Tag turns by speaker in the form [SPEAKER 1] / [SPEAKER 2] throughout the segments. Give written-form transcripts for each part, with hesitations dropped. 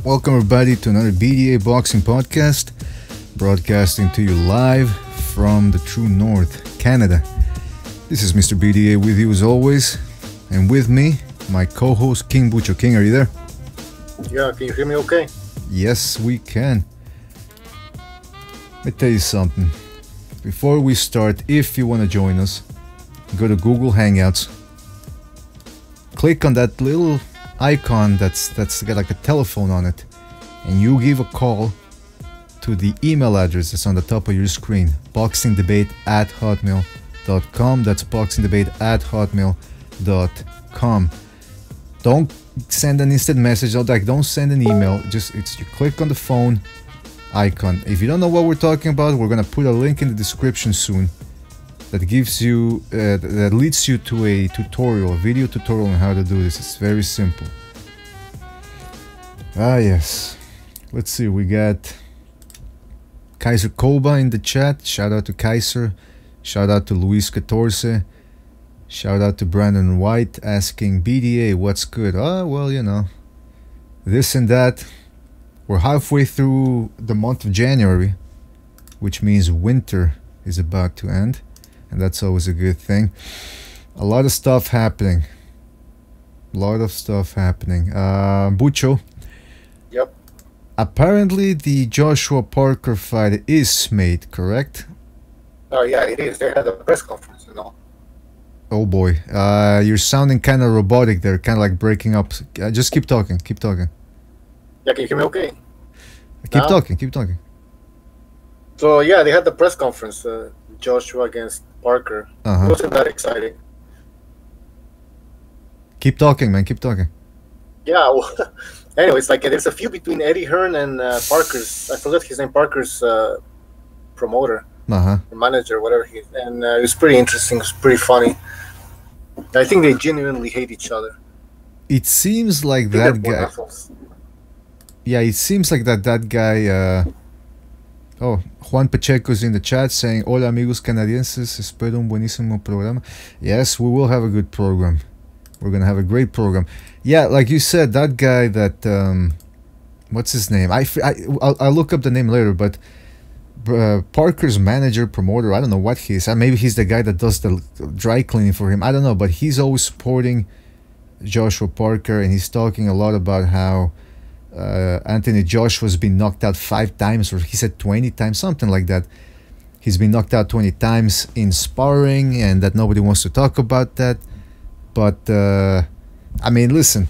[SPEAKER 1] Welcome everybody to another BDA Boxing Podcast, broadcasting to you live from the true north, Canada. This is Mr. BDA with you as always, and with me, my co-host King Bucho. King, are you there?
[SPEAKER 2] Yeah, can you hear me okay?
[SPEAKER 1] Yes, we can. Let me tell you something. Before we start, if you want to join us, go to Google Hangouts, click on that little icon that's got like a telephone on it, and you give a call to the email address that's on the top of your screen, boxingdebate@hotmail.com. That's boxingdebate@hotmail.com. Don't send an instant message, don't send an email, just you click on the phone icon. If you don't know what we're talking about, we're gonna put a link in the description soon that gives you that leads you to a tutorial, a video tutorial on how to do this. It's very simple. Yes, let's see, we got Kaiser Koba in the chat. Shout out to Kaiser, shout out to Luis Catorce, shout out to Brandon White asking BDA what's good. Well, you know, this and that. We're halfway through the month of January, which means winter is about to end, and that's always a good thing. A lot of stuff happening. Bucho.
[SPEAKER 2] Yep.
[SPEAKER 1] Apparently the Joshua Parker fight is made, correct?
[SPEAKER 2] Oh yeah, it is. They had a press conference and all.
[SPEAKER 1] Oh boy. You're sounding kind of robotic there, kind of like breaking up. Just keep talking.
[SPEAKER 2] Yeah, can you hear me okay?
[SPEAKER 1] Keep talking.
[SPEAKER 2] So yeah, they had the press conference, Joshua against Parker. It wasn't that exciting.
[SPEAKER 1] Keep talking, man, keep talking.
[SPEAKER 2] Yeah, well, anyway, it's like there's a feud between Eddie Hearn and Parker's, I forgot his name, Parker's promoter, or manager, whatever he is. And it was pretty interesting, it was pretty funny. I think they genuinely hate each other.
[SPEAKER 1] It seems like that guy... Yeah, it seems like that guy... Juan Pacheco's in the chat saying, Hola amigos canadienses, espero un buenísimo programa. Yes, we will have a good program. We're gonna have a great program. Yeah, like you said, that guy that... what's his name? I'll look up the name later, but... Parker's manager, promoter, I don't know what he is. Maybe he's the guy that does the dry cleaning for him. I don't know, but he's always supporting Joshua Parker, and he's talking a lot about how Anthony Joshua's been knocked out 5 times, or he said 20 times, something like that. He's been knocked out 20 times in sparring, and that nobody wants to talk about that. But I mean, listen,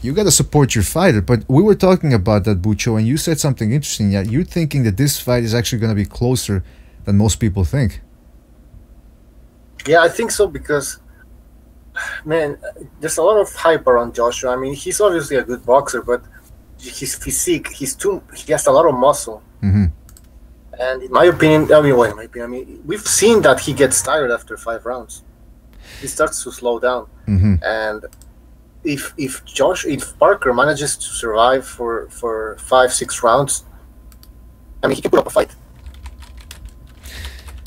[SPEAKER 1] you gotta support your fighter. But we were talking about that, Bucho, and you said something interesting. Yeah, you're thinking that this fight is actually gonna be closer than most people think.
[SPEAKER 2] Yeah, I think so, because man, there's a lot of hype around Joshua. I mean, he's obviously a good boxer, but his physique, he has a lot of muscle. And in my opinion, we've seen that he gets tired after 5 rounds. He starts to slow down. And if Parker manages to survive for 5-6 rounds, I mean, he can put up a fight.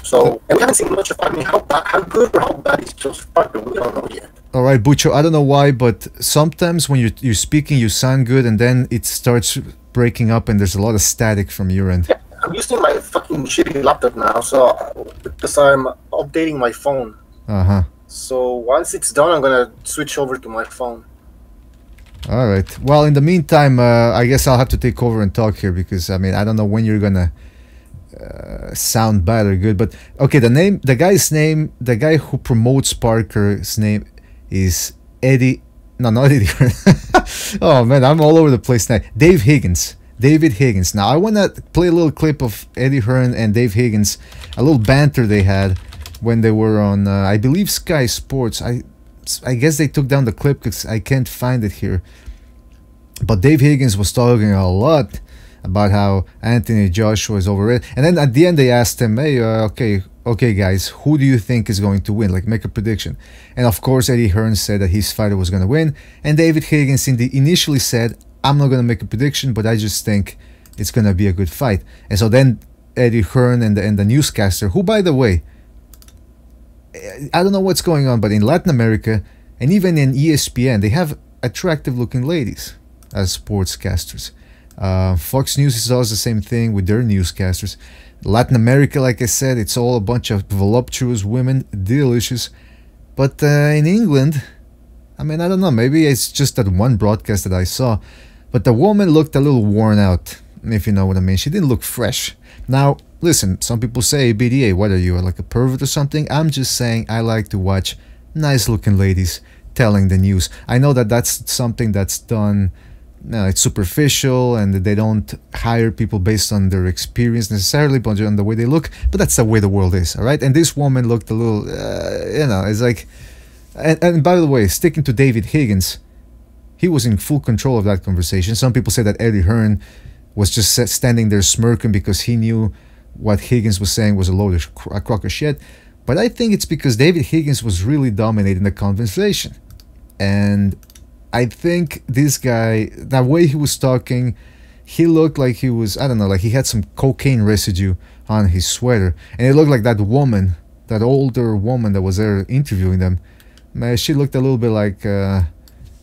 [SPEAKER 2] So, and we haven't seen much of, I mean, how good or how bad is Joseph Parker, we don't know yet.
[SPEAKER 1] All right, Bucho, I don't know why, but sometimes when you're speaking, you sound good, and then it starts breaking up, and there's a lot of static from your end.
[SPEAKER 2] Yeah, I'm using my fucking shitty laptop now, so because I'm updating my phone. So once it's done, I'm gonna switch over to my phone.
[SPEAKER 1] All right. Well, in the meantime, I guess I'll have to take over and talk here, because I mean, I don't know when you're gonna sound bad or good. But okay, the guy who promotes Parker's name is Eddie. No, not Eddie. Oh man, I'm all over the place now. David Higgins. Now I want to play a little clip of Eddie Hearn and Dave Higgins, a little banter they had when they were on, I believe, Sky Sports. I guess they took down the clip because I can't find it here. But Dave Higgins was talking a lot about how Anthony Joshua is overrated. And then at the end they asked him, hey, okay guys, who do you think is going to win? Like, make a prediction. And of course Eddie Hearn said that his fighter was going to win. And David Higgins initially said, I'm not going to make a prediction, but I just think it's going to be a good fight. And so then Eddie Hearn and the newscaster, who, by the way, I don't know what's going on, but in Latin America and even in ESPN, they have attractive looking ladies as sportscasters. Fox News is always the same thing with their newscasters. Latin America, like I said, it's all a bunch of voluptuous women, delicious. But in England, I mean, I don't know, maybe it's just that one broadcast that I saw, but the woman looked a little worn out, if you know what I mean. She didn't look fresh. Now, listen, some people say, BDA, what are you, like a pervert or something? I'm just saying I like to watch nice-looking ladies telling the news. I know that that's something that's done, it's superficial, and they don't hire people based on their experience necessarily, but on the way they look, but that's the way the world is, all right? And this woman looked a little, it's like... And by the way, sticking to David Higgins, he was in full control of that conversation. Some people say that Eddie Hearn was just standing there smirking because he knew what Higgins was saying was a crock of shit. But I think it's because David Higgins was really dominating the conversation. And I think this guy, the way he was talking, he looked like he was, I don't know, like he had some cocaine residue on his sweater. And it looked like that woman, that older woman that was there interviewing them, man, she looked a little bit like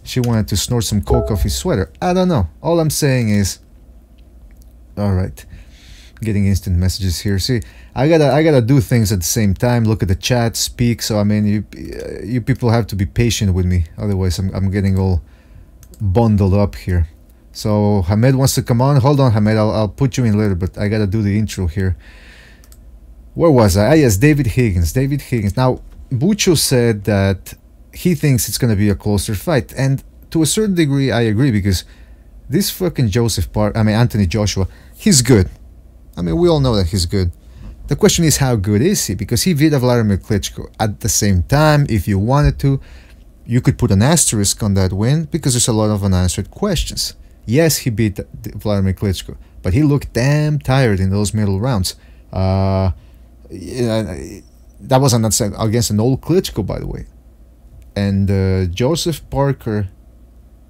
[SPEAKER 1] she wanted to snort some coke off his sweater. I don't know. All I'm saying is, all right, getting instant messages here. See, I gotta do things at the same time. Look at the chat, speak. So I mean, you people have to be patient with me. Otherwise, I'm getting all bundled up here. So Hamed wants to come on. Hold on, Hamed. I'll put you in later, but I gotta do the intro here. Where was I? Ah, yes, David Higgins. David Higgins. Now, Bucho said that he thinks it's gonna be a closer fight, and to a certain degree, I agree, because this fucking Anthony Joshua, he's good. I mean, we all know that he's good. The question is, how good is he? Because he beat Vladimir Klitschko. At the same time, if you wanted to, you could put an asterisk on that win, because there's a lot of unanswered questions. Yes, he beat Vladimir Klitschko, but he looked damn tired in those middle rounds. That was against an old Klitschko, by the way. And Joseph Parker,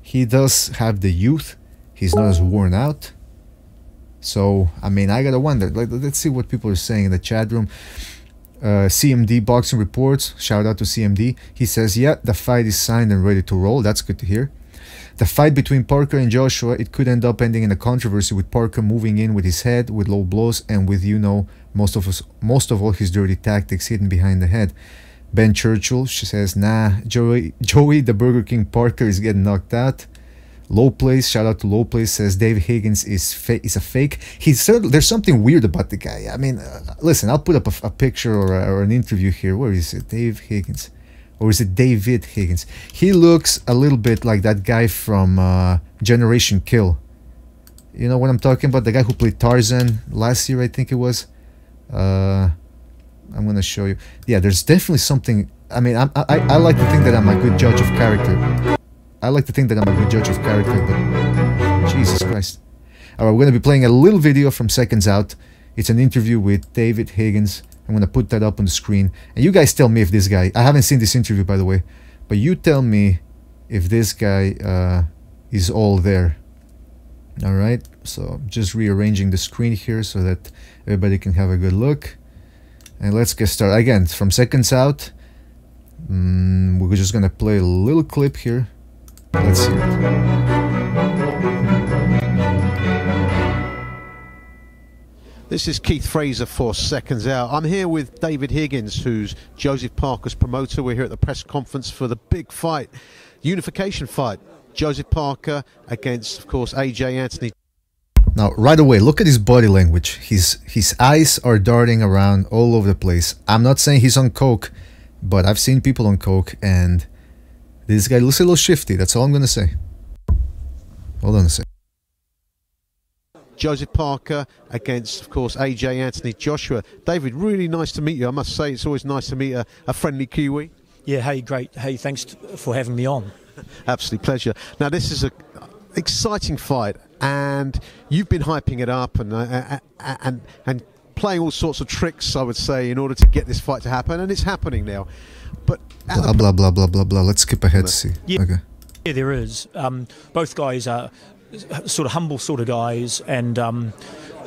[SPEAKER 1] he does have the youth. He's not as worn out. So, I mean, I gotta wonder. Let's see what people are saying in the chat room. CMD Boxing Reports, shout out to CMD. He says, yeah, the fight is signed and ready to roll. That's good to hear. The fight between Parker and Joshua, it could end up ending in a controversy, with Parker moving in with his head, with low blows, and with, most of all his dirty tactics hidden behind the head. Ben Churchill, she says, nah, Joey the Burger King Parker is getting knocked out. Low Place, shout out to Low Place, says Dave Higgins is a fake. There's something weird about the guy. I mean, listen, I'll put up a picture or an interview here. Where is it? Dave Higgins. Or is it David Higgins? He looks a little bit like that guy from Generation Kill. You know what I'm talking about? The guy who played Tarzan last year, I think it was. I'm going to show you. Yeah, there's definitely something. I mean, I like to think that I'm a good judge of character. But Jesus Christ. Alright, we're going to be playing a little video from Seconds Out. It's an interview with David Higgins. I'm going to put that up on the screen. And you guys tell me if this guy... I haven't seen this interview, by the way. But you tell me if this guy is all there. Alright, so just rearranging the screen here so that everybody can have a good look. And let's get started. Again, from Seconds Out. We're just going to play a little clip here. Let's see it.
[SPEAKER 3] This is Keith Fraser for Seconds Out. I'm here with David Higgins, who's Joseph Parker's promoter. We're here at the press conference for the big fight, unification fight. Joseph Parker against, of course, AJ Anthony.
[SPEAKER 1] Now, right away, look at his body language. His eyes are darting around all over the place. I'm not saying he's on coke, but I've seen people on coke, and this guy looks a little shifty. That's all I'm going to say. Hold on a second.
[SPEAKER 3] Joseph Parker against, of course, AJ Anthony Joshua. David, really nice to meet you. I must say, it's always nice to meet a friendly Kiwi.
[SPEAKER 4] Yeah, hey, great. Hey, thanks for having me on.
[SPEAKER 3] Absolute pleasure. Now, this is an exciting fight, and you've been hyping it up and playing all sorts of tricks, I would say, in order to get this fight to happen, and it's happening now. But
[SPEAKER 1] blah blah blah blah blah blah. Let's skip ahead. See.
[SPEAKER 4] Yeah,
[SPEAKER 1] okay.
[SPEAKER 4] Yeah, there is. Both guys are sort of humble sort of guys, and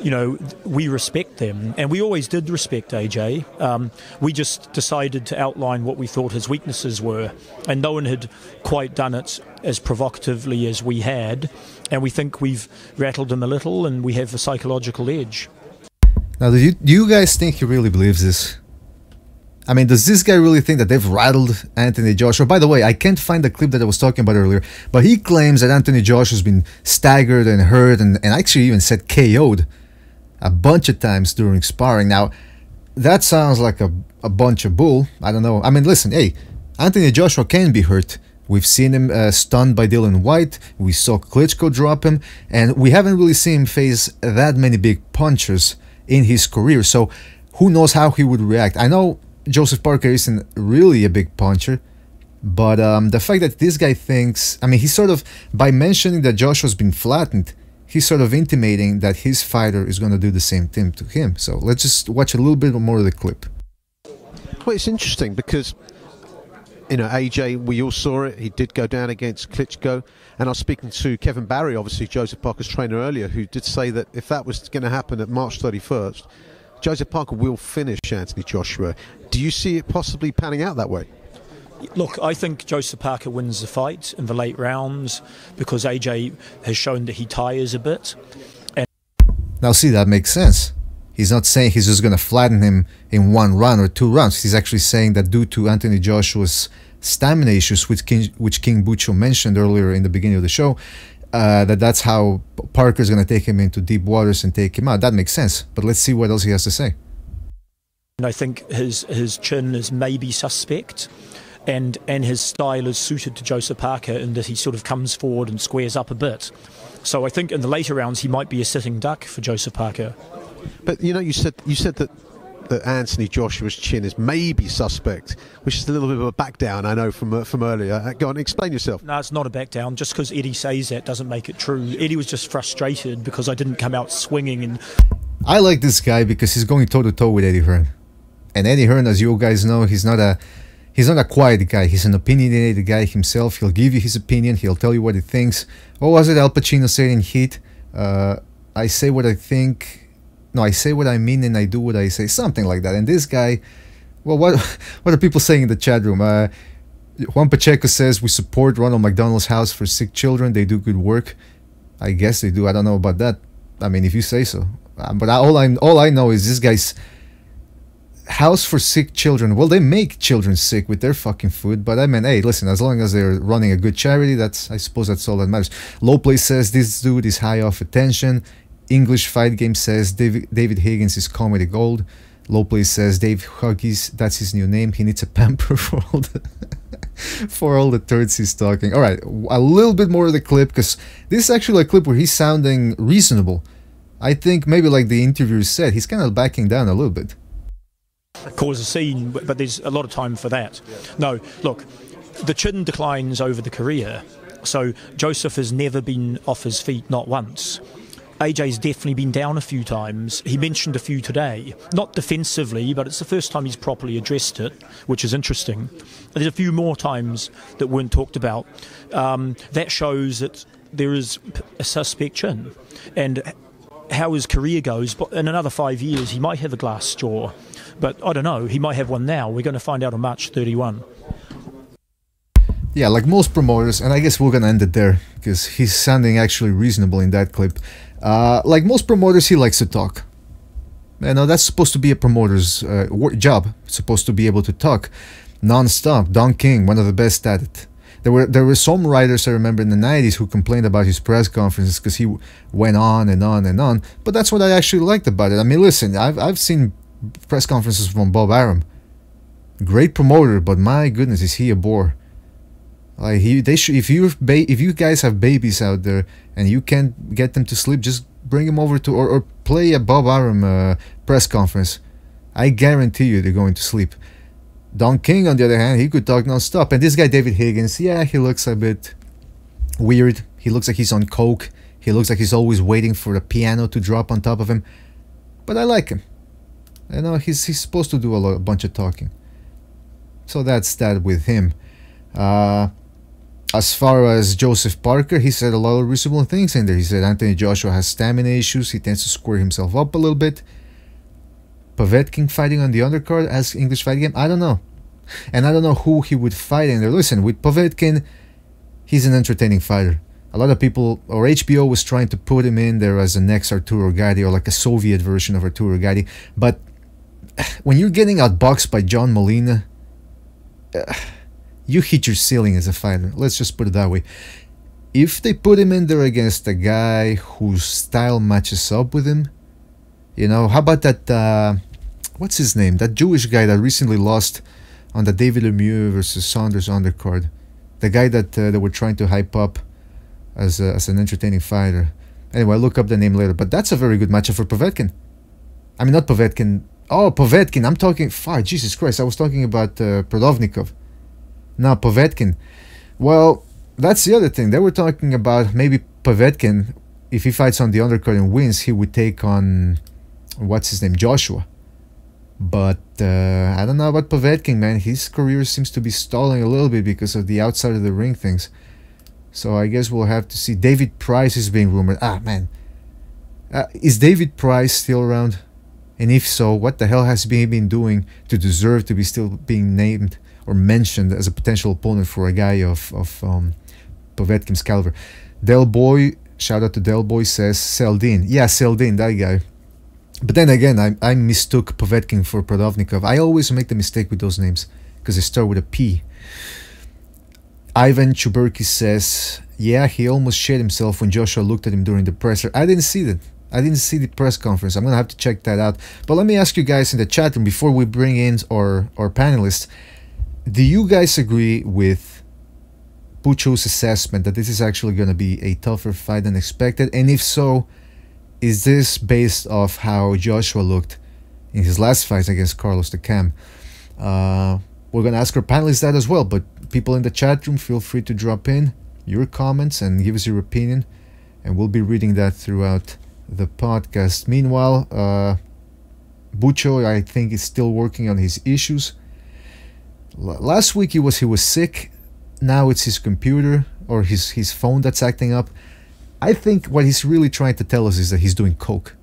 [SPEAKER 4] you know, we respect them, and we always did respect AJ. We just decided to outline what we thought his weaknesses were, and no one had quite done it as provocatively as we had, and we think we've rattled him a little, and we have a psychological edge.
[SPEAKER 1] Now, do you guys think he really believes this? I mean, does this guy really think that they've rattled Anthony Joshua? By the way, I can't find the clip that I was talking about earlier, but he claims that Anthony Joshua's been staggered and hurt and actually even said KO'd a bunch of times during sparring. Now, that sounds like a bunch of bull. I don't know. I mean, listen, hey, Anthony Joshua can be hurt. We've seen him stunned by Dillian Whyte. We saw Klitschko drop him. And we haven't really seen him face that many big punchers in his career. So who knows how he would react. I know Joseph Parker isn't really a big puncher, but the fact that this guy thinks, I mean, he's sort of, by mentioning that Joshua's been flattened, he's sort of intimating that his fighter is going to do the same thing to him. So let's just watch a little bit more of the clip.
[SPEAKER 3] Well, it's interesting because, you know, AJ, we all saw it. He did go down against Klitschko. And I was speaking to Kevin Barry, obviously Joseph Parker's trainer earlier, who did say that if that was going to happen at March 31st, Joseph Parker will finish Anthony Joshua. Do you see it possibly panning out that way?
[SPEAKER 4] Look, I think Joseph Parker wins the fight in the late rounds because AJ has shown that he tires a bit. And
[SPEAKER 1] now, see, that makes sense. He's not saying he's just going to flatten him in 1 round or 2 rounds. He's actually saying that due to Anthony Joshua's stamina issues, which King Bucho mentioned earlier in the beginning of the show, that's how Parker's going to take him into deep waters and take him out. That makes sense. But let's see what else he has to say.
[SPEAKER 4] I think his chin is maybe suspect, and his style is suited to Joseph Parker in that he sort of comes forward and squares up a bit. So I think in the later rounds he might be a sitting duck for Joseph Parker.
[SPEAKER 3] But you know, you said that Anthony Joshua's chin is maybe suspect, which is a little bit of a back down, I know, from earlier. Go on, explain yourself.
[SPEAKER 4] No, it's not a back down. Just because Eddie says that doesn't make it true. Eddie was just frustrated because I didn't come out swinging. And
[SPEAKER 1] I like this guy because he's going toe-to-toe with Eddie Hearn. And Eddie Hearn, as you guys know, he's not a quiet guy. He's an opinionated guy himself. He'll give you his opinion. He'll tell you what he thinks. What was it Al Pacino said in Heat? I say what I think. No, I say what I mean and I do what I say. Something like that. And this guy, well, what are people saying in the chat room? Juan Pacheco says, we support Ronald McDonald's House for Sick Children. They do good work. I guess they do. I don't know about that. I mean, if you say so. But all I know is this guy's House for Sick Children. Well, they make children sick with their fucking food. But I mean, hey, listen, as long as they're running a good charity, I suppose that's all that matters. Low Play says, this dude is high off attention. English Fight Game says David Higgins is comedy gold. Low Play says Dave Huggies, that's his new name. He needs a pamper for all the turds he's talking. All right, a little bit more of the clip because this is actually a clip where he's sounding reasonable. I think maybe like the interviewer said, he's kind of backing down a little bit.
[SPEAKER 4] Cause a scene, but there's a lot of time for that. No, look, the chin declines over the career. So Joseph has never been off his feet, not once. AJ's definitely been down a few times. He mentioned a few today. Not defensively, but it's the first time he's properly addressed it, which is interesting. There's a few more times that weren't talked about. That shows that there is a suspect chin. And how his career goes, but in another 5 years, he might have a glass jaw. But I don't know, he might have one now. We're going to find out on March 31.
[SPEAKER 1] Yeah, like most promoters, and I guess we're going to end it there, because he's sounding actually reasonable in that clip. Like most promoters, he likes to talk. You know, that's supposed to be a promoter's job. It's supposed to be able to talk non-stop. Don King, one of the best at it. There were some writers I remember in the 90s who complained about his press conferences because he went on and on and on. But that's what I actually liked about it. I mean, listen, I've seen press conferences from Bob Arum. Great promoter, but my goodness, is he a bore. Like if you guys have babies out there and you can't get them to sleep, just bring them over to or play a Bob Arum press conference. I guarantee you they're going to sleep. Don King, on the other hand, he could talk non-stop. And this guy David Higgins, yeah, he looks a bit weird. He looks like he's on coke. He looks like he's always waiting for the piano to drop on top of him. But I like him. You know, he's supposed to do a bunch of talking. So that's that with him. As far as Joseph Parker, he said a lot of reasonable things in there. He said Anthony Joshua has stamina issues. He tends to square himself up a little bit. Povetkin fighting on the undercard as English fight game? I don't know. And I don't know who he would fight in there. Listen, with Povetkin, he's an entertaining fighter. A lot of people, or HBO was trying to put him in there as a next Arturo Gatti or like a Soviet version of Arturo Gatti. But when you're getting outboxed by John Molina, you hit your ceiling as a fighter. Let's just put it that way. If they put him in there against a guy whose style matches up with him, you know, how about that, what's his name? That Jewish guy that recently lost on the David Lemieux versus Saunders undercard. The guy that they were trying to hype up as an entertaining fighter. Anyway, I'll look up the name later. But that's a very good matchup for Povetkin. I mean, not Povetkin. Oh, Povetkin. I'm talking... Jesus Christ. I was talking about Prodovnikov. No, Povetkin. Well, that's the other thing. They were talking about maybe Povetkin, if he fights on the undercard and wins, he would take on... What's his name? Joshua. But I don't know about Povetkin, man. His career seems to be stalling a little bit because of the outside of the ring things. So I guess we'll have to see. David Price is being rumored. Ah, man. Is David Price still around? And if so, what the hell has he been doing to deserve to be still being named or mentioned as a potential opponent for a guy of Povetkin's caliber? Del Boy, shout out to Del Boy, says Seldin. Yeah, Seldin, that guy. But then again, I mistook Povetkin for Prodovnikov. I always make the mistake with those names because they start with a P. Ivan Chuberki says, yeah, he almost shit himself when Joshua looked at him during the presser. I didn't see that. I didn't see the press conference. I'm going to have to check that out. But let me ask you guys in the chat room before we bring in our panelists. Do you guys agree with Pucho's assessment that this is actually going to be a tougher fight than expected? And if so, is this based off how Joshua looked in his last fight against Carlos de Cam? We're going to ask our panelists that as well, but people in the chat room, feel free to drop in your comments and give us your opinion, and we'll be reading that throughout the podcast. Meanwhile, Bucho, I think, is still working on his issues. Last week he was sick. Now it's his computer or his phone that's acting up. I think what he's really trying to tell us is that he's doing coke.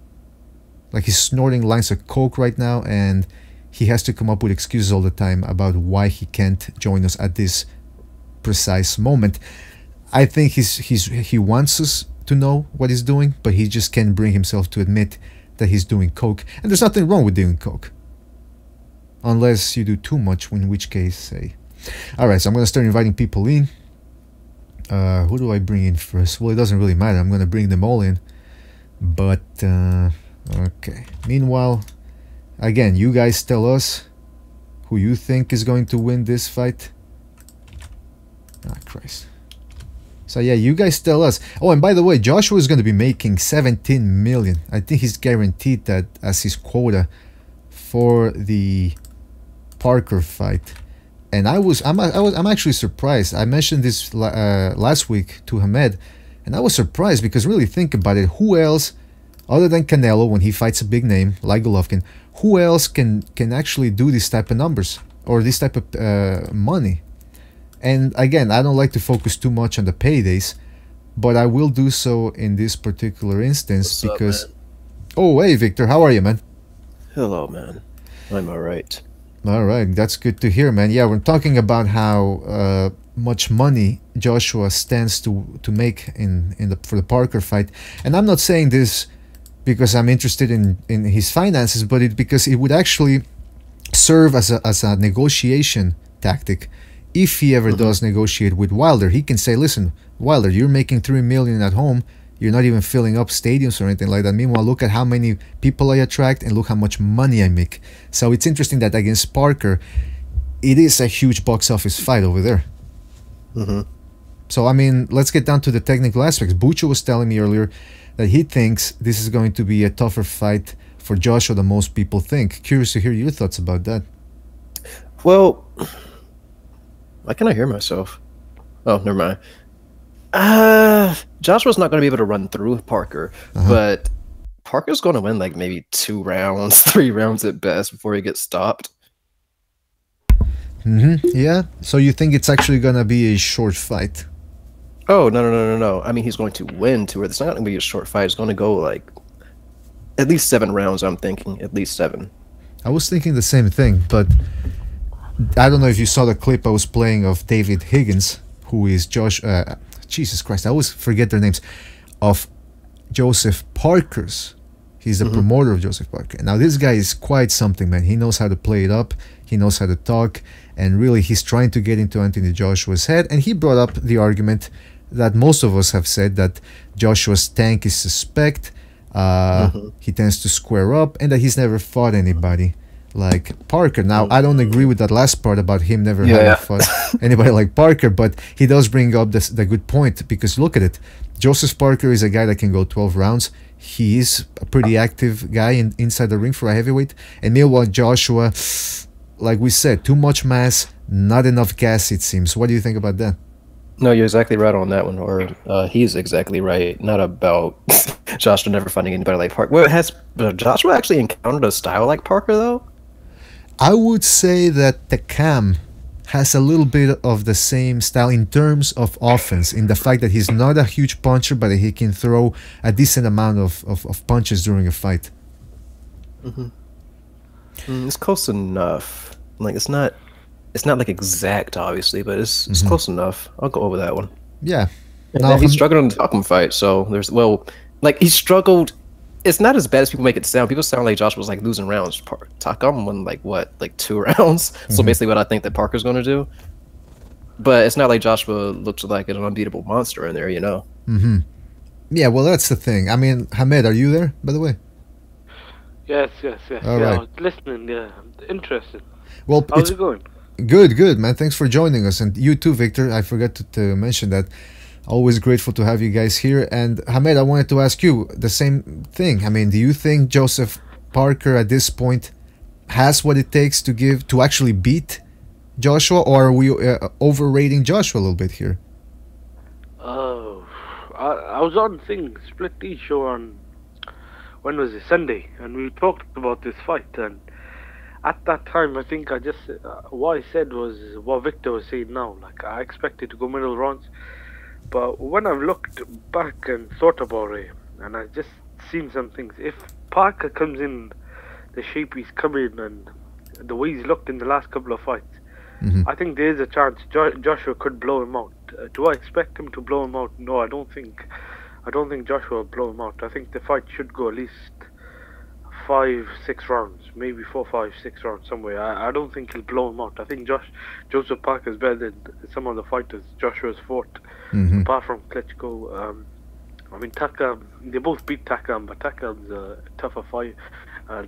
[SPEAKER 1] Like he's snorting lines of coke right now, and he has to come up with excuses all the time about why he can't join us at this precise moment. I think he wants us to know what he's doing, but he just can't bring himself to admit that he's doing coke. And there's nothing wrong with doing coke, unless you do too much, in which case, say. Alright, so I'm going to start inviting people in. Who do I bring in first? Well, it doesn't really matter. I'm going to bring them all in. But, okay. Meanwhile, again, you guys tell us who you think is going to win this fight. Ah, Christ. So yeah, you guys tell us. Oh, and by the way, Joshua is going to be making 17 million. I think he's guaranteed that as his quota for the Parker fight. And I'm actually surprised. I mentioned this last week to Hamed, and I was surprised because really think about it. Who else, other than Canelo, when he fights a big name like Golovkin, who else can actually do this type of numbers or this type of money? And again, I don't like to focus too much on the paydays, but I will do so in this particular instance.
[SPEAKER 5] What's
[SPEAKER 1] because...
[SPEAKER 5] up, man?
[SPEAKER 1] Oh, hey, Victor. How are you, man?
[SPEAKER 5] Hello, man. I'm alright.
[SPEAKER 1] All right. That's good to hear, man. Yeah, we're talking about how much money Joshua stands to make for the Parker fight. And I'm not saying this because I'm interested in his finances, but because it would actually serve as a negotiation tactic. If he ever does negotiate with Wilder, he can say, listen, Wilder, you're making $3 million at home. You're not even filling up stadiums or anything like that. Meanwhile, look at how many people I attract and look how much money I make. So it's interesting that against Parker, it is a huge box office fight over there. So, I mean, let's get down to the technical aspects. Bucho was telling me earlier that he thinks this is going to be a tougher fight for Joshua than most people think. Curious to hear your thoughts about that.
[SPEAKER 5] Well, why can't I hear myself? Oh, never mind. Joshua's not going to be able to run through Parker, but Parker's going to win like maybe 2 rounds, 3 rounds at best before he gets stopped.
[SPEAKER 1] Yeah. So you think it's actually going to be a short fight?
[SPEAKER 5] Oh, no. I mean, he's going to win to it. It's not going to be a short fight. It's going to go like at least 7 rounds, I'm thinking. At least 7.
[SPEAKER 1] I was thinking the same thing, but I don't know if you saw the clip I was playing of David Higgins, who is Jesus Christ, I always forget their names, of Joseph Parker's. He's the promoter of Joseph Parker. Now, this guy is quite something, man. He knows how to play it up. He knows how to talk. And really, he's trying to get into Anthony Joshua's head. And he brought up the argument that most of us have said, that Joshua's tank is suspect. He tends to square up, and that he's never fought anybody like Parker. Now, I don't agree with that last part about him never having fought anybody like Parker, but he does bring up the good point, because look at it. Joseph Parker is a guy that can go 12 rounds. He is a pretty active guy inside the ring for a heavyweight. And meanwhile, Joshua, like we said, too much mass, not enough gas, it seems. What do you think about that?
[SPEAKER 5] No, you're exactly right on that one, or he's exactly right. Not about Joshua never finding anybody like Parker. Well, has Joshua actually encountered a style like Parker, though?
[SPEAKER 1] I would say that the Cam has a little bit of the same style in terms of offense, in the fact that he's not a huge puncher, but he can throw a decent amount of punches during a fight.
[SPEAKER 5] It's close enough. Like, it's not like exact, obviously, but it's close enough. I'll go over that one.
[SPEAKER 1] Yeah.
[SPEAKER 5] Now, he struggled in the Takam fight, so there's, well, like, he struggled. It's not as bad as people make it sound. People sound like Joshua was like losing rounds. Takam won like what, like 2 rounds. So basically, what I think that Parker's going to do. But it's not like Joshua looks like an unbeatable monster in there, you know.
[SPEAKER 1] Yeah, well, that's the thing. I mean, Hamed, are you there, by the way?
[SPEAKER 6] Yes.
[SPEAKER 1] All
[SPEAKER 6] yeah,
[SPEAKER 1] right.
[SPEAKER 6] I was listening. Yeah, interesting.
[SPEAKER 1] Well,
[SPEAKER 6] How's it going?
[SPEAKER 1] Good, man. Thanks for joining us, and you too, Victor. I forgot to mention that. Always grateful to have you guys here. And Hamed, I wanted to ask you the same thing. I mean, do you think Joseph Parker at this point has what it takes to actually beat Joshua, or are we overrating Joshua a little bit here?
[SPEAKER 6] I was on SplitD show on, when was it, Sunday, and we talked about this fight, and at that time I think I just what I said was what Victor was saying now. Like, I expected to go middle rounds. But when I've looked back and thought about it, and I've just seen some things, if Parker comes in the shape he's come in and the way he's looked in the last couple of fights, I think there is a chance Joshua could blow him out. Do I expect him to blow him out? No, I don't think Joshua will blow him out. I think the fight should go at least 5-6 rounds, maybe 4-5-6 rounds somewhere. I don't think he'll blow him out. I think Joseph Parker is better than some of the fighters Joshua's fought. Apart from Klitschko, I mean, Takam, they both beat Takam, but Takam's a tougher fight, a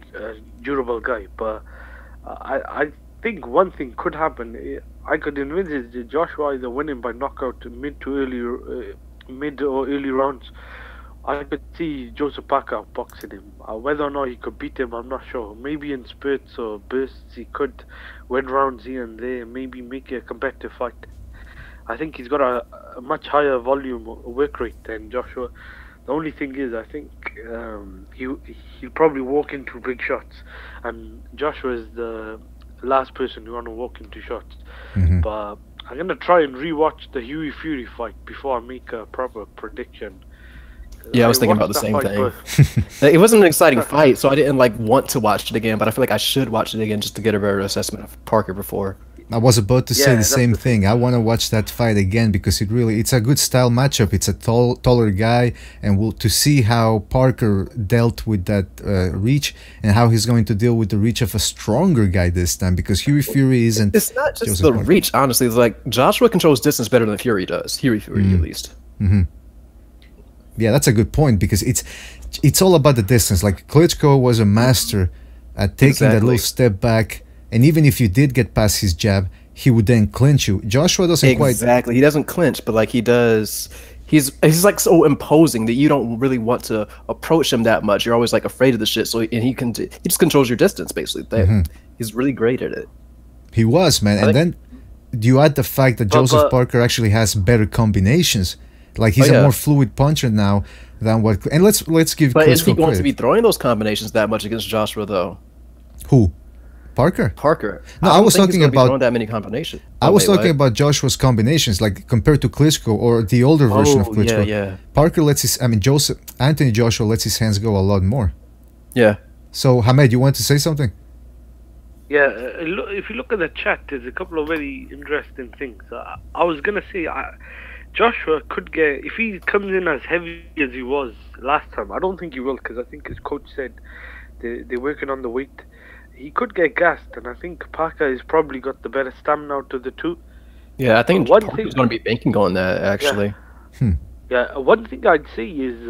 [SPEAKER 6] durable guy. But I think one thing could happen. I could envisage Joshua either winning by knockout mid or early rounds. I could see Joseph Parker boxing him. Whether or not he could beat him, I'm not sure. Maybe in spurts or bursts he could win rounds here and there, maybe make it a competitive fight. I think he's got a much higher volume work rate than Joshua. The only thing is, I think he'll probably walk into big shots, and Joshua is the last person who want to walk into shots. But I'm gonna try and rewatch the Huey Fury fight before I make a proper prediction.
[SPEAKER 5] Yeah, I was thinking about the same thing. It wasn't an exciting fight, so I didn't want to watch it again. But I feel like I should watch it again just to get a better assessment of Parker before.
[SPEAKER 1] I was about to say the same thing. I want to watch that fight again because it's a good style matchup. It's a taller guy, and to see how Parker dealt with that reach and how he's going to deal with the reach of a stronger guy this time, because Huey Fury isn't.
[SPEAKER 5] It's not just the reach, honestly. It's like Joshua controls distance better than Fury does. Huey Fury, at least.
[SPEAKER 1] Yeah, that's a good point, because it's all about the distance. Like, Klitschko was a master at taking that little step back. And even if you did get past his jab, he would then clinch you. Joshua doesn't quite...
[SPEAKER 5] Exactly. He doesn't clinch, but like he does... He's like so imposing that you don't really want to approach him that much. You're always like afraid of the shit. So he just controls your distance, basically. He's really great at it.
[SPEAKER 1] He was, man. And then you add the fact that Joseph Parker actually has better combinations. Like, he's a more fluid puncher now than what... And let's give Klitschko
[SPEAKER 5] But is he going
[SPEAKER 1] credit.
[SPEAKER 5] to be throwing those combinations that much against Joshua, though?
[SPEAKER 1] Who? Parker?
[SPEAKER 5] Parker.
[SPEAKER 1] No, I
[SPEAKER 5] don't
[SPEAKER 1] was
[SPEAKER 5] think he's
[SPEAKER 1] talking
[SPEAKER 5] gonna be
[SPEAKER 1] about-
[SPEAKER 5] throwing that many combinations.
[SPEAKER 1] I was talking
[SPEAKER 5] what?
[SPEAKER 1] about Joshua's combinations, like compared to Klitschko or the older version of
[SPEAKER 5] Oh,
[SPEAKER 1] Klitschko.
[SPEAKER 5] yeah.
[SPEAKER 1] Parker lets his, Anthony Joshua lets his hands go a lot more.
[SPEAKER 5] Yeah.
[SPEAKER 1] So, Hamed, you want to say something?
[SPEAKER 6] Yeah, if you look at the chat, there's a couple of very interesting things. I was gonna say, Joshua could get, if he comes in as heavy as he was last time. I don't think he will, because I think his coach said they're working on the weight. He could get gassed, and I think Parker has probably got the better stamina out of the two.
[SPEAKER 5] Yeah, I think
[SPEAKER 6] One
[SPEAKER 5] Parker's
[SPEAKER 6] thing-
[SPEAKER 5] going to be banking on that, actually.
[SPEAKER 6] Yeah, one thing I'd say is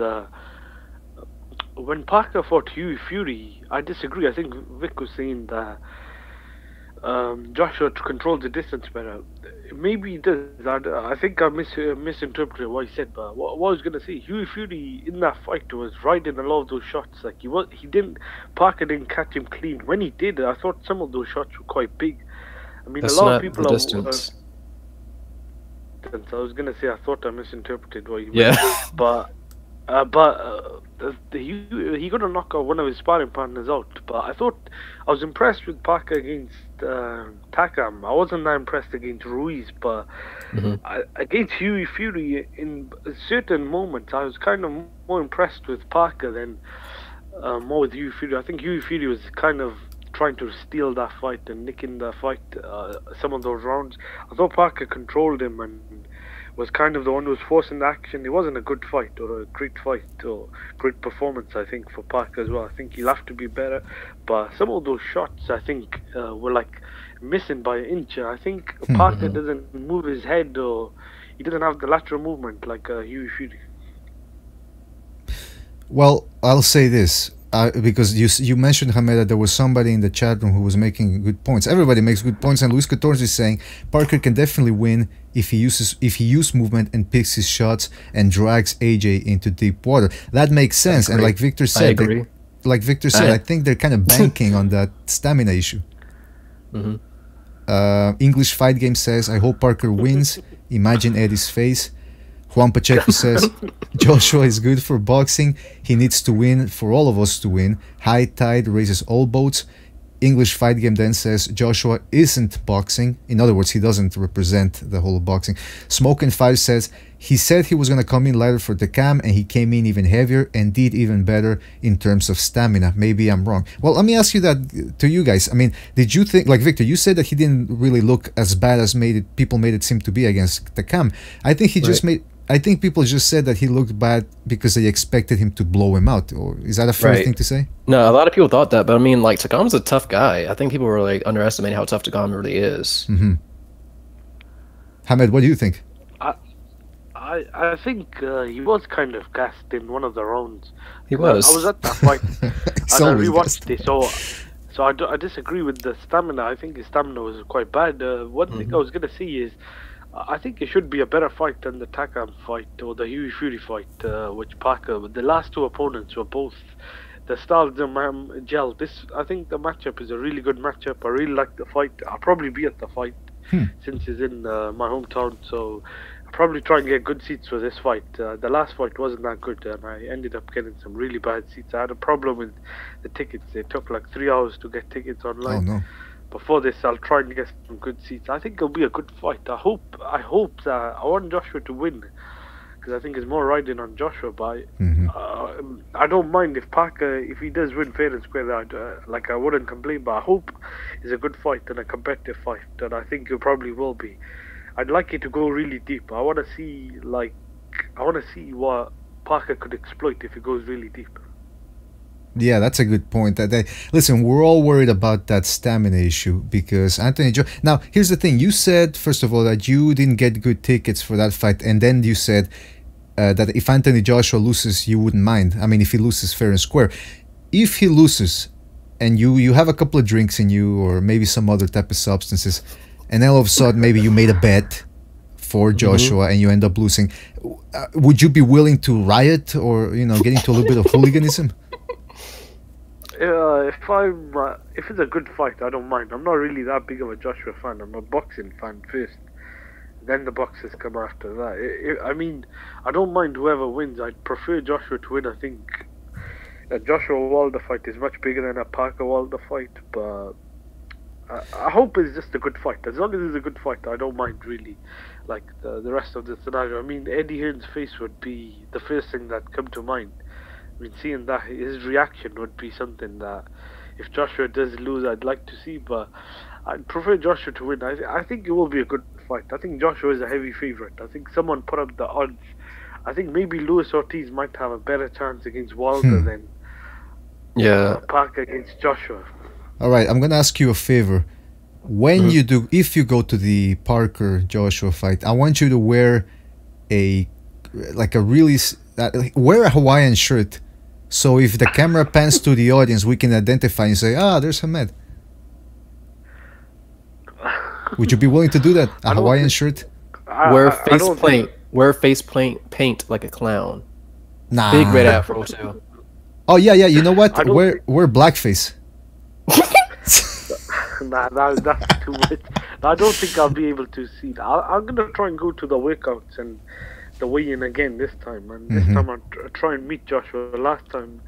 [SPEAKER 6] when Parker fought Hughie Fury, I disagree. I think Vic was saying that Joshua controls the distance better. Maybe he does. I think I misinterpreted what he said. But what I was gonna say, Hughie Fury in that fight was riding a lot of those shots. Like Parker didn't catch him clean. When he did, I thought some of those shots were quite big. I mean,
[SPEAKER 5] That's
[SPEAKER 6] a lot
[SPEAKER 5] not
[SPEAKER 6] of people
[SPEAKER 5] the
[SPEAKER 6] are.
[SPEAKER 5] distance.
[SPEAKER 6] I was gonna say I thought I misinterpreted what you meant.
[SPEAKER 5] Yeah.
[SPEAKER 6] But he got to knock out one of his sparring partners out. But I was impressed with Parker against Takam. I wasn't that impressed against Ruiz, but against Hughie Fury in certain moments, I was kind of more impressed with Parker than more with Hughie Fury. I think Hughie Fury was kind of trying to steal that fight and nicking the fight, some of those rounds. I thought Parker controlled him and was kind of the one who was forcing the action. It wasn't a good fight or a great fight or great performance, I think, for Parker as well. I think he'll have to be better. But some of those shots, I think, were like missing by an inch. I think Parker doesn't move his head, or he doesn't have the lateral movement like Hughie Fury.
[SPEAKER 1] Well, I'll say this. Because you mentioned, Hamed, that there was somebody in the chat room who was making good points. Everybody makes good points, and Luis Catorce is saying Parker can definitely win if he uses movement and picks his shots and drags AJ into deep water. That makes sense. And like Victor said, I think they're kind of banking on that stamina issue. English Fight Game says, I hope Parker wins. Imagine Eddie's face. Juan Pacheco says, Joshua is good for boxing. He needs to win for all of us to win. High tide raises all boats. English Fight Game then says, Joshua isn't boxing. In other words, he doesn't represent the whole of boxing. Smoking 5 says, he said he was going to come in lighter for the cam, and he came in even heavier and did even better in terms of stamina. Maybe I'm wrong. Well, let me ask you that to you guys. I mean, did you think, like Victor, you said that he didn't really look as bad as people made it seem to be against the cam. I think he just made... I think people just said that he looked bad because they expected him to blow him out. Or is that a fair thing to say?
[SPEAKER 5] No, a lot of people thought that, but I mean, like, Takam's a tough guy. I think people were like underestimating how tough Takam really is.
[SPEAKER 1] Hamed, what do you think?
[SPEAKER 6] I think he was kind of gassed in one of the rounds.
[SPEAKER 5] He was.
[SPEAKER 6] I was at that fight and I rewatched it, so I disagree with the stamina. I think his stamina was quite bad. One thing I was gonna say is, I think it should be a better fight than the Takam fight or the Hughie Fury fight, which Parker. The last two opponents were both the styles gel. I think the matchup is a really good matchup. I really like the fight. I'll probably be at the fight since it's in my hometown, so I'll probably try and get good seats for this fight. The last fight wasn't that good, and I ended up getting some really bad seats. I had a problem with the tickets. It took like 3 hours to get tickets online.
[SPEAKER 1] Oh no.
[SPEAKER 6] Before this, I'll try and get some good seats. I think it'll be a good fight. I hope that I want Joshua to win, because I think it's more riding on Joshua. But I don't mind if Parker, if he does win fair and square, I wouldn't complain. But I hope it's a good fight and a competitive fight, and I think it probably will be. I'd like it to go really deep. I want to see what Parker could exploit if it goes really deep.
[SPEAKER 1] Yeah, that's a good point. Listen, we're all worried about that stamina issue because Anthony Now, here's the thing. You said, first of all, that you didn't get good tickets for that fight, and then you said that if Anthony Joshua loses, you wouldn't mind. I mean, if he loses fair and square. If he loses, and you have a couple of drinks in you, or maybe some other type of substances, and then all of a sudden maybe you made a bet for Joshua and you end up losing, would you be willing to riot or, get into a little bit of hooliganism?
[SPEAKER 6] If it's a good fight, I don't mind. I'm not really that big of a Joshua fan. I'm a boxing fan first, then the boxers come after that. I mean, I don't mind whoever wins. I'd prefer Joshua to win. I think a Joshua Wilder fight is much bigger than a Parker Wilder fight, but I hope it's just a good fight. As long as it's a good fight, I don't mind really. Like the rest of the scenario. I mean, Eddie Hearn's face would be the first thing that come to mind. I mean, seeing that, his reaction would be something that, if Joshua does lose, I'd like to see. But I'd prefer Joshua to win. I think it will be a good fight. I think Joshua is a heavy favorite. I think someone put up the odds. I think maybe Luis Ortiz might have a better chance against Wilder than Parker against Joshua.
[SPEAKER 1] All right, I'm gonna ask you a favor. When you do, if you go to the Parker Joshua fight, I want you to wear wear a Hawaiian shirt, so if the camera pans to the audience, we can identify and say, there's Hamed. Would you be willing to do that? A Hawaiian shirt?
[SPEAKER 5] Wear face paint like a clown.
[SPEAKER 1] Nah.
[SPEAKER 5] Big red afro too.
[SPEAKER 1] Oh yeah. You know what? Wear blackface.
[SPEAKER 6] Nah, that's too much. I don't think I'll be able to see that. I'm gonna try and go to the workouts and the weigh-in again this time. And this time I'll try and meet Joshua. Last time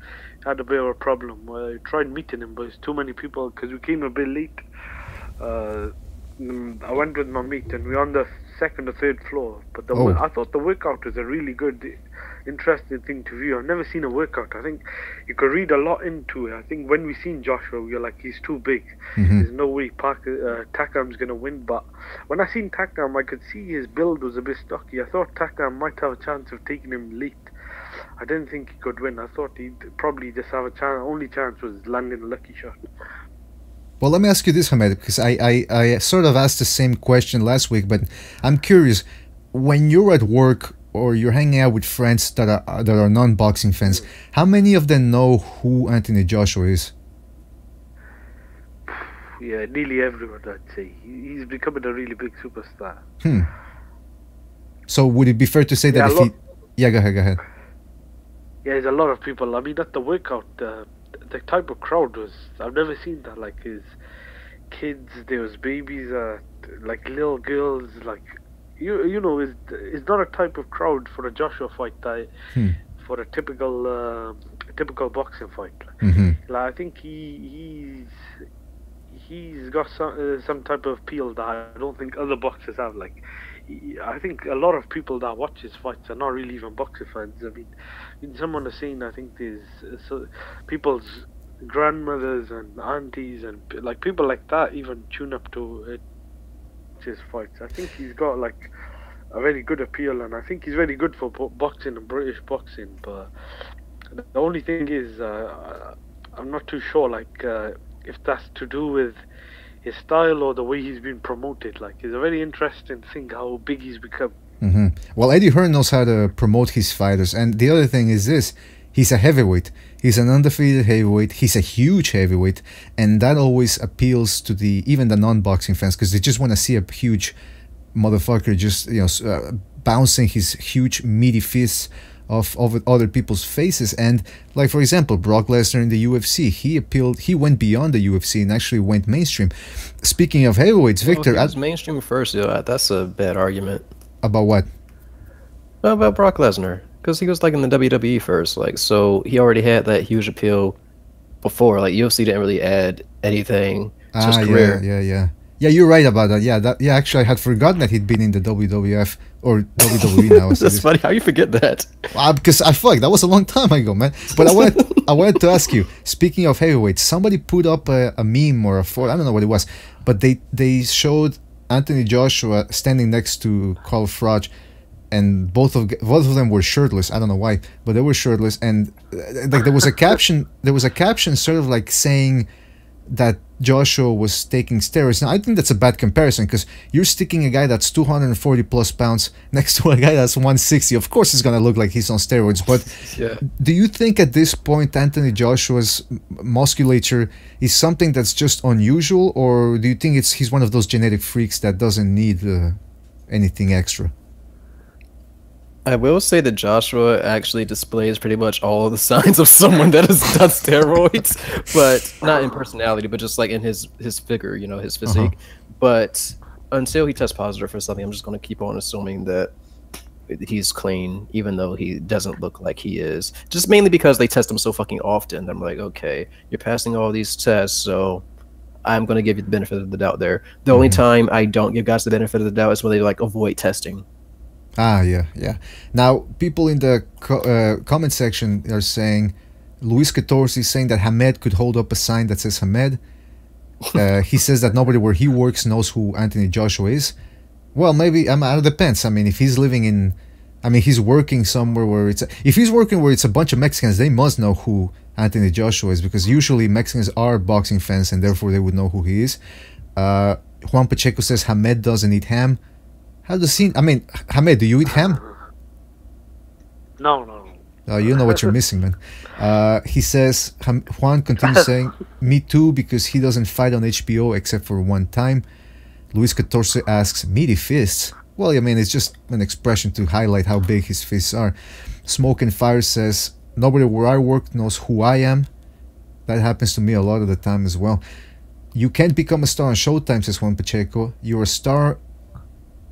[SPEAKER 6] I had a bit of a problem. I tried meeting him, but it's too many people because we came a bit late. I went with my mate and we're on the second or third floor. But I thought the workout was a really good, interesting thing to view. I've never seen a workout. I think you could read a lot into it. I think when we seen Joshua, we were like, he's too big. There's no way Takam's going to win. But when I seen Takam, I could see his build was a bit stocky. I thought Takam might have a chance of taking him late. I didn't think he could win. I thought he'd probably just have a chance. Only chance was landing a lucky shot.
[SPEAKER 1] Well, let me ask you this, Hamed, because I sort of asked the same question last week, but I'm curious. When you're at work or you're hanging out with friends that are non-boxing fans, how many of them know who Anthony Joshua is?
[SPEAKER 6] Yeah, nearly everyone, I'd say. He's becoming a really big superstar.
[SPEAKER 1] So would it be fair to say that if he... Yeah, go ahead.
[SPEAKER 6] Yeah, there's a lot of people. I mean, at the workout, the type of crowd was... I've never seen that. Like, his kids, there was babies, like little girls, like... You know, it's not a type of crowd for a Joshua fight for a typical boxing fight. Like, I think he's got some type of appeal that I don't think other boxers have. Like, I think a lot of people that watch his fights are not really even boxing fans. I mean someone is saying, I think there's people's grandmothers and aunties and like people like that even tune up to his fights. I think he's got like a very good appeal, and I think he's very good for boxing and British boxing. But the only thing is, I'm not too sure like if that's to do with his style or the way he's been promoted. Like, it's a very interesting thing how big he's become.
[SPEAKER 1] Well, Eddie Hearn knows how to promote his fighters, and the other thing is this: he's a heavyweight. He's an undefeated heavyweight. He's a huge heavyweight, and that always appeals to even the non-boxing fans, because they just want to see a huge motherfucker just bouncing his huge meaty fists off other people's faces. And like, for example, Brock Lesnar in the UFC, he went beyond the UFC and actually went mainstream. Speaking of heavyweights, Victor,
[SPEAKER 5] he was mainstream first. Yeah, that's a bad argument.
[SPEAKER 1] About what?
[SPEAKER 5] About Brock Lesnar. Because he was like in the WWE first, like, so he already had that huge appeal before. Like, UFC didn't really add anything to his career.
[SPEAKER 1] Yeah, you're right about that. Yeah, actually, I had forgotten that he'd been in the WWF or WWE now.
[SPEAKER 5] That's funny. How you forget that?
[SPEAKER 1] Because I feel like that was a long time ago, man. But I wanted to ask you. Speaking of heavyweights, somebody put up a meme or a photo. I don't know what it was, but they showed Anthony Joshua standing next to Carl Froch, and both of them were shirtless. I don't know why, but they were shirtless, and like there was a caption. There was a caption sort of like saying that Joshua was taking steroids. Now I think that's a bad comparison, because you're sticking a guy that's 240 plus pounds next to a guy that's 160. Of course, it's gonna look like he's on steroids. But do you think at this point Anthony Joshua's musculature is something that's just unusual, or do you think he's one of those genetic freaks that doesn't need anything extra?
[SPEAKER 5] I will say that Joshua actually displays pretty much all of the signs of someone that has done steroids, but not in personality, but just like in his figure, his physique. But until he tests positive for something, I'm just going to keep on assuming that he's clean, even though he doesn't look like he is. Just mainly because they test him so fucking often. I'm like, okay, you're passing all these tests, so I'm going to give you the benefit of the doubt there. The only time I don't give guys the benefit of the doubt is when they like avoid testing.
[SPEAKER 1] Ah, yeah. Now, people in the comment section are saying, Luis Catorce is saying that Hamed could hold up a sign that says Hamed. He says that nobody where he works knows who Anthony Joshua is. Well, maybe, it depends. I mean, if he's living in, he's working somewhere where if he's working where it's a bunch of Mexicans, they must know who Anthony Joshua is, because usually Mexicans are boxing fans and therefore they would know who he is. Juan Pacheco says Hamed doesn't eat ham. How does he? Hamed, do you eat ham?
[SPEAKER 6] No.
[SPEAKER 1] You know what you're missing, man. He says, Juan continues saying, me too, because he doesn't fight on HBO except for one time. Luis Catorce asks, meaty fists? Well, it's just an expression to highlight how big his fists are. Smoke and Fire says, nobody where I work knows who I am. That happens to me a lot of the time as well. You can't become a star on Showtime, says Juan Pacheco. You're a star.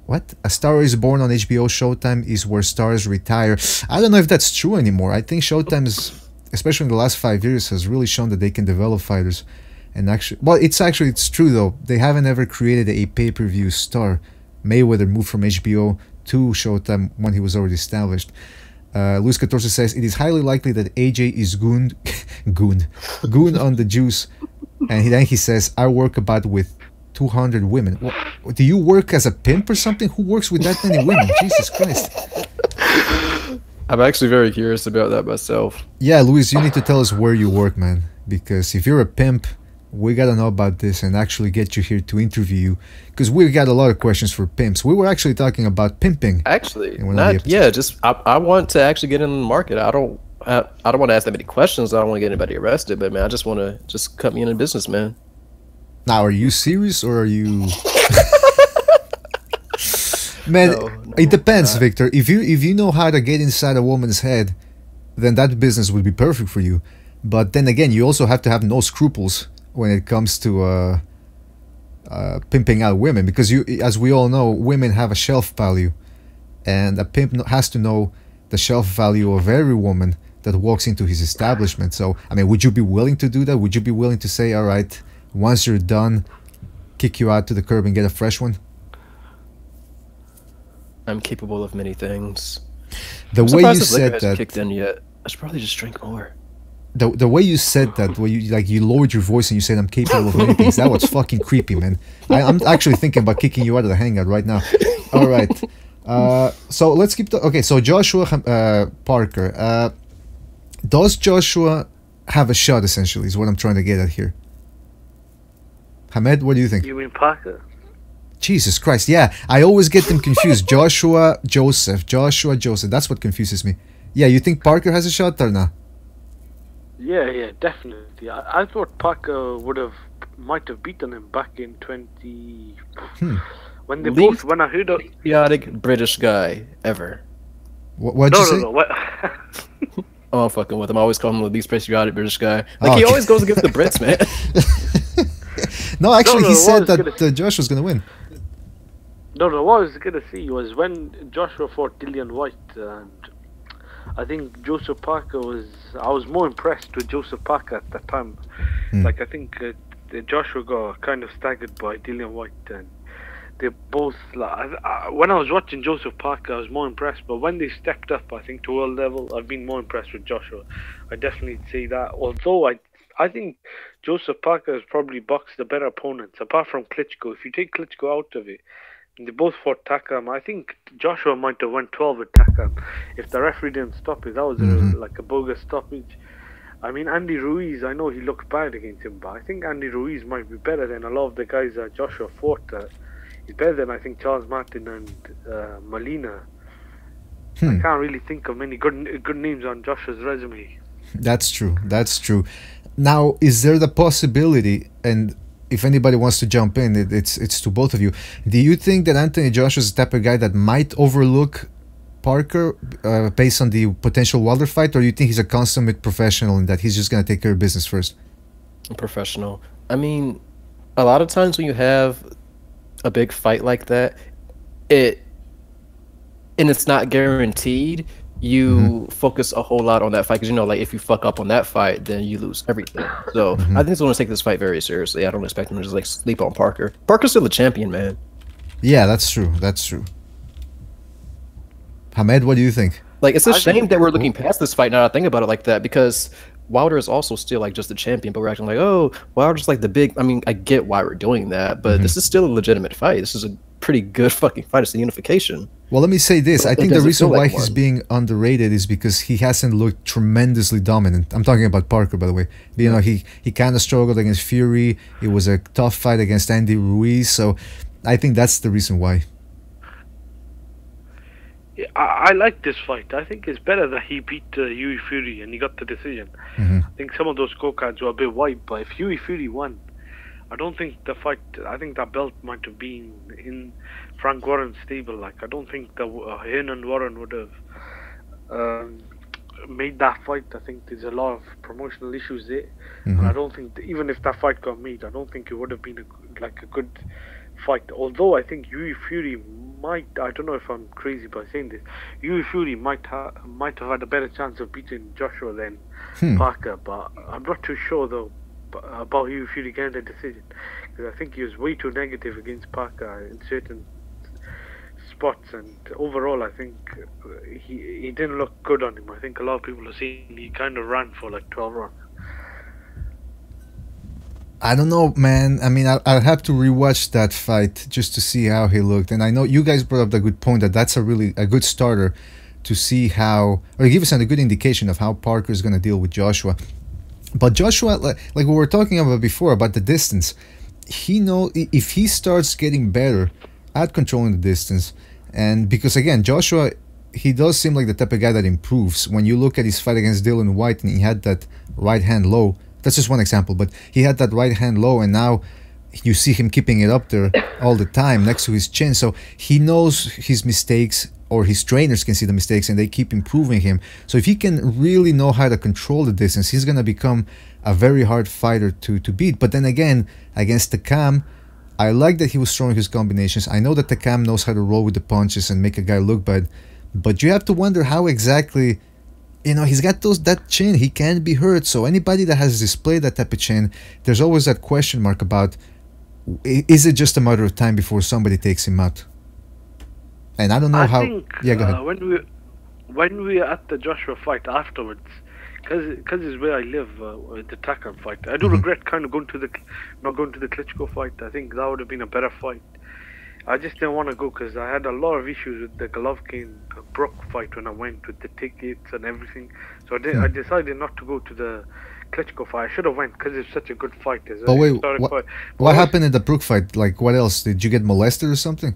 [SPEAKER 1] What? A star is born on HBO. Showtime is where stars retire. I don't know if that's true anymore. I think Showtime is, especially in the last 5 years, has really shown that they can develop fighters. And actually, well, it's true though. They haven't ever created a pay-per-view star. Mayweather moved from HBO to Showtime when he was already established. Luis Catorce says, it is highly likely that AJ is goon on the juice. And then he says, I work about with 200 women. Well, do you work as a pimp or something? Who works with that many women? Jesus Christ.
[SPEAKER 5] I'm actually very curious about that myself.
[SPEAKER 1] Yeah, Luis, you need to tell us where you work, man. Because if you're a pimp, we gotta know about this and actually get you here to interview you. Because we got a lot of questions for pimps. We were actually talking about pimping.
[SPEAKER 5] Actually, I want to actually get in the market. I don't want to ask that many questions. I don't want to get anybody arrested. But man, I just want to cut me into business, man.
[SPEAKER 1] Now, are you serious or are you? Man, no, it depends, Victor. If you know how to get inside a woman's head, then that business would be perfect for you. But then again, you also have to have no scruples when it comes to pimping out women, because as we all know, women have a shelf value, and a pimp has to know the shelf value of every woman that walks into his establishment. So, would you be willing to do that? Would you be willing to say, all right, once you're done, kick you out to the curb and get a fresh one?
[SPEAKER 5] I'm capable of many things.
[SPEAKER 1] The way you said that,
[SPEAKER 5] kicked in yet. I should probably just drink more.
[SPEAKER 1] The way you said that, where you lowered your voice and you said I'm capable of many things, that was fucking creepy, man. I'm actually thinking about kicking you out of the hangout right now. All right. So let's keep okay. So Joshua Parker. Does Joshua have a shot? Essentially, is what I'm trying to get at here. Hamed, what do you think?
[SPEAKER 6] You mean Parker?
[SPEAKER 1] Jesus Christ, yeah. I always get them confused. Joshua Joseph. That's what confuses me. Yeah, you think Parker has a shot or not?
[SPEAKER 6] Yeah, definitely. I thought Parker might have beaten him back in 20... When they both, when I heard of...
[SPEAKER 5] Chaotic British guy ever.
[SPEAKER 1] What'd you say?
[SPEAKER 6] No. What?
[SPEAKER 5] Oh, I'm fucking with him. I always call him the least patriotic British guy. He always goes against the Brits, man.
[SPEAKER 1] No, actually, he said that Josh was going to win.
[SPEAKER 6] No, what I was going to see was when Joshua fought Dillian White, and I think Joseph Parker I was more impressed with Joseph Parker at that time. Like, I think Joshua got kind of staggered by Dillian White, and they both, when I was watching Joseph Parker, I was more impressed, but when they stepped up, I think, to world level, I've been more impressed with Joshua. I definitely say that, although I think Joseph Parker has probably boxed the better opponents, apart from Klitschko. If you take Klitschko out of it, they both fought Takam. I think Joshua might have won 12 with Takam. If the referee didn't stop it, that was like a bogus stoppage. Andy Ruiz, I know he looked bad against him, but I think Andy Ruiz might be better than a lot of the guys that Joshua fought. He's better than, I think, Charles Martin and Molina. I can't really think of many good names on Joshua's resume.
[SPEAKER 1] That's true. Now, is there the possibility, and if anybody wants to jump in, it's to both of you. Do you think that Anthony Joshua is the type of guy that might overlook Parker based on the potential Wilder fight, or do you think he's a consummate professional and that he's just going to take care of business first?
[SPEAKER 5] Professional. A lot of times when you have a big fight like that, it's not guaranteed, you focus a whole lot on that fight because you know, like if you fuck up on that fight, then you lose everything. So I think he's going to take this fight very seriously. I don't expect him to just like sleep on Parker. Parker's still the champion, man.
[SPEAKER 1] Yeah, that's true. That's true. Hamed, what do you think?
[SPEAKER 5] Like, it's a shame that we're looking past this fight now that I think about it like that, because Wilder is also still like just the champion, but we're acting like, oh, Wilder's like the big. I mean, I get why we're doing that, but this is still a legitimate fight. This is a pretty good fucking fight. It's the unification.
[SPEAKER 1] Well, let me say this. I think the
[SPEAKER 5] doesn't
[SPEAKER 1] reason
[SPEAKER 5] feel
[SPEAKER 1] why
[SPEAKER 5] like
[SPEAKER 1] he's
[SPEAKER 5] one.
[SPEAKER 1] being underrated is because he hasn't looked tremendously dominant. I'm talking about Parker, by the way. You know, he kind of struggled against Fury. It was a tough fight against Andy Ruiz. So I think that's the reason why.
[SPEAKER 6] Yeah, I like this fight. I think it's better that he beat Hughie Fury and he got the decision. I think some of those scorecards were a bit wide, but if Hughie Fury won, I don't think the fight. I think that belt might have been in Frank Warren's stable. Like, I don't think that Hearn and Warren would have made that fight. I think there's a lot of promotional issues there, and I don't think even if that fight got made, I don't think it would have been a good fight. Although I think Hughie Fury might. I don't know if I'm crazy by saying this. Hughie Fury might have had a better chance of beating Joshua than Parker, but I'm not too sure though about Hughie Fury getting the decision, because I think he was way too negative against Parker in certain spots, and overall I think he didn't look good on him. I think a lot of people are saying he kind of ran for like 12 rounds.
[SPEAKER 1] I don't know, man. I mean, I'll have to rewatch that fight just to see how he looked. And I know you guys brought up the good point that that's a good starter to see how, or give us a good indication of how Parker is going to deal with Joshua. But Joshua, like we were talking about before, about the distance, he knows if he starts getting better at controlling the distance, and because again, Joshua, he does seem like the type of guy that improves. When you look at his fight against Dylan White and he had that right hand low, that's just one example, but he had that right hand low and now you see him keeping it up there all the time next to his chin. So he knows his mistakes, or his trainers can see the mistakes and they keep improving him. So if he can really know how to control the distance, he's going to become a very hard fighter to beat. But then again, against Takam, I like that he was throwing his combinations. I know that Takam knows how to roll with the punches and make a guy look bad, but you have to wonder how exactly, you know, he's got that chin, he can't be hurt. So anybody that has displayed that type of chin, there's always that question mark about, is it just a matter of time before somebody takes him out? And I don't know how. Yeah, go ahead.
[SPEAKER 6] When we were at the Joshua fight afterwards, because it's where I live, the Takam fight, I do regret kind of not going to the Klitschko fight. I think that would have been a better fight. I just didn't want to go because I had a lot of issues with the Golovkin-Brook fight when I went with the tickets and everything. So I decided not to go to the Klitschko fight. I should have went because it's such a good fight.
[SPEAKER 1] But wait, what happened in the Brook fight? Like, what else? Did you get molested or something?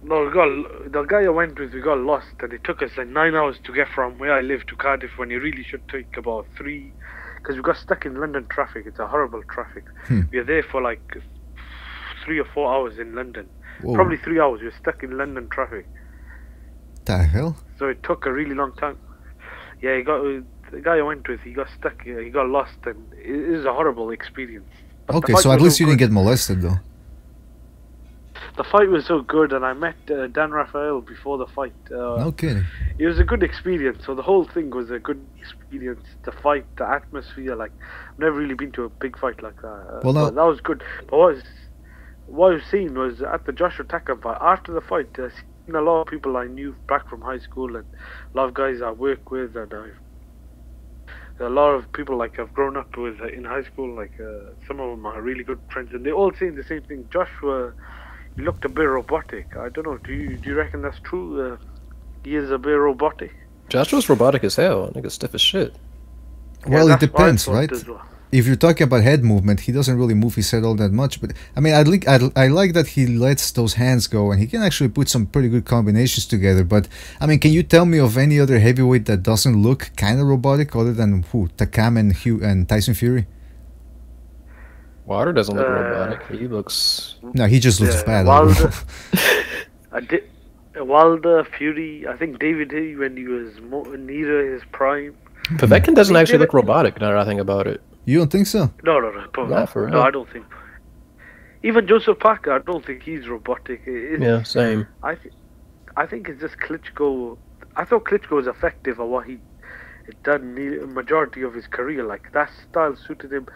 [SPEAKER 6] No, the guy I went with, we got lost, and it took us like 9 hours to get from where I live to Cardiff, when you really should take about 3, because we got stuck in London traffic. It's a horrible traffic. We were there for like 3 or 4 hours in London.
[SPEAKER 1] Whoa.
[SPEAKER 6] Probably 3 hours. We were stuck in London traffic.
[SPEAKER 1] The hell?
[SPEAKER 6] So it took a really long time. Yeah, the guy I went with, he got stuck, he got lost, and it was a horrible experience. But
[SPEAKER 1] okay, so at least you didn't get molested though.
[SPEAKER 6] The fight was so good, and I met Dan Raphael before the fight.
[SPEAKER 1] No kidding.
[SPEAKER 6] It was a good experience. So the whole thing was a good experience. The fight, the atmosphere, like, I've never really been to a big fight like that.
[SPEAKER 1] Well, no.
[SPEAKER 6] That was good. But what I was seeing was at the Joshua Takam fight, after the fight, I seen a lot of people I knew back from high school, and a lot of guys I work with, and a lot of people like I've grown up with in high school. Like some of them are really good friends, and they all saying the same thing. Joshua, he looked a bit robotic. I don't know. Do you reckon that's true? He is a bit robotic.
[SPEAKER 5] Joshua's robotic as hell. Nigga stiff as shit.
[SPEAKER 1] Well,
[SPEAKER 6] Yeah,
[SPEAKER 1] it depends, right?
[SPEAKER 6] well.
[SPEAKER 1] If you're talking about head movement, he doesn't really move his head all that much. But I mean, I like that he lets those hands go, and he can actually put some pretty good combinations together. But I mean, can you tell me of any other heavyweight that doesn't look kind of robotic, other than Takam and Tyson Fury?
[SPEAKER 5] Wilder doesn't look robotic. He looks.
[SPEAKER 1] No, he just looks bad.
[SPEAKER 6] Wilder, Fury. I think David Hay when he was near his prime.
[SPEAKER 5] Povetkin doesn't actually look robotic. Now that I think about it.
[SPEAKER 1] You don't think so?
[SPEAKER 6] No.
[SPEAKER 5] Not for real.
[SPEAKER 6] No, I don't think. Even Joseph Parker, I don't think he's robotic.
[SPEAKER 5] Yeah, same.
[SPEAKER 6] I think it's just Klitschko. I thought Klitschko was effective at what he had done the majority of his career. Like, that style suited him.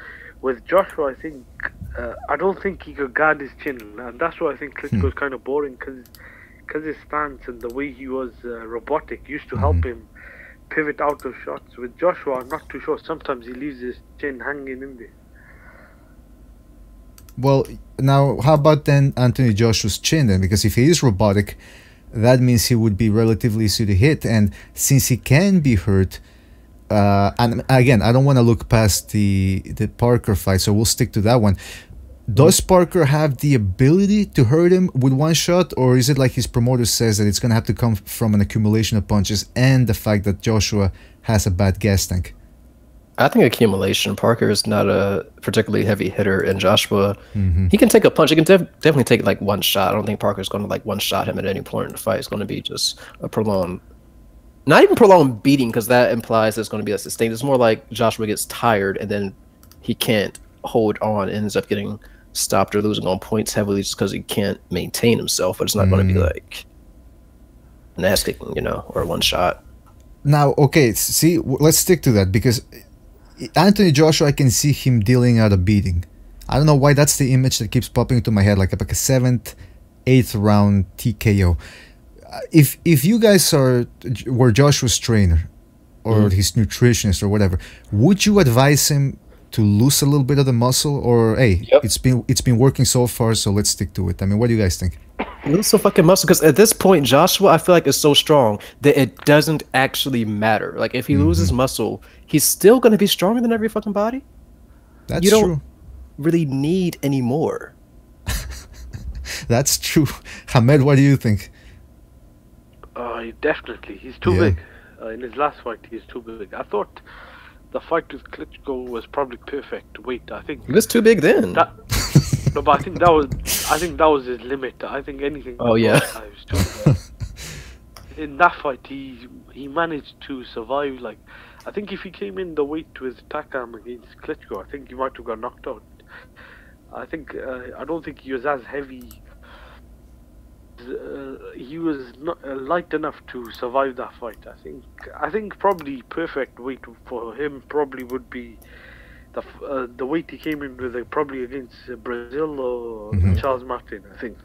[SPEAKER 6] With Joshua, I think I don't think he could guard his chin, and that's why I think Klitschko was kind of boring, because his stance and the way he was robotic used to help him pivot out of shots. With Joshua, I'm not too sure. Sometimes he leaves his chin hanging in there.
[SPEAKER 1] Well, now how about then Anthony Joshua's chin then? Because if he is robotic, that means he would be relatively easy to hit, and since he can be hurt. And again, I don't want to look past the Parker fight, so we'll stick to that one. Does Parker have the ability to hurt him with one shot, or is it like his promoter says that it's going to have to come from an accumulation of punches and the fact that Joshua has a bad gas tank?
[SPEAKER 5] I think accumulation. Parker is not a particularly heavy hitter, and Joshua, he can take a punch. He can definitely take like one shot. I don't think Parker's going to like one shot him at any point in the fight. It's going to be just a prolonged. Not even prolonged beating, because that implies there's going to be a sustained. It's more like Joshua gets tired and then he can't hold on, ends up getting stopped or losing on points heavily just because he can't maintain himself. But it's not going to be like an ass kicking, you know, or one shot.
[SPEAKER 1] Now, okay, see, let's stick to that, because Anthony Joshua, I can see him dealing out a beating. I don't know why that's the image that keeps popping into my head, like a 7th, 8th round TKO. If you guys were Joshua's trainer or his nutritionist or whatever, would you advise him to lose a little bit of the muscle, or hey, it's been working so far, so let's stick to it? I mean, what do you guys think?
[SPEAKER 5] Lose some fucking muscle, because at this point Joshua, I feel like, is so strong that it doesn't actually matter. Like, if he loses muscle, he's still going to be stronger than every fucking body.
[SPEAKER 1] That's
[SPEAKER 5] you don't
[SPEAKER 1] true.
[SPEAKER 5] Really need any more.
[SPEAKER 1] That's true. Hamed, what do you think?
[SPEAKER 6] Definitely, he's too big. In his last fight, he's too big. I thought the fight with Klitschko was probably perfect weight. I think
[SPEAKER 5] he was too big then.
[SPEAKER 6] No, but I think that was his limit. I think anything.
[SPEAKER 5] Oh yeah.
[SPEAKER 6] Was too big. In that fight, he managed to survive. Like, I think if he came in the weight with Takam against Klitschko, I think he might have got knocked out. I don't think he was as heavy. He was not light enough to survive that fight. I think probably perfect weight for him probably would be the weight he came in with, probably against Brazil or Charles Martin, I think.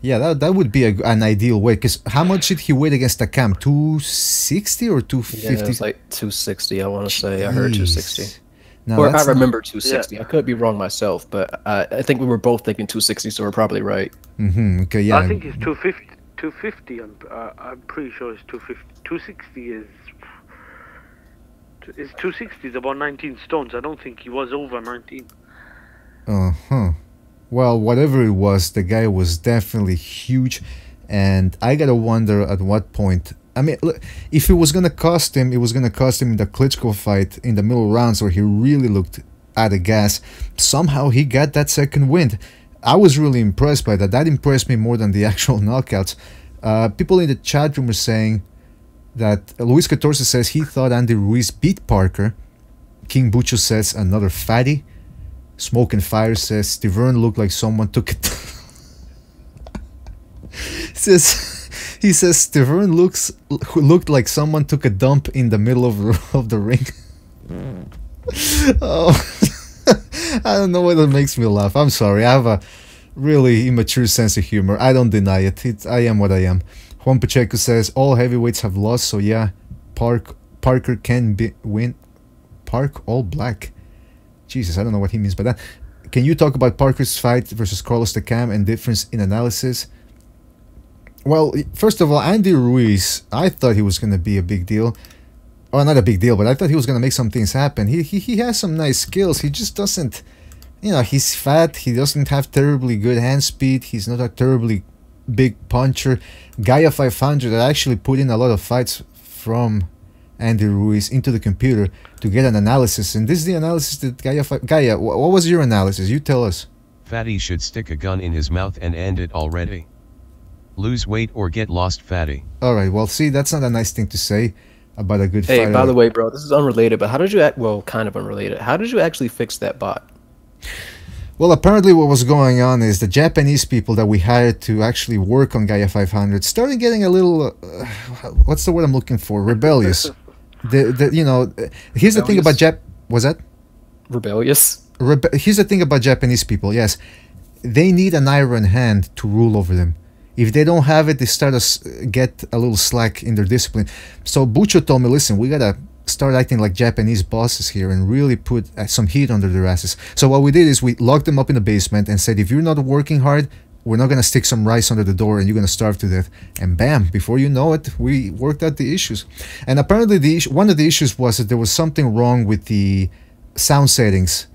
[SPEAKER 1] Yeah, that would be an ideal weight, because how much did he weigh against Takam? 260 or 250?
[SPEAKER 5] Yeah, it was like 260, I want to say. I heard 260.
[SPEAKER 1] No,
[SPEAKER 5] or I remember 260. Yeah. I could be wrong myself, but I think we were both thinking 260, so we're probably right.
[SPEAKER 1] Okay, yeah.
[SPEAKER 6] I think it's 250. I'm pretty sure it's 250. 260 is 260 is about 19 stones. I don't think he was over 19.
[SPEAKER 1] Well, whatever it was, the guy was definitely huge, and I gotta wonder at what point. I mean, look, if it was gonna cost him, it was gonna cost him in the Klitschko fight in the middle rounds where he really looked out of gas. Somehow he got that second wind. I was really impressed by that. That impressed me more than the actual knockouts. People in the chat room are saying that Luis Catorce says he thought Andy Ruiz beat Parker. King Bucho says another fatty. Smoke and Fire says Stiverne looked like someone took it. He says Stiverne looked like someone took a dump in the middle of the ring. Oh, I don't know why that makes me laugh. I'm sorry. I have a really immature sense of humor. I don't deny it. I am what I am. Juan Pacheco says all heavyweights have lost, so yeah, Parker can win. Park all black. Jesus, I don't know what he means by that. Can you talk about Parker's fight versus Carlos Takam and difference in analysis? Well, first of all, Andy Ruiz, I thought he was going to be a big deal. Well, not a big deal, but I thought he was going to make some things happen. He has some nice skills. He just doesn't, he's fat. He doesn't have terribly good hand speed. He's not a terribly big puncher. Gaia 500 that actually put in a lot of fights from Andy Ruiz into the computer to get an analysis. And this is the analysis that Gaia, what was your analysis? You tell us.
[SPEAKER 7] Fatty should stick a gun in his mouth and end it already. Lose weight or get lost, Fatty.
[SPEAKER 1] Alright, well, see, that's not a nice thing to say about a good fighter.
[SPEAKER 5] Hey, by the way, bro, this is unrelated, but how did you well, kind of unrelated. How did you actually fix that bot?
[SPEAKER 1] Well, apparently what was going on is the Japanese people that we hired to actually work on Gaia 500 started getting a little, what's the word I'm looking for? Rebellious. You know, here's the thing about was that?
[SPEAKER 5] Rebellious?
[SPEAKER 1] Here's the thing about Japanese people, yes. They need an iron hand to rule over them. If they don't have it, they start to get a little slack in their discipline. So Bucho told me, listen, we gotta start acting like Japanese bosses here and really put some heat under their asses. So what we did is we locked them up in the basement and said, if you're not working hard, we're not going to stick some rice under the door and you're going to starve to death. And bam, before you know it, we worked out the issues. And apparently one of the issues was that there was something wrong with the sound settings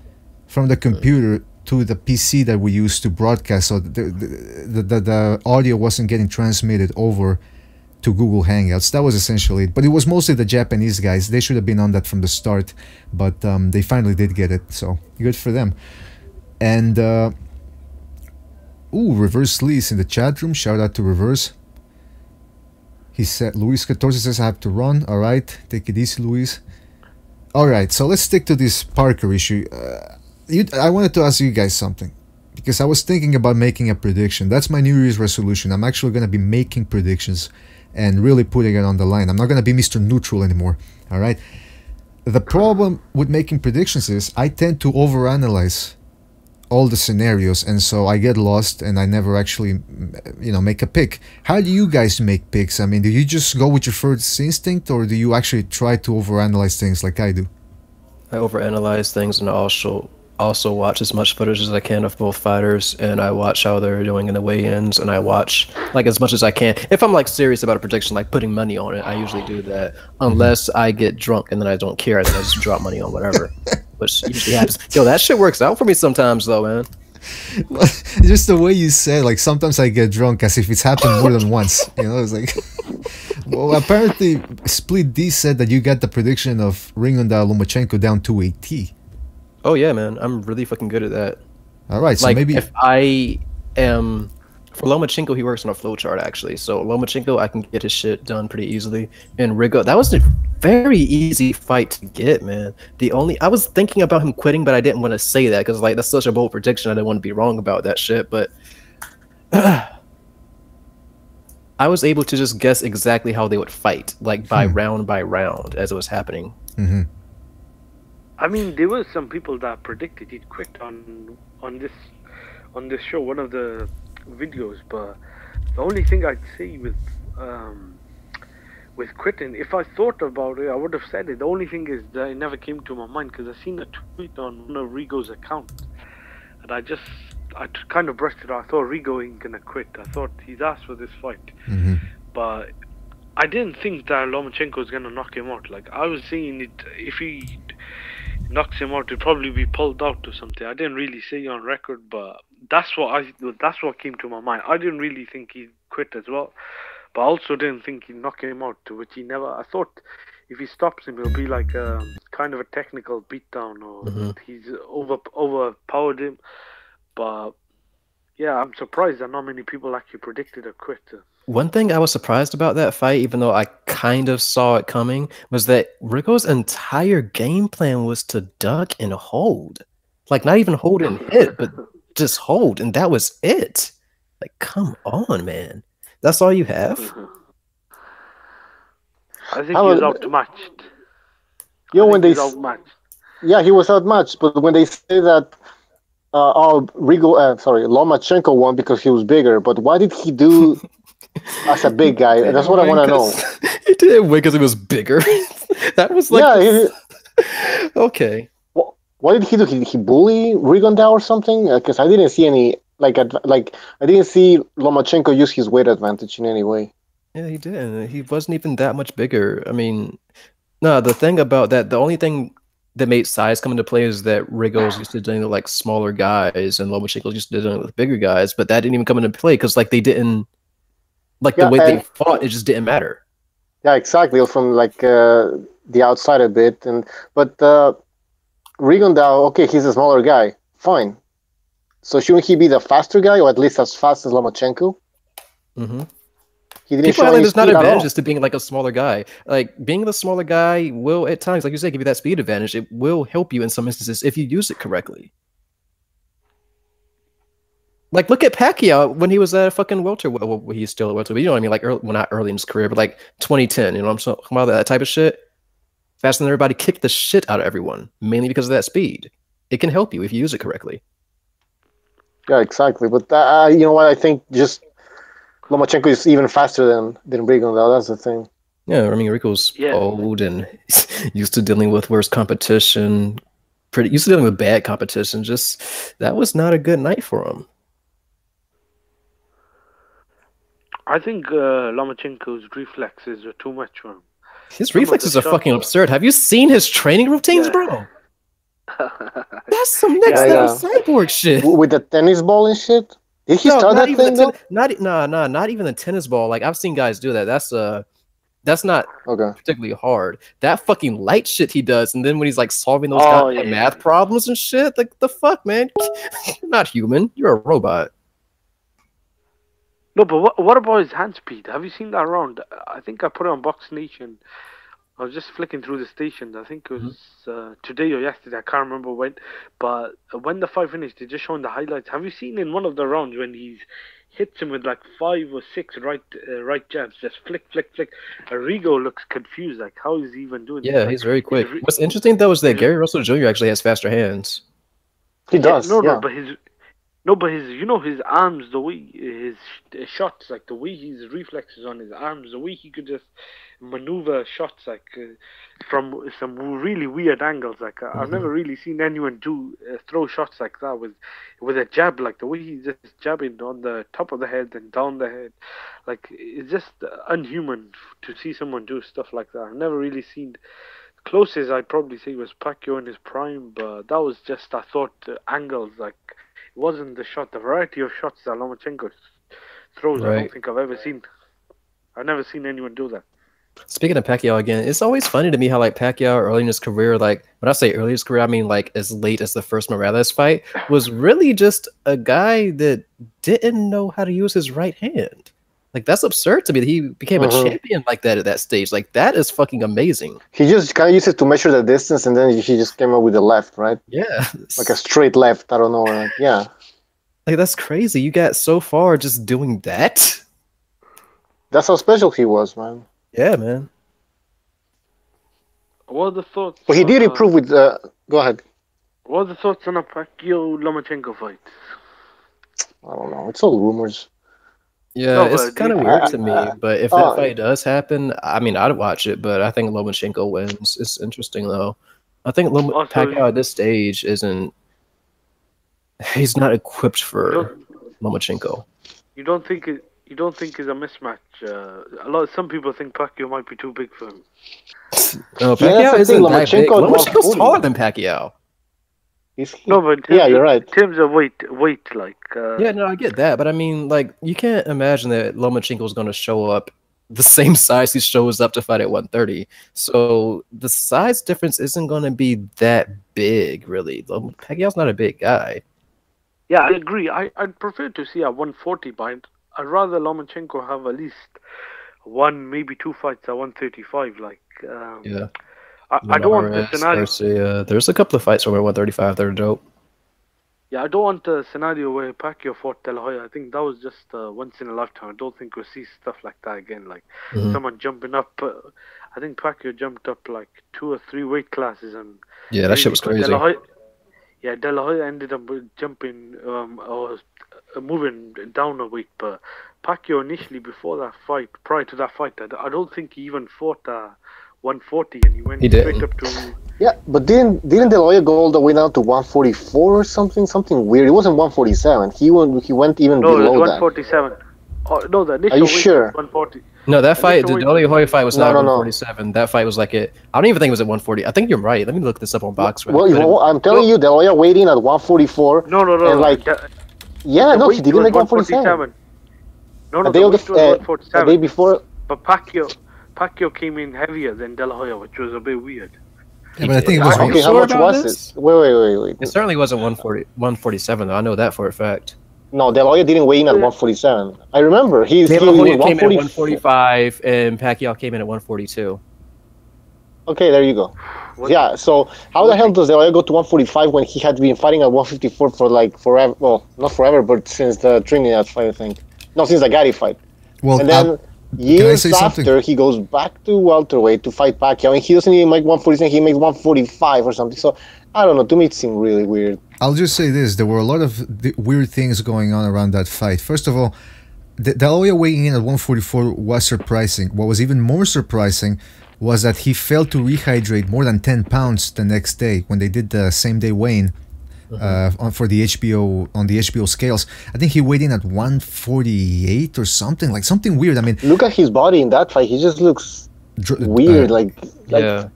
[SPEAKER 1] from the computer to the PC that we used to broadcast. So the audio wasn't getting transmitted over to Google Hangouts. That was essentially it. But it was mostly the Japanese guys. They should have been on that from the start, but they finally did get it, so good for them. And ooh, Reverse Lee's in the chat room. Shout out to Reverse. He said, Luis 14 says I have to run. All right, take it easy, Luis. All right, so let's stick to this Parker issue. I wanted to ask you guys something, because I was thinking about making a prediction. That's my New Year's resolution. I'm actually going to be making predictions and really putting it on the line. I'm not going to be Mr. Neutral anymore, all right? The problem with making predictions is I tend to overanalyze all the scenarios, and so I get lost and I never actually, you know, make a pick. How do you guys make picks? I mean, do you just go with your first instinct, or do you actually try to overanalyze things like I do?
[SPEAKER 5] I overanalyze things, and I also watch as much footage as I can of both fighters, and I watch how they're doing in the weigh-ins, and I watch like as much as I can. If I'm like serious about a prediction, like putting money on it, I usually do that. Unless I get drunk and then I don't care, then I just drop money on whatever, which usually happens. Yo, that shit works out for me sometimes though, man.
[SPEAKER 1] Just the way you said, like sometimes I get drunk, as if it's happened more than once. You know, it's like. Well, apparently SplitD said that you got the prediction of Ringonda Lomachenko down to a T.
[SPEAKER 5] Oh yeah, man, I'm really fucking good at that.
[SPEAKER 1] All right, so
[SPEAKER 5] like,
[SPEAKER 1] maybe
[SPEAKER 5] if I am for Lomachenko, he works on a flowchart actually. So Lomachenko, I can get his shit done pretty easily. And Rigo, that was a very easy fight to get, man. I was thinking about him quitting, but I didn't want to say that because like that's such a bold prediction. I didn't want to be wrong about that shit, but I was able to just guess exactly how they would fight, like by round as it was happening.
[SPEAKER 1] Mm-hmm.
[SPEAKER 6] I mean, there were some people that predicted he'd quit on this show, one of the videos. But the only thing I'd say with quitting, if I thought about it, I would have said it. The only thing is that it never came to my mind because I seen a tweet on one of Rigo's account, and I kind of brushed it off. I thought Rigo ain't gonna quit. I thought he's asked for this fight, but I didn't think that Lomachenko was gonna knock him out. Like I was saying, if he knocks him out, it'd probably be pulled out or something. I didn't really say it on record, but that's what came to my mind. I didn't really think he'd quit as well, but I also didn't think he'd knock him out, which he never. I thought if he stops him, it'll be like kind of a technical beatdown, or he's overpowered him. But yeah, I'm surprised that not many people actually predicted a quit.
[SPEAKER 5] One thing I was surprised about that fight, even though I kind of saw it coming, was that Rigo's entire game plan was to duck and hold. Like, not even hold and hit, but just hold, and that was it. Like, come on, man. That's all you have?
[SPEAKER 6] I think he was outmatched.
[SPEAKER 2] Yeah, he was outmatched, but when they say that Lomachenko won because he was bigger, but why did he do as a big guy? That's what I want to know.
[SPEAKER 5] He didn't win because he was bigger. That was like okay.
[SPEAKER 2] What did he do? He bully Rigonda or something? Because I didn't see any I didn't see Lomachenko use his weight advantage in any way.
[SPEAKER 5] Yeah, he didn't. He wasn't even that much bigger. I mean, no. The thing about that, the only thing that made size come into play is that Rigo's used to doing it like smaller guys, and Lomachenko's used to doing it with bigger guys. But that didn't even come into play because like they didn't the way they fought. It just didn't matter.
[SPEAKER 2] Yeah, exactly. It was from like the outside a bit, but Rigonda, okay, he's a smaller guy, fine. So shouldn't he be the faster guy, or at least as fast as Lomachenko? He didn't
[SPEAKER 5] show there's not advantages to being like a smaller guy. Like being the smaller guy will at times, like you said, give you that speed advantage. It will help you in some instances if you use it correctly. Like, look at Pacquiao when he was at fucking welterweight. Well, he's still at welterweight. You know what I mean? Like, early, well, not early in his career, but like 2010. You know what I'm talking about? That type of shit. Faster than everybody, kicked the shit out of everyone, mainly because of that speed. It can help you if you use it correctly.
[SPEAKER 2] Yeah, exactly. But you know what? I think just Lomachenko is even faster than Rigon, though. That's the thing.
[SPEAKER 5] Yeah, I mean, Rico's old and used to dealing with worse competition. Used to dealing with bad competition. Just that was not a good night for him.
[SPEAKER 6] I think Lomachenko's reflexes are too much for him.
[SPEAKER 5] His reflexes are fucking absurd. Have you seen his training routines, bro? That's some next level cyborg shit.
[SPEAKER 2] With the tennis ball and shit? Did he start that thing, though?
[SPEAKER 5] Not even the tennis ball. Like, I've seen guys do that. That's not particularly hard. That fucking light shit he does, and then when he's like solving those math problems and shit, like the fuck, man, you're not human. You're a robot.
[SPEAKER 6] No, but what about his hand speed? Have you seen that round? I think I put it on Box Nation. I was just flicking through the stations. I think it was today or yesterday. I can't remember when. But when the fight finished, they just showing the highlights. Have you seen in one of the rounds when he hits him with like 5 or 6 right jabs, just flick, flick, flick? Arrigo looks confused. Like, how is he even doing?
[SPEAKER 5] Yeah, he's very quick. What's interesting though is that Gary Russell Jr. actually has faster hands.
[SPEAKER 2] He does.
[SPEAKER 6] But his arms, the way his shots, like the way his reflexes on his arms, the way he could just maneuver shots like from some really weird angles. Like I've never really seen anyone throw shots like that with a jab, like the way he's just jabbing on the top of the head and down the head. Like, it's just unhuman to see someone do stuff like that. I've never really seen. Closest I'd probably say was Pacquiao in his prime, but that was just, I thought, angles. Like, it wasn't the shot, the variety of shots that Lomachenko throws. Right. I don't think I've ever seen. I've never seen anyone do that.
[SPEAKER 5] Speaking of Pacquiao again, it's always funny to me how like Pacquiao early in his career, like when I say early in his career, I mean like as late as the first Morales fight, was really just a guy that didn't know how to use his right hand. Like, that's absurd to me that he became a champion like that at that stage. Like, that is fucking amazing.
[SPEAKER 2] He just kind of used it to measure the distance, and then he just came up with the left, right?
[SPEAKER 5] Yeah.
[SPEAKER 2] Like a straight left, I don't know. Like, yeah.
[SPEAKER 5] Like, that's crazy. You got so far just doing that?
[SPEAKER 2] That's how special he was, man.
[SPEAKER 5] Yeah, man.
[SPEAKER 6] What are the thoughts?
[SPEAKER 2] Well, he did improve with... go ahead.
[SPEAKER 6] What are the thoughts on a Pacquiao-Lomachenko fight?
[SPEAKER 2] I don't know. It's all rumors.
[SPEAKER 5] Yeah, no, it's kind of weird to me, but if that fight does happen, I mean, I'd watch it, but I think Lomachenko wins. It's interesting, though. I think Pacquiao at this stage isn't... He's not equipped for Lomachenko.
[SPEAKER 6] You don't think it's a mismatch? Some people think Pacquiao might be too big for him.
[SPEAKER 5] No, Pacquiao isn't that big. Lomachenko's taller than Pacquiao.
[SPEAKER 6] No, but
[SPEAKER 2] you're right.
[SPEAKER 6] In terms of weight, like...
[SPEAKER 5] Yeah, no, I get that, but I mean, like, you can't imagine that Lomachenko's going to show up the same size he shows up to fight at 130. So the size difference isn't going to be that big, really. Pacquiao's not a big guy.
[SPEAKER 6] Yeah, I agree. I'd prefer to see a 140 fight. I'd rather Lomachenko have at least one, maybe two fights at 135. Like,
[SPEAKER 5] yeah.
[SPEAKER 6] I don't want the scenario.
[SPEAKER 5] There's a couple of fights over 135 that are dope.
[SPEAKER 6] Yeah, I don't want a scenario where Pacquiao fought De La Hoya. I think that was just once in a lifetime. I don't think we'll see stuff like that again. Like someone jumping up. I think Pacquiao jumped up like 2 or 3 weight classes, and
[SPEAKER 5] yeah, that shit was crazy.
[SPEAKER 6] De La Hoya ended up jumping or moving down a weight, but Pacquiao initially prior to that fight, I don't think he even fought 140, and he went straight up to...
[SPEAKER 2] Yeah, but didn't De La Hoya go all the way down to 144 or something? Something weird. It wasn't 147. He went even below that.
[SPEAKER 6] No, it was 147. No, the initial
[SPEAKER 2] weight was
[SPEAKER 6] 140.
[SPEAKER 5] No, that fight, the De La Hoya fight was not 147. That fight was like I don't even think it was at 140. I think you're right. Let me look this up on Box.
[SPEAKER 2] Well, I'm telling you, De La Hoya weighed in at 144.
[SPEAKER 6] No.
[SPEAKER 2] And he didn't make 147.
[SPEAKER 6] No, the weight was 147.
[SPEAKER 2] The day before.
[SPEAKER 6] But Pacquiao came in heavier than De La Hoya, which was a bit weird.
[SPEAKER 1] Yeah, but I think it was...
[SPEAKER 2] Okay, how much was it? Wait.
[SPEAKER 5] It certainly wasn't 147, though. I know that for a fact.
[SPEAKER 2] No, De La Hoya didn't weigh in at 147. I remember.
[SPEAKER 5] De La Hoya came in at 145, and Pacquiao came in at 142.
[SPEAKER 2] Okay, there you go. Yeah, so how the hell does De La Hoya go to 145 when he had been fighting at 154 for like forever? Well, not forever, but since the Trinidad fight, I think. No, since the Gatti fight.
[SPEAKER 1] Well,
[SPEAKER 2] And then
[SPEAKER 1] can I say
[SPEAKER 2] years
[SPEAKER 1] something?
[SPEAKER 2] after, he goes back to welterweight to fight Pacquiao, and he doesn't even make 147, he makes 145 or something. So, I don't know, to me it seemed really weird.
[SPEAKER 1] I'll just say this: there were a lot of weird things going on around that fight. First of all, De La Hoya weighing in at 144 was surprising. What was even more surprising was that he failed to rehydrate more than 10 pounds the next day when they did the same day weighing for the HBO scales. I think he weighed in at 148 or something, like something weird. I mean,
[SPEAKER 2] Look at his body in that fight; he just looks weird,
[SPEAKER 5] Yeah.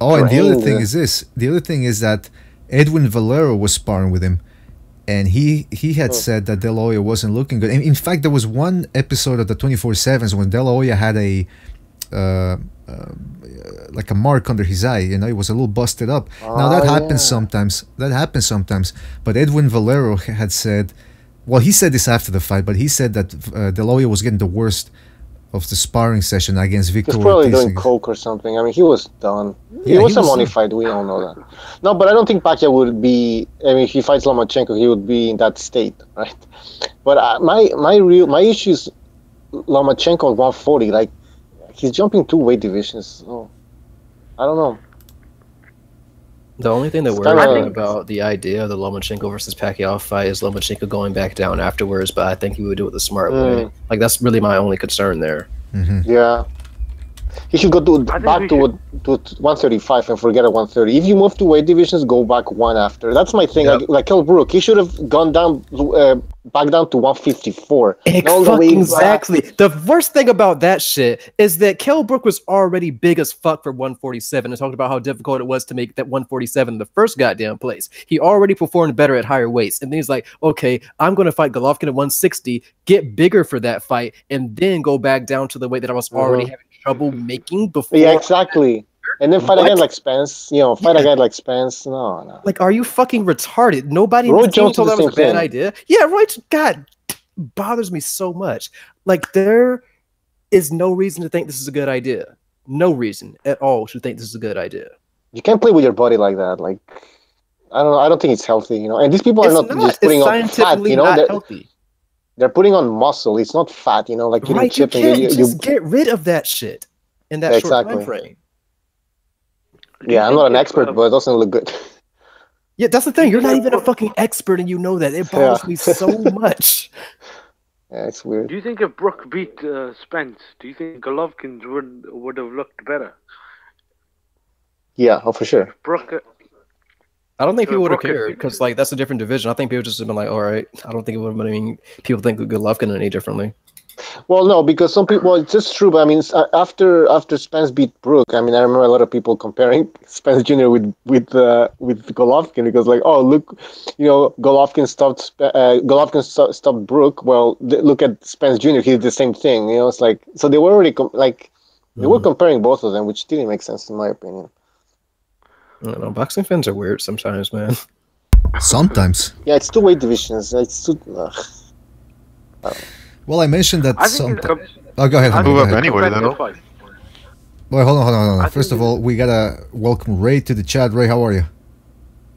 [SPEAKER 1] Oh, and the other
[SPEAKER 2] drained.
[SPEAKER 1] thing is this. The other thing is that Edwin Valero was sparring with him, and he had said that De La Hoya wasn't looking good. In fact, there was one episode of the 24/7s when De La Hoya had a like a mark under his eye. You know, it was a little busted up. Now that happens sometimes. That happens sometimes. But Edwin Valero had said, well, he said this after the fight, but he said that De La Hoya was getting the worst of the sparring session against Victor
[SPEAKER 2] He's probably
[SPEAKER 1] Ortiz.
[SPEAKER 2] doing coke or something. I mean, he was done.
[SPEAKER 1] Yeah,
[SPEAKER 2] it was
[SPEAKER 1] he
[SPEAKER 2] a
[SPEAKER 1] was
[SPEAKER 2] money
[SPEAKER 1] done.
[SPEAKER 2] fight. We all know that. No, but I don't think Pacquiao would be. I mean, if he fights Lomachenko, he would be in that state, right? But my issue is Lomachenko at 140. Like, he's jumping 2 weight divisions. So I don't know.
[SPEAKER 5] The only thing that
[SPEAKER 2] It's
[SPEAKER 5] worries
[SPEAKER 2] kinda-
[SPEAKER 5] me about the idea of the Lomachenko versus Pacquiao fight is Lomachenko going back down afterwards, but I think he would do it the smart way. Like, that's really my only concern there.
[SPEAKER 2] Yeah. He should go back to 135 and forget at 130. If you move to weight divisions, go back one after. That's my thing.
[SPEAKER 5] Yep.
[SPEAKER 2] Like Kell Brook, he should have gone down, back down to 154. All the way back.
[SPEAKER 5] Exactly. The worst thing about that shit is that Kell Brook was already big as fuck for 147 and talked about how difficult it was to make that 147 the first goddamn place. He already performed better at higher weights. And then he's like, okay, I'm going to fight Golovkin at 160, get bigger for that fight, and then go back down to the weight that I was already having trouble making before.
[SPEAKER 2] Yeah, exactly. And then fight a guy like Spence. Fight a guy like Spence. No.
[SPEAKER 5] Like, are you fucking retarded? Nobody
[SPEAKER 2] Roy
[SPEAKER 5] in the team
[SPEAKER 2] Jones
[SPEAKER 5] told
[SPEAKER 2] did
[SPEAKER 5] that
[SPEAKER 2] the
[SPEAKER 5] was a
[SPEAKER 2] same
[SPEAKER 5] bad
[SPEAKER 2] thing.
[SPEAKER 5] idea. Yeah, Roy, God, bothers me so much. Like, there is no reason to think this is a good idea. No reason at all to think this is a good idea.
[SPEAKER 2] You can't play with your body like that. Like, I don't know. I don't think it's healthy. And these people are
[SPEAKER 5] It's
[SPEAKER 2] not just putting
[SPEAKER 5] it's
[SPEAKER 2] on fat.
[SPEAKER 5] scientifically not healthy.
[SPEAKER 2] They're putting on muscle. It's not fat. Like eating
[SPEAKER 5] Right, you
[SPEAKER 2] chips.
[SPEAKER 5] can't just get rid of that shit in that short
[SPEAKER 2] Exactly.
[SPEAKER 5] time frame.
[SPEAKER 2] Yeah, I'm not an expert, but it doesn't look good.
[SPEAKER 5] Yeah, that's the thing. You're not even a fucking expert, and you know that. It bothers me so much.
[SPEAKER 2] Yeah, it's weird.
[SPEAKER 6] Do you think if Brook beat Spence, do you think Golovkin would have looked better?
[SPEAKER 2] Yeah, for sure.
[SPEAKER 6] Brook,
[SPEAKER 5] I don't think people would have
[SPEAKER 6] Brook-
[SPEAKER 5] cared because, like, that's a different division. I think people just have been like, all right. I don't think it would have been. People think of Golovkin any differently.
[SPEAKER 2] Well, no, because some people. Well, it's just true. But I mean, after Spence beat Brook, I mean, I remember a lot of people comparing Spence Jr. with Golovkin because, like, oh, look, Golovkin stopped Brook. Well, look at Spence Jr. He did the same thing. It's like so they were already they were comparing both of them, which didn't make sense in my opinion.
[SPEAKER 5] I don't know. Boxing fans are weird sometimes, man.
[SPEAKER 1] Sometimes.
[SPEAKER 2] Yeah, it's 2 weight divisions. It's too.
[SPEAKER 1] Well, I mentioned that
[SPEAKER 6] I think it's
[SPEAKER 1] Oh, go ahead.
[SPEAKER 6] I
[SPEAKER 1] Hamid,
[SPEAKER 6] think
[SPEAKER 1] go
[SPEAKER 8] Move up
[SPEAKER 1] ahead.
[SPEAKER 8] anyway,
[SPEAKER 6] competitive
[SPEAKER 8] though.
[SPEAKER 6] fight.
[SPEAKER 1] Well, hold on.
[SPEAKER 6] I
[SPEAKER 1] First
[SPEAKER 6] think
[SPEAKER 1] of all, we gotta welcome Ray to the chat. Ray, how are you?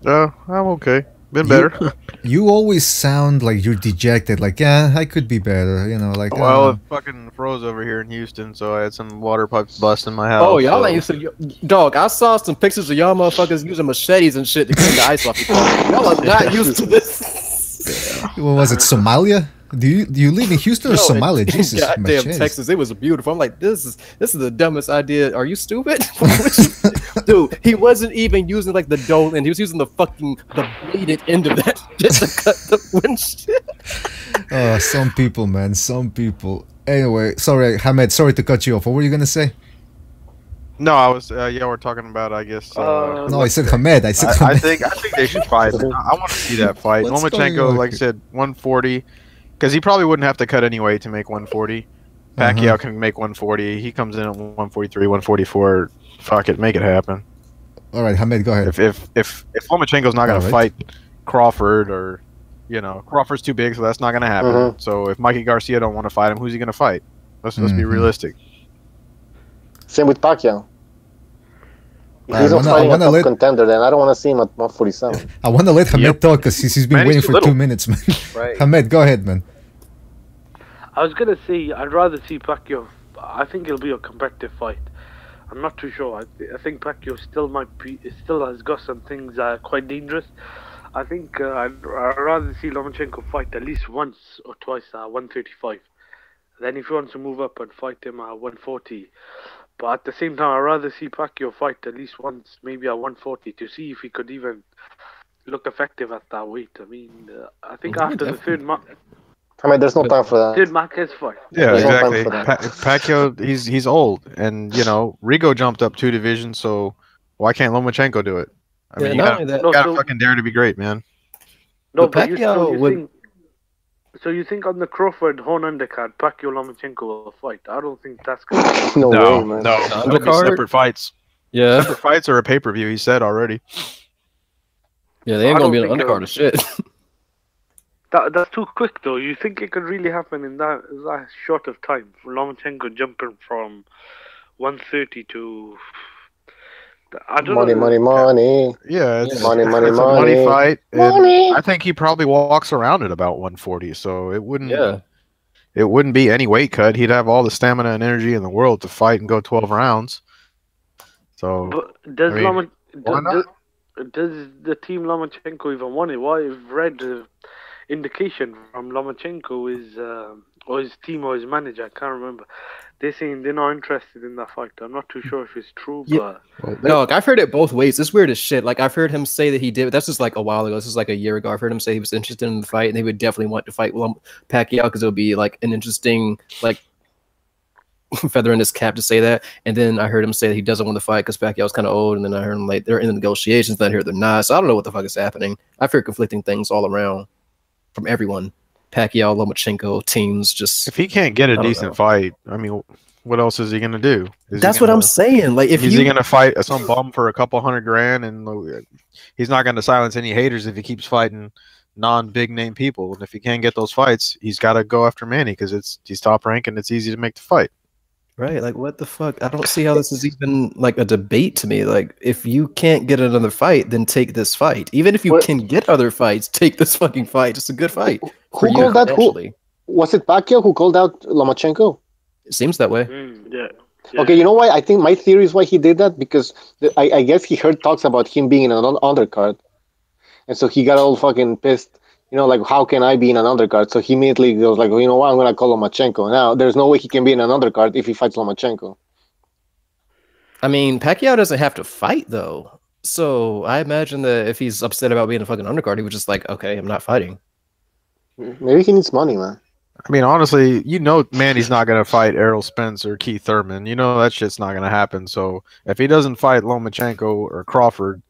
[SPEAKER 8] I'm okay. Been better.
[SPEAKER 1] You always sound like you're dejected. Like, yeah, I could be better. Like.
[SPEAKER 8] Well, it fucking froze over here in Houston, so I had some water pipes bust in my house.
[SPEAKER 5] Oh, y'all
[SPEAKER 8] so-
[SPEAKER 5] ain't used to. Dog, I saw some pictures of y'all motherfuckers using machetes and shit to clean the ice off. Y'all are not used to this.
[SPEAKER 1] What was it? Somalia? Do you live in Houston or Somalia?
[SPEAKER 5] In
[SPEAKER 1] Jesus,
[SPEAKER 5] goddamn
[SPEAKER 1] machetes.
[SPEAKER 5] Texas, it was beautiful. I'm like, this is the dumbest idea. Are you stupid? Dude, he wasn't even using like the dole, and he was using the bladed end of that just to cut the windshield.
[SPEAKER 1] Oh, some people, man. Some people. Anyway, sorry, Hamed. Sorry to cut you off. What were you gonna say?
[SPEAKER 8] No, I was. Yeah, we're talking about. I guess.
[SPEAKER 1] No, I said Hamed. I said
[SPEAKER 8] I
[SPEAKER 1] Hamed.
[SPEAKER 8] think they should fight. I want to see that fight.
[SPEAKER 1] What's going
[SPEAKER 8] Lomachenko,
[SPEAKER 1] on
[SPEAKER 8] like I
[SPEAKER 1] here?
[SPEAKER 8] said, 140, because he probably wouldn't have to cut any weight to make 140. Pacquiao can make 140. He comes in at 143, 144. Fuck it, make it happen.
[SPEAKER 1] All right, Hamed, go ahead.
[SPEAKER 8] If Lomachenko's not gonna
[SPEAKER 1] All right.
[SPEAKER 8] fight Crawford, or Crawford's too big, so that's not gonna happen. So if Mikey Garcia don't want to fight him, who's he gonna fight? Let's be realistic.
[SPEAKER 2] Same with Pacquiao. If he's not fighting a top contender, then I don't want to see him at 147.
[SPEAKER 1] I want to let Hamed talk because he's been waiting for 2 minutes, man.
[SPEAKER 5] Right.
[SPEAKER 1] Hamed, go ahead, man.
[SPEAKER 6] I was gonna say I'd rather see Pacquiao. I think it'll be a competitive fight. I'm not too sure. I think Pacquiao still has got some things that are quite dangerous. I think I'd rather see Lomachenko fight at least once or twice at 135. Then if he wants to move up and fight him at 140. But at the same time, I'd rather see Pacquiao fight at least once, maybe at 140, to see if he could even look effective at that weight. I mean, I think after the third
[SPEAKER 2] I mean, there's no time for that.
[SPEAKER 6] third Marquez fight.
[SPEAKER 8] Yeah,
[SPEAKER 2] There's no
[SPEAKER 8] exactly.
[SPEAKER 2] time for that.
[SPEAKER 8] Pacquiao, he's old, and you know Rigo jumped up 2 divisions, so why can't Lomachenko do it? I mean,
[SPEAKER 5] not
[SPEAKER 8] you
[SPEAKER 5] only that-
[SPEAKER 8] gotta fucking dare to be great, man.
[SPEAKER 6] No,
[SPEAKER 5] But
[SPEAKER 6] but
[SPEAKER 5] Pacquiao would-
[SPEAKER 6] so you think on the Crawford Horn undercard, Pacquiao Lomachenko will fight? I don't think that's gonna
[SPEAKER 2] No
[SPEAKER 8] No,
[SPEAKER 2] way, man.
[SPEAKER 8] no, that'll be
[SPEAKER 5] Undercard?
[SPEAKER 8] separate fights.
[SPEAKER 5] Yeah.
[SPEAKER 8] Separate fights or a pay-per-view. He said already.
[SPEAKER 5] Yeah, they ain't
[SPEAKER 6] I
[SPEAKER 5] gonna be
[SPEAKER 6] don't
[SPEAKER 5] an
[SPEAKER 6] think
[SPEAKER 5] undercard of shit.
[SPEAKER 6] That's too quick though. You think it could really happen in that short of time? Lomachenko jumping from 130 to I don't
[SPEAKER 2] Money,
[SPEAKER 6] know.
[SPEAKER 2] money, money.
[SPEAKER 8] Yeah, it's
[SPEAKER 2] Money, money,
[SPEAKER 8] it's a money
[SPEAKER 2] money.
[SPEAKER 8] fight. and
[SPEAKER 2] Money.
[SPEAKER 8] I think he probably walks around at about 140, so it wouldn't.
[SPEAKER 5] Yeah.
[SPEAKER 8] It wouldn't be any weight cut. He'd have all the stamina and energy in the world to fight and go 12 rounds. So
[SPEAKER 6] But does
[SPEAKER 8] I mean, why not?
[SPEAKER 6] does the team Lomachenko even want it? What I've read indication from Lomachenko is or his team or his manager, I can't remember. They're saying they're not interested in that fight. I'm not too sure if it's true,
[SPEAKER 5] Yeah.
[SPEAKER 6] but
[SPEAKER 5] No, like, I've heard it both ways. It's weird as shit. Like I've heard him say that he did. That's just like a while ago. This is like a year ago. I've heard him say he was interested in the fight, and they would definitely want to fight Pacquiao because it would be like an interesting like feather in his cap to say that. And then I heard him say that he doesn't want to fight because Pacquiao's kind of old. And then I heard him like they're in the negotiations. Then I heard they're not. So I don't know what the fuck is happening. I've heard conflicting things all around from everyone. Pacquiao, Lomachenko teams. Just
[SPEAKER 8] if he can't get a
[SPEAKER 5] don't
[SPEAKER 8] decent
[SPEAKER 5] know.
[SPEAKER 8] fight, I mean, what else is he gonna do?
[SPEAKER 5] that's what I'm saying. Like if
[SPEAKER 8] Is he
[SPEAKER 5] you
[SPEAKER 8] gonna fight some bum for a couple $100,000 and he's not gonna silence any haters if he keeps fighting non-big name people? And if he can't get those fights, he's got to go after Manny because he's top rank and it's easy to make the fight.
[SPEAKER 5] right, like what the fuck? I don't see how this is even like a debate to me. Like if you can't get another fight, then take this fight. Even if you
[SPEAKER 2] What-
[SPEAKER 5] can get other fights, take this fucking fight. It's a good fight.
[SPEAKER 2] Who called that? Who
[SPEAKER 5] financially.
[SPEAKER 2] was it? Pacquiao who called out Lomachenko?
[SPEAKER 5] It seems that way.
[SPEAKER 6] yeah.
[SPEAKER 2] Okay, you know why? I think my theory is why he did that because I guess he heard talks about him being in an undercard, and so he got all fucking pissed. You know, like how can I be in an undercard? So he immediately goes like, well, you know what? I'm gonna call Lomachenko. Now there's no way he can be in an undercard if he fights Lomachenko.
[SPEAKER 5] I mean, Pacquiao doesn't have to fight though. So I imagine that if he's upset about being a fucking undercard, he was just like, okay, I'm not fighting.
[SPEAKER 2] Maybe he needs money, man.
[SPEAKER 8] I mean, honestly, you know, Manny's not gonna fight Errol Spence or Keith Thurman. You know that shit's not gonna happen. So if he doesn't fight Lomachenko or Crawford,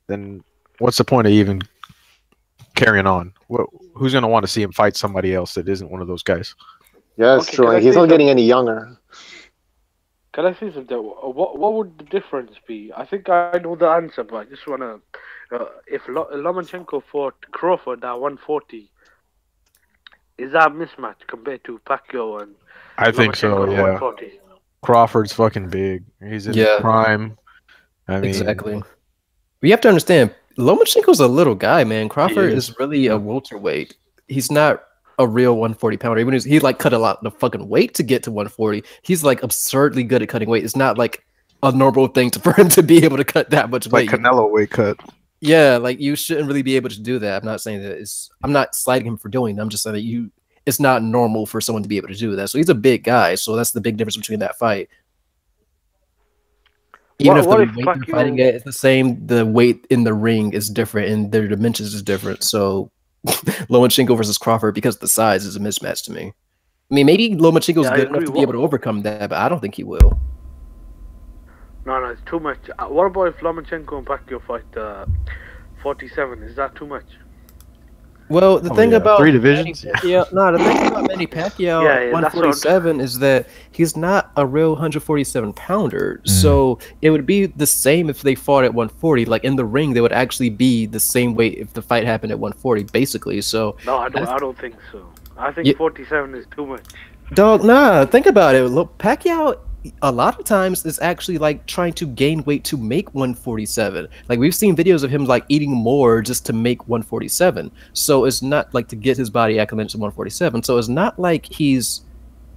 [SPEAKER 8] then what's the point of even carrying on? Who's gonna want to see him fight somebody else that isn't one of those guys?
[SPEAKER 2] Yeah, it's
[SPEAKER 6] Okay,
[SPEAKER 2] true.
[SPEAKER 6] can I
[SPEAKER 2] And he's
[SPEAKER 6] say
[SPEAKER 2] not getting any younger.
[SPEAKER 6] Can I say something? What would the difference be? I think I know the answer, but I just wanna if Lomachenko fought Crawford at 140. Is that a mismatch compared to Pacquiao and
[SPEAKER 8] I think so.
[SPEAKER 6] Lomachenko at
[SPEAKER 8] Yeah,
[SPEAKER 6] 140?
[SPEAKER 8] Crawford's fucking big. He's in his
[SPEAKER 5] Yeah.
[SPEAKER 8] prime. I mean,
[SPEAKER 5] Exactly. But you have to understand, Lomachenko's a little guy, man. Crawford
[SPEAKER 8] is.
[SPEAKER 5] is really a welterweight. He's not a real 140 pounder. Even he like cut a lot of fucking weight to get to 140. He's like absurdly good at cutting weight. It's not like a normal thing for him to be able to cut that much
[SPEAKER 8] it's like
[SPEAKER 5] weight.
[SPEAKER 8] Canelo weight cut.
[SPEAKER 5] Yeah, like you shouldn't really be able to do that. I'm not saying that I'm not slighting him for doing it. I'm just saying that it's not normal for someone to be able to do that. So he's a big guy. So that's the big difference between that fight. Even
[SPEAKER 6] What
[SPEAKER 5] if
[SPEAKER 6] if
[SPEAKER 5] the weight they're
[SPEAKER 6] Pacquiao-
[SPEAKER 5] fighting at is the same, the weight in the ring is different and their dimensions is different. So Lomachenko versus Crawford, because the size is a mismatch to me. I mean, maybe Lomachenko's
[SPEAKER 6] Yeah, I
[SPEAKER 5] good enough
[SPEAKER 6] agree.
[SPEAKER 5] to be able to overcome that, but I don't think he will.
[SPEAKER 6] No, it's too much. What about if Lomachenko and Pacquiao fight 47? Is that too much?
[SPEAKER 5] Well, the
[SPEAKER 8] Oh,
[SPEAKER 5] thing
[SPEAKER 8] yeah.
[SPEAKER 5] about
[SPEAKER 8] 3 divisions?
[SPEAKER 5] the thing about Manny Pacquiao
[SPEAKER 6] Yeah,
[SPEAKER 5] at
[SPEAKER 6] that's what
[SPEAKER 5] 147 is that he's not a real 147 pounder. So it would be the same if they fought at 140. Like in the ring, they would actually be the same weight if the fight happened at 140, basically. So
[SPEAKER 6] No, I don't think so. I think
[SPEAKER 5] Yeah.
[SPEAKER 6] 47 is too much.
[SPEAKER 5] dog, nah, think about it. Look, Pacquiao, a lot of times it's actually like trying to gain weight to make 147. Like we've seen videos of him like eating more just to make 147. So it's not like to get his body acclimated to 147. So it's not like he's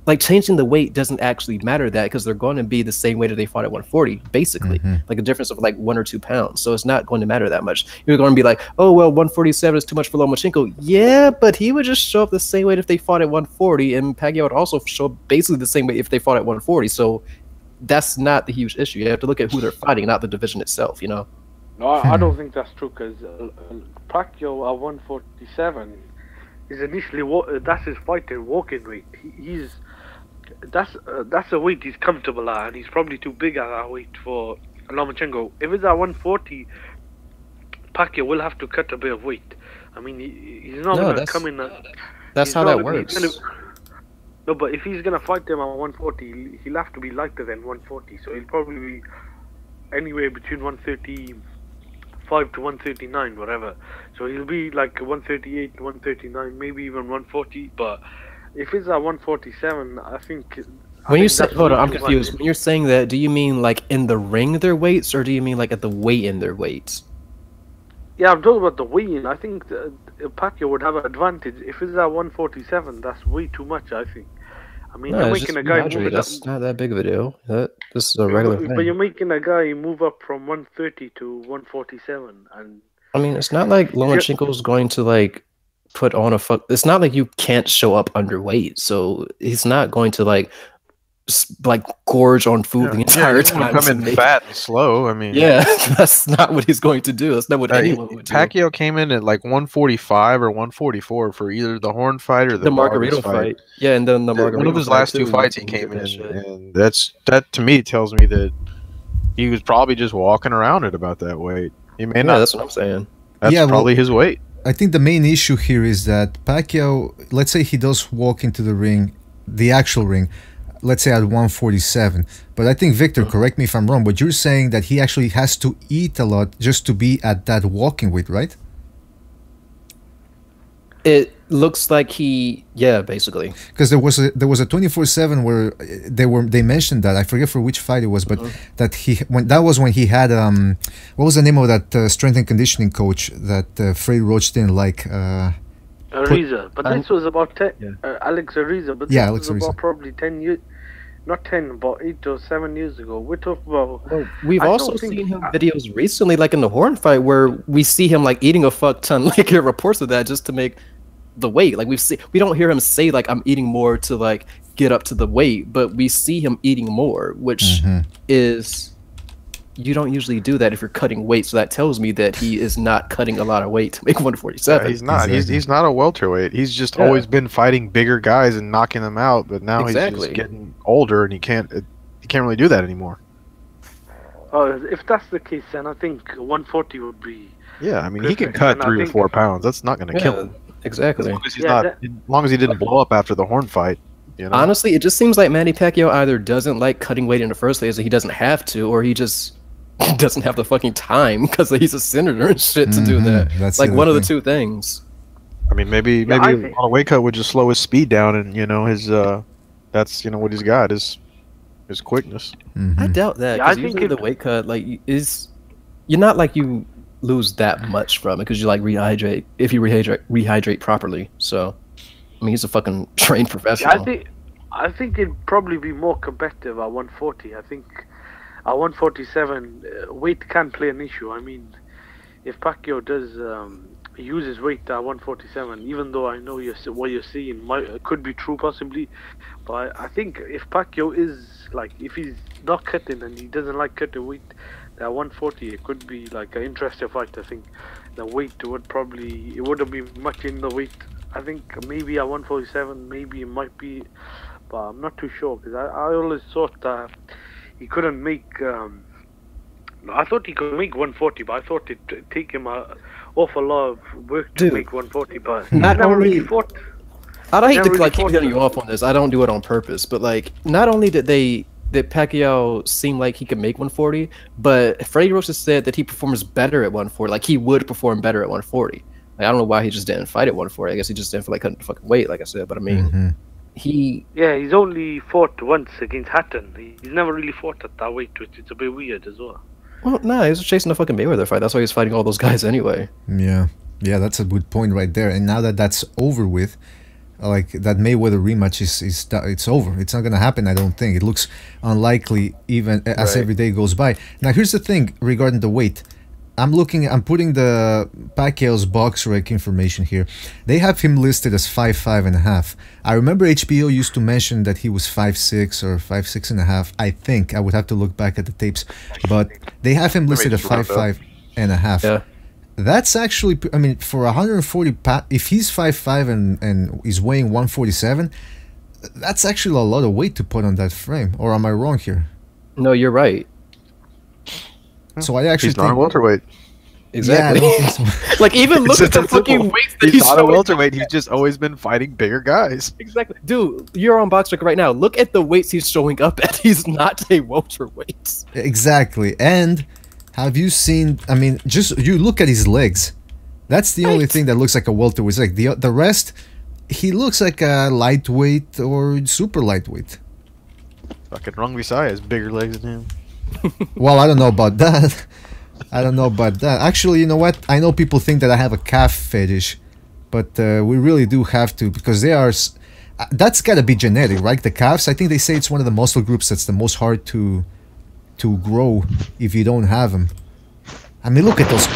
[SPEAKER 5] like changing the weight doesn't actually matter that because they're going to be the same weight that they fought at 140, basically. Like a difference of like 1 or 2 pounds. So it's not going to matter that much. You're going to be like, oh, well, 147 is too much for Lomachenko. Yeah, but he would just show up the same weight if they fought at 140, and Pacquiao would also show up basically the same weight if they fought at 140. So that's not the huge issue. You have to look at who they're fighting, not the division itself, you know?
[SPEAKER 6] No, I don't think that's true because Pacquiao at 147 is initially that's his fighter walking weight. That's a weight he's comfortable at, and he's probably too big at that weight for Lomachenko. If it's at 140, Pacquiao will have to cut a bit of weight. I mean, he's not going to come in.
[SPEAKER 5] That's how that works.
[SPEAKER 6] No, but if he's going to fight them at 140, he'll have to be lighter than 140. So he'll probably be anywhere between 135 to 139, whatever. So he'll be like 138, 139, maybe even 140. But if it's at 147, I think.
[SPEAKER 5] When you say, hold on, I'm confused. When you're saying that, do you mean like in the ring their weights, or do you mean like at the weigh-in their weights?
[SPEAKER 6] Yeah, I'm talking about the weigh-in. I think Pacquiao would have an advantage. If it's at 147, that's way too much, I think. I mean,
[SPEAKER 5] No,
[SPEAKER 6] you're
[SPEAKER 5] it's
[SPEAKER 6] making
[SPEAKER 5] just
[SPEAKER 6] a guy
[SPEAKER 5] rehydrate.
[SPEAKER 6] move
[SPEAKER 5] That's not that big of a deal. This is a regular thing.
[SPEAKER 6] But you're making a guy move up from 130 to 147, and
[SPEAKER 5] I mean, it's not like Lomachenko's going to like put on a fuck. It's not like you can't show up underweight, so he's not going to like gorge on food the entire time.
[SPEAKER 8] Come in fat and slow. I mean,
[SPEAKER 5] yeah, that's not what he's going to do. That's not what anyone would do.
[SPEAKER 8] Pacquiao came in at like 145 or 144 for either the Horn fight or the
[SPEAKER 5] Margarito fight. Yeah, and then the Margarito.
[SPEAKER 8] One of his last 2 fights, he came in, and that to me tells me that he was probably just walking around at about that weight. He may not.
[SPEAKER 5] That's what I'm saying.
[SPEAKER 8] That's probably his weight.
[SPEAKER 1] I think the main issue here is that Pacquiao, let's say he does walk into the ring, the actual ring, let's say at 147. But I think, Victor, correct me if I'm wrong, but you're saying that he actually has to eat a lot just to be at that walking weight, right?
[SPEAKER 5] It looks like basically.
[SPEAKER 1] Because there was a 24/7 where they mentioned that, I forget for which fight it was, but that that was when he had what was the name of that strength and conditioning coach that Fred Roach didn't like?
[SPEAKER 6] Ariza, but this was about Alex Ariza, but this was about probably 10 years, not 10, but 8 or 7 years ago. We're talking about.
[SPEAKER 5] Well, we've also seen him videos recently, like in the Horn fight, where we see him like eating a fuck ton, like your reports of that, just to make the weight. Like we don't hear him say like I'm eating more to like get up to the weight, but we see him eating more, which is. You don't usually do that if you're cutting weight, so that tells me that he is not cutting a lot of weight to make 147.
[SPEAKER 8] Yeah, he's not. Exactly. He's not a welterweight. He's just always been fighting bigger guys and knocking them out. But now he's just getting older, and he can't really do that anymore.
[SPEAKER 6] If that's the case, then I think 140 would be.
[SPEAKER 8] Yeah, I mean he can cut 3 or 4 pounds. That's not going to kill him.
[SPEAKER 5] Exactly.
[SPEAKER 8] As long as he didn't blow up after the Horn fight. You know?
[SPEAKER 5] Honestly, it just seems like Manny Pacquiao either doesn't like cutting weight in the first place, or he doesn't have to, or he just doesn't have the fucking time because he's a senator and shit to do that. That's like one of the 2 things.
[SPEAKER 8] I mean, maybe on a weight cut would just slow his speed down, and his that's what he's got is his quickness.
[SPEAKER 5] I doubt that because usually the weight cut you're not like you lose that much from it because you like rehydrate if you rehydrate properly. So I mean, he's a fucking trained professional.
[SPEAKER 6] Yeah, I think it'd probably be more competitive at 140. I think. At 147, weight can play an issue. I mean, if Pacquiao does use his weight at 147, even though I know what you're seeing could be true possibly, but I think if Pacquiao is like, if he's not cutting and he doesn't like cutting weight, at 140 it could be like an interesting fight. I think the weight it wouldn't be much in the weight. I think maybe at 147, maybe it might be, but I'm not too sure because I always thought that. He couldn't make. I thought he could make 140, but I thought it'd take him an awful lot of work to make 140. But
[SPEAKER 5] not only
[SPEAKER 6] really fought.
[SPEAKER 5] I hate to like keep cutting you off on this. I don't do it on purpose, but like not only did Pacquiao seem like he could make 140, but Freddie Roach said that he performs better at 140. Like he would perform better at 140. Like I don't know why he just didn't fight at 140. I guess he just didn't feel like cutting the fucking weight, like I said. But I mean,
[SPEAKER 6] Yeah, he's only fought once against Hatton. He's never really fought at that weight, which is a bit weird as well.
[SPEAKER 5] Well, nah, he was chasing a fucking Mayweather fight. That's why he's fighting all those guys anyway.
[SPEAKER 1] Yeah, that's a good point right there. And now that that's over with, like that Mayweather rematch it's over. It's not gonna happen. I don't think. It looks unlikely even as every day goes by. Now here's the thing regarding the weight. I'm putting the Pacquiao's box rec information here. They have him listed as 5'5.5". I remember HBO used to mention that he was 5'6" or 5'6.5". I think I would have to look back at the tapes, but they have him listed at 5'5.5".
[SPEAKER 5] Yeah.
[SPEAKER 1] That's actually, I mean, for 140 if he's 5'5" and he's weighing 147, that's actually a lot of weight to put on that frame. Or am I wrong here?
[SPEAKER 5] No, you're right.
[SPEAKER 1] So I actually
[SPEAKER 8] he's not a welterweight.
[SPEAKER 5] Exactly.
[SPEAKER 1] Yeah, I don't think so.
[SPEAKER 5] Like, even look at the fucking weights that
[SPEAKER 8] He's not a
[SPEAKER 5] showing.
[SPEAKER 8] welterweight. He's just always been fighting bigger guys.
[SPEAKER 5] Exactly. Dude, you're on BoxRec right now. Look at the weights he's showing up at. He's not a welterweight.
[SPEAKER 1] Exactly. And have you seen, I mean, just you look at his legs. That's the only thing that looks like a welterweight. It's like the rest, he looks like a lightweight or super lightweight.
[SPEAKER 8] Fucking Rung Visai has bigger legs than him.
[SPEAKER 1] Well, I don't know about that. Actually, you know what? I know people think that I have a calf fetish, but we really do have to, because they are... that's gotta be genetic, right? The calves, I think they say it's one of the muscle groups that's the most hard to grow if you don't have them. I mean, look at those...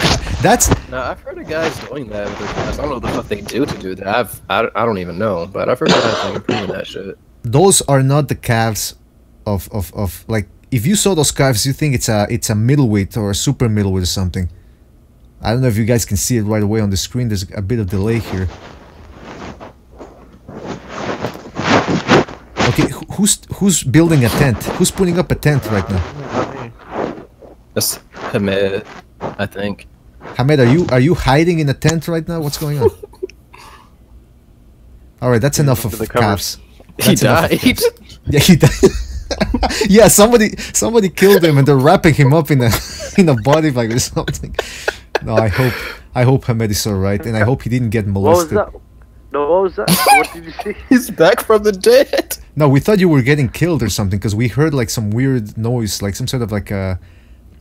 [SPEAKER 1] That's...
[SPEAKER 5] Now, I've heard of guys doing that with their calves. I don't know what the fuck they do that. I don't even know, but I've heard of guys like improving that shit.
[SPEAKER 1] Those are not the calves of like... If you saw those calves, you think it's a middleweight or a super middleweight or something. I don't know if you guys can see it right away on the screen. There's a bit of delay here. Okay, who's building a tent? Who's putting up a tent right now?
[SPEAKER 5] That's Hamed, I think.
[SPEAKER 1] Hamed, are you hiding in a tent right now? What's going on? All right, that's enough of calves.
[SPEAKER 5] He died.
[SPEAKER 1] Yeah, he died. Yeah, somebody killed him and they're wrapping him up in a body bag or something. No, I hope Hamed is alright, and I hope he didn't get molested.
[SPEAKER 6] What was that? No, what was that? What did you say?
[SPEAKER 5] He's back from the dead.
[SPEAKER 1] No, we thought you were getting killed or something, because we heard like some weird noise, like some sort of like a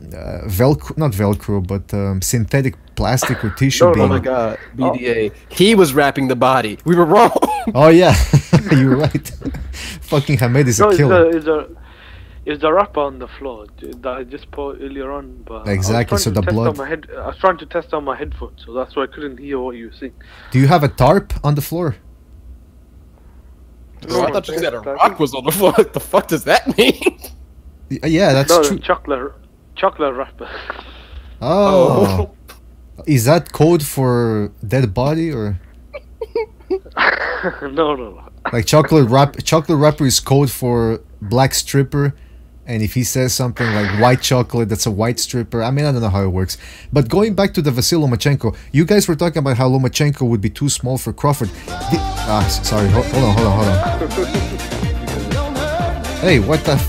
[SPEAKER 1] Velcro, not Velcro, but synthetic plastic or tissue being...
[SPEAKER 5] Oh my god, BDA. He was wrapping the body. We were wrong.
[SPEAKER 1] Oh yeah, you're right. Fucking Hamed is a killer.
[SPEAKER 6] It's the wrapper on the floor that I just put earlier on. But
[SPEAKER 1] exactly, so the blood...
[SPEAKER 6] I was trying to test on my headphones, so that's why I couldn't hear what you were saying.
[SPEAKER 1] Do you have a tarp on the floor?
[SPEAKER 5] No, I thought you said a rock was on the floor. What the fuck does that mean?
[SPEAKER 1] Yeah, that's true.
[SPEAKER 6] Chocolate wrapper.
[SPEAKER 1] Oh. Is that code for dead body or?
[SPEAKER 6] No.
[SPEAKER 1] Like chocolate wrapper is code for black stripper, and if he says something like white chocolate, that's a white stripper. I mean, I don't know how it works. But going back to the Vasyl Lomachenko, you guys were talking about how Lomachenko would be too small for Crawford. Sorry, hold on. Hey, what the?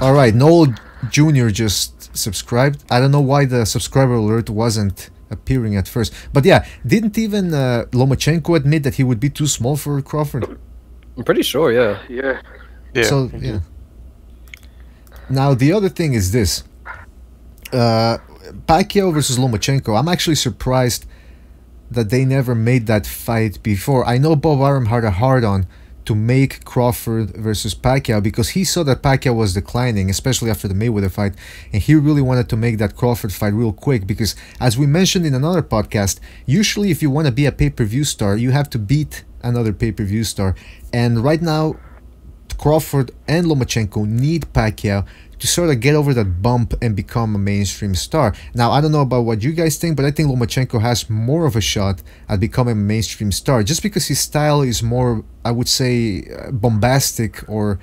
[SPEAKER 1] All right, Noel Jr. just subscribed. I don't know why the subscriber alert wasn't appearing at first, but yeah, didn't even Lomachenko admit that he would be too small for Crawford?
[SPEAKER 5] I'm pretty sure, yeah.
[SPEAKER 6] Yeah.
[SPEAKER 1] So yeah. Now the other thing is this: Pacquiao versus Lomachenko. I'm actually surprised that they never made that fight before. I know Bob Arum had a hard-on to make Crawford versus Pacquiao because he saw that Pacquiao was declining, especially after the Mayweather fight, and he really wanted to make that Crawford fight real quick because, as we mentioned in another podcast, usually if you want to be a pay-per-view star, you have to beat another pay-per-view star, and right now Crawford and Lomachenko need Pacquiao to sort of get over that bump and become a mainstream star. Now, I don't know about what you guys think, but I think Lomachenko has more of a shot at becoming a mainstream star just because his style is more, I would say, bombastic or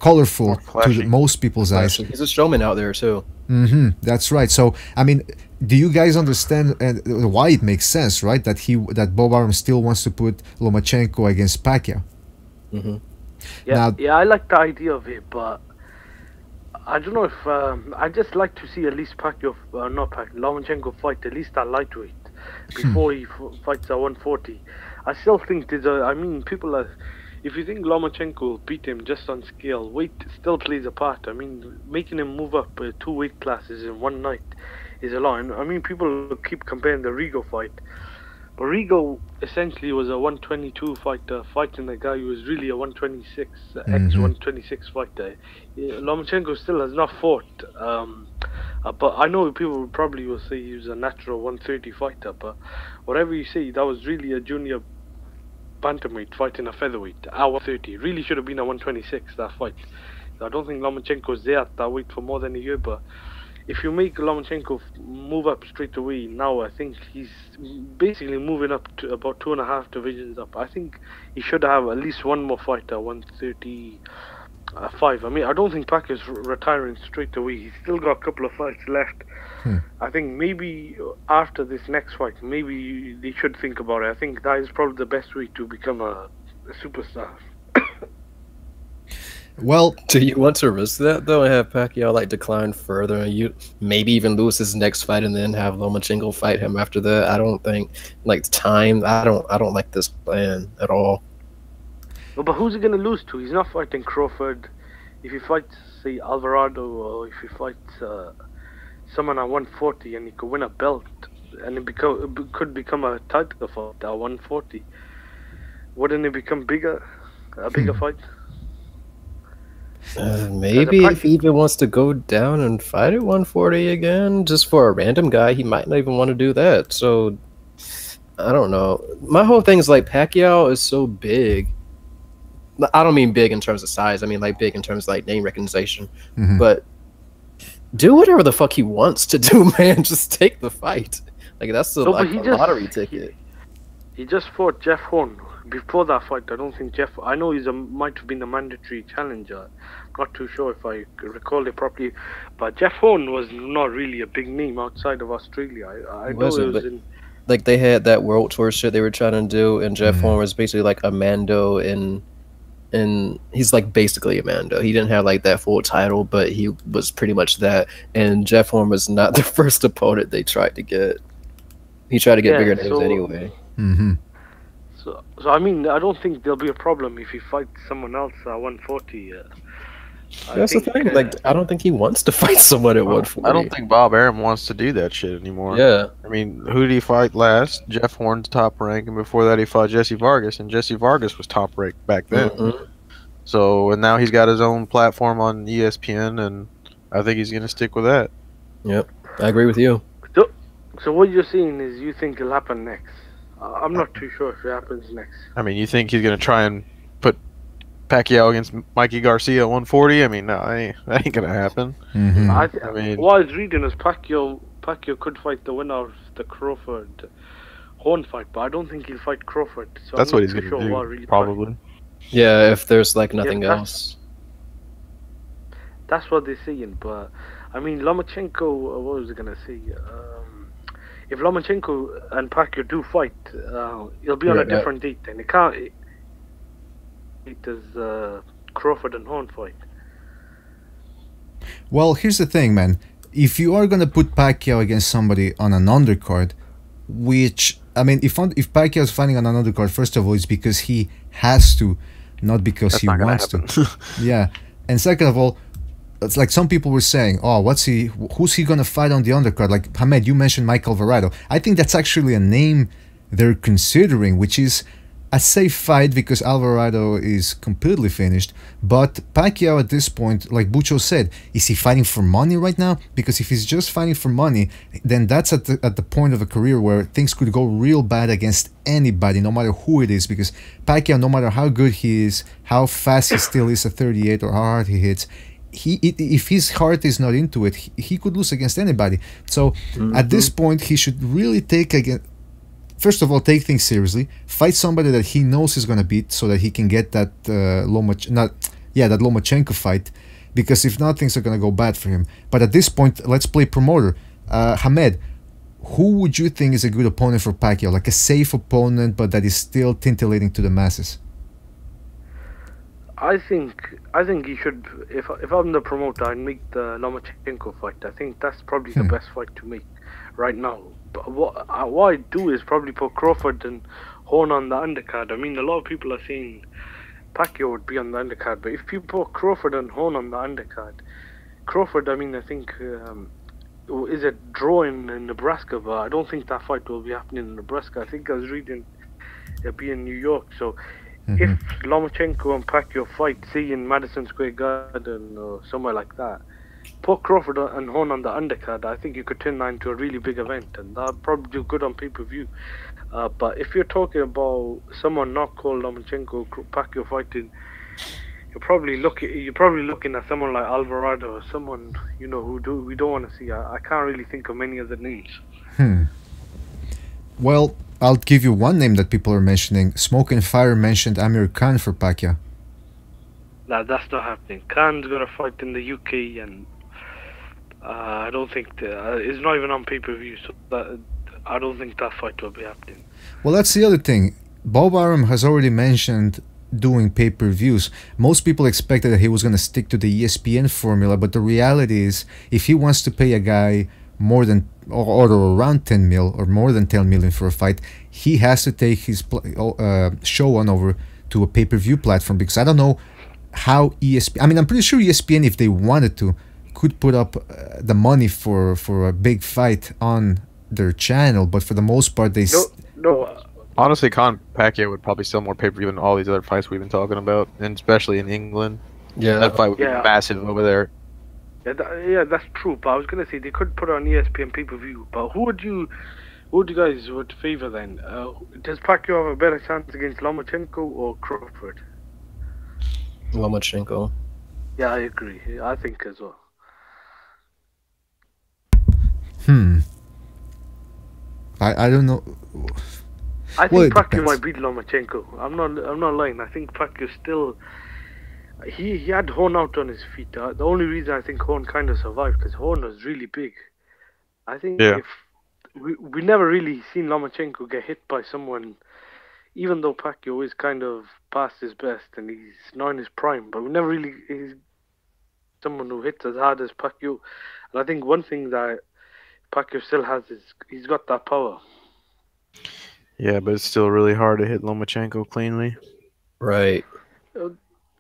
[SPEAKER 1] colorful to most people's eyes.
[SPEAKER 5] He's a showman out there, too.
[SPEAKER 1] That's right. So, I mean, do you guys understand why it makes sense, right? That Bob Arum still wants to put Lomachenko against Pacquiao.
[SPEAKER 6] Yeah, I like the idea of it, but I don't know if I just like to see at least Lomachenko fight at least at lightweight before he fights at 140. I still think there's a. I mean, people are. If you think Lomachenko will beat him just on scale, weight still plays a part. I mean, making him move up 2 weight classes in one night is a lot. And, I mean, people keep comparing the Rigo fight. But Rigo essentially was a 122 fighter fighting a guy who was really a 126, ex-126 fighter. Lomachenko still has not fought. But I know people probably will say he was a natural 130 fighter. But whatever you say, that was really a junior bantamweight fighting a featherweight at 130. Really should have been a 126, that fight. I don't think Lomachenko's there at that weight for more than a year, but if you make Lomachenko move up straight away now, I think he's basically moving up to about 2.5 divisions up. I think he should have at least one more fight at 135. I mean, I don't think Pacquiao's retiring straight away. He's still got a couple of fights left. I think maybe after this next fight, maybe they should think about it. I think that is probably the best way to become a superstar.
[SPEAKER 1] Well,
[SPEAKER 5] do you want to risk that though and have Pacquiao like decline further and you maybe even lose his next fight and then have Lomachenko fight him after that? I don't think like time. I don't like this plan at all.
[SPEAKER 6] Well, but who's he gonna lose to? He's not fighting Crawford. If he fights, say, Alvarado, or if he fights someone at 140 and he could win a belt and it could become a title fight at 140, wouldn't it become a bigger fight?
[SPEAKER 5] Maybe if he even wants to go down and fight at 140 again, just for a random guy, he might not even want to do that. So, I don't know. My whole thing is like Pacquiao is so big. I don't mean big in terms of size. I mean like big in terms of like name recognition. But do whatever the fuck he wants to do, man. Just take the fight. Like that's the lottery ticket.
[SPEAKER 6] He just fought Jeff Horn. Before that fight, I don't think Jeff. I know might have been a mandatory challenger. Not too sure if I recall it properly, but Jeff Horn was not really a big name outside of Australia. I know it was in.
[SPEAKER 5] Like they had that world tour shit they were trying to do, and Jeff Horn was basically like a Mando and he's like basically a Mando. He didn't have like that full title, but he was pretty much that. And Jeff Horn was not the first opponent they tried to get. He tried to get bigger names anyway.
[SPEAKER 6] So I mean, I don't think there'll be a problem if he fights someone else at 140.
[SPEAKER 5] That's the thing. Like, I don't think he wants to fight someone at 140.
[SPEAKER 8] I don't think Bob Arum wants to do that shit anymore.
[SPEAKER 5] Yeah.
[SPEAKER 8] I mean, who did he fight last? Jeff Horn's top rank, and before that he fought Jesse Vargas, and Jesse Vargas was top rank back then. So, and now he's got his own platform on ESPN, and I think he's going to stick with that.
[SPEAKER 5] Yep, I agree with you.
[SPEAKER 6] So what you're saying is you think it'll happen next? I'm not too sure if it happens next.
[SPEAKER 8] I mean, you think he's going to try and put Pacquiao against Mikey Garcia at 140? I mean, no, that ain't going to happen.
[SPEAKER 6] I mean, what I was reading is Pacquiao could fight the winner of the Crawford Horn fight, but I don't think he'll fight Crawford. So
[SPEAKER 8] that's what he's going to do, probably.
[SPEAKER 5] Yeah, if there's like nothing else.
[SPEAKER 6] That's what they're saying, but I mean, Lomachenko, what was I going to say? If Lomachenko and Pacquiao do fight, it'll be on a different date, and it can't. It is Crawford and Horn fight.
[SPEAKER 1] Well, here's the thing, man. If you are gonna put Pacquiao against somebody on an undercard, which I mean, if Pacquiao is fighting on an undercard, first of all, it's because he has to, not because he wants to. Yeah, and second of all, it's like some people were saying, oh, who's he gonna fight on the undercard? Like Hamed, you mentioned Mike Alvarado. I think that's actually a name they're considering, which is a safe fight because Alvarado is completely finished. But Pacquiao at this point, like Bucho said, is he fighting for money right now? Because if he's just fighting for money, then that's at the point of a career where things could go real bad against anybody, no matter who it is. Because Pacquiao, no matter how good he is, how fast he still is at 38 or how hard he hits, if his heart is not into it, he could lose against anybody. So at this point, he should really first of all, take things seriously. Fight somebody that he knows he's gonna beat, so that he can get that Lomachenko fight. Because if not, things are gonna go bad for him. But at this point, let's play promoter. Hamed, who would you think is a good opponent for Pacquiao? Like a safe opponent, but that is still scintillating to the masses.
[SPEAKER 6] I think he should. If I'm the promoter, I'd make the Lomachenko fight. I think that's probably the best fight to make right now. But what I do is probably put Crawford and Horn on the undercard. I mean, a lot of people are saying Pacquiao would be on the undercard, but if you put Crawford and Horn on the undercard, Crawford, I mean, I think is a draw in Nebraska, but I don't think that fight will be happening in Nebraska. I think I was reading it'll be in New York. So if Lomachenko and Pacquiao fight, say in Madison Square Garden or somewhere like that, put Crawford and Horn on the undercard, I think you could turn that into a really big event, and that'll probably do good on pay-per-view. But if you're talking about someone not called Lomachenko, Pacquiao fighting, you're probably looking at someone like Alvarado or someone we don't want to see. I can't really think of many other names.
[SPEAKER 1] Well, I'll give you one name that people are mentioning. Smoke and Fire mentioned Amir Khan for Pacquiao.
[SPEAKER 6] Nah, that's not happening. Khan's gonna fight in the UK, and I don't think it's not even on pay-per-view, so that I don't think that fight will be happening.
[SPEAKER 1] Well, that's the other thing. Bob Arum has already mentioned doing pay-per-views. Most people expected that he was going to stick to the ESPN formula, but the reality is, if he wants to pay a guy more than or around 10 mil or more than 10 million for a fight, he has to take his show on over to a pay-per-view platform, because I don't know how ESPN, I mean, I'm pretty sure ESPN, if they wanted to, could put up the money for a big fight on their channel, but for the most part they
[SPEAKER 8] honestly, Pacquiao would probably sell more pay-per-view than all these other fights we've been talking about, and especially in England.
[SPEAKER 5] Yeah,
[SPEAKER 8] that fight would be massive over there.
[SPEAKER 6] Yeah, that's true. But I was gonna say they could put it on ESPN pay-per-view. But who would you guys would favor then? Does Pacquiao have a better chance against Lomachenko or Crawford?
[SPEAKER 5] Lomachenko.
[SPEAKER 6] Yeah, I agree. I think as well.
[SPEAKER 1] I don't know.
[SPEAKER 6] I think Pacquiao might beat Lomachenko. I'm not lying. I think Pacquiao still. He had Horn out on his feet. The only reason I think Horn kind of survived because Horn was really big. I think if we never really seen Lomachenko get hit by someone, even though Pacquiao is kind of past his best and he's not in his prime, but we never really he's someone who hits as hard as Pacquiao. And I think one thing that Pacquiao still has is he's got that power.
[SPEAKER 8] Yeah, but it's still really hard to hit Lomachenko cleanly.
[SPEAKER 5] Right.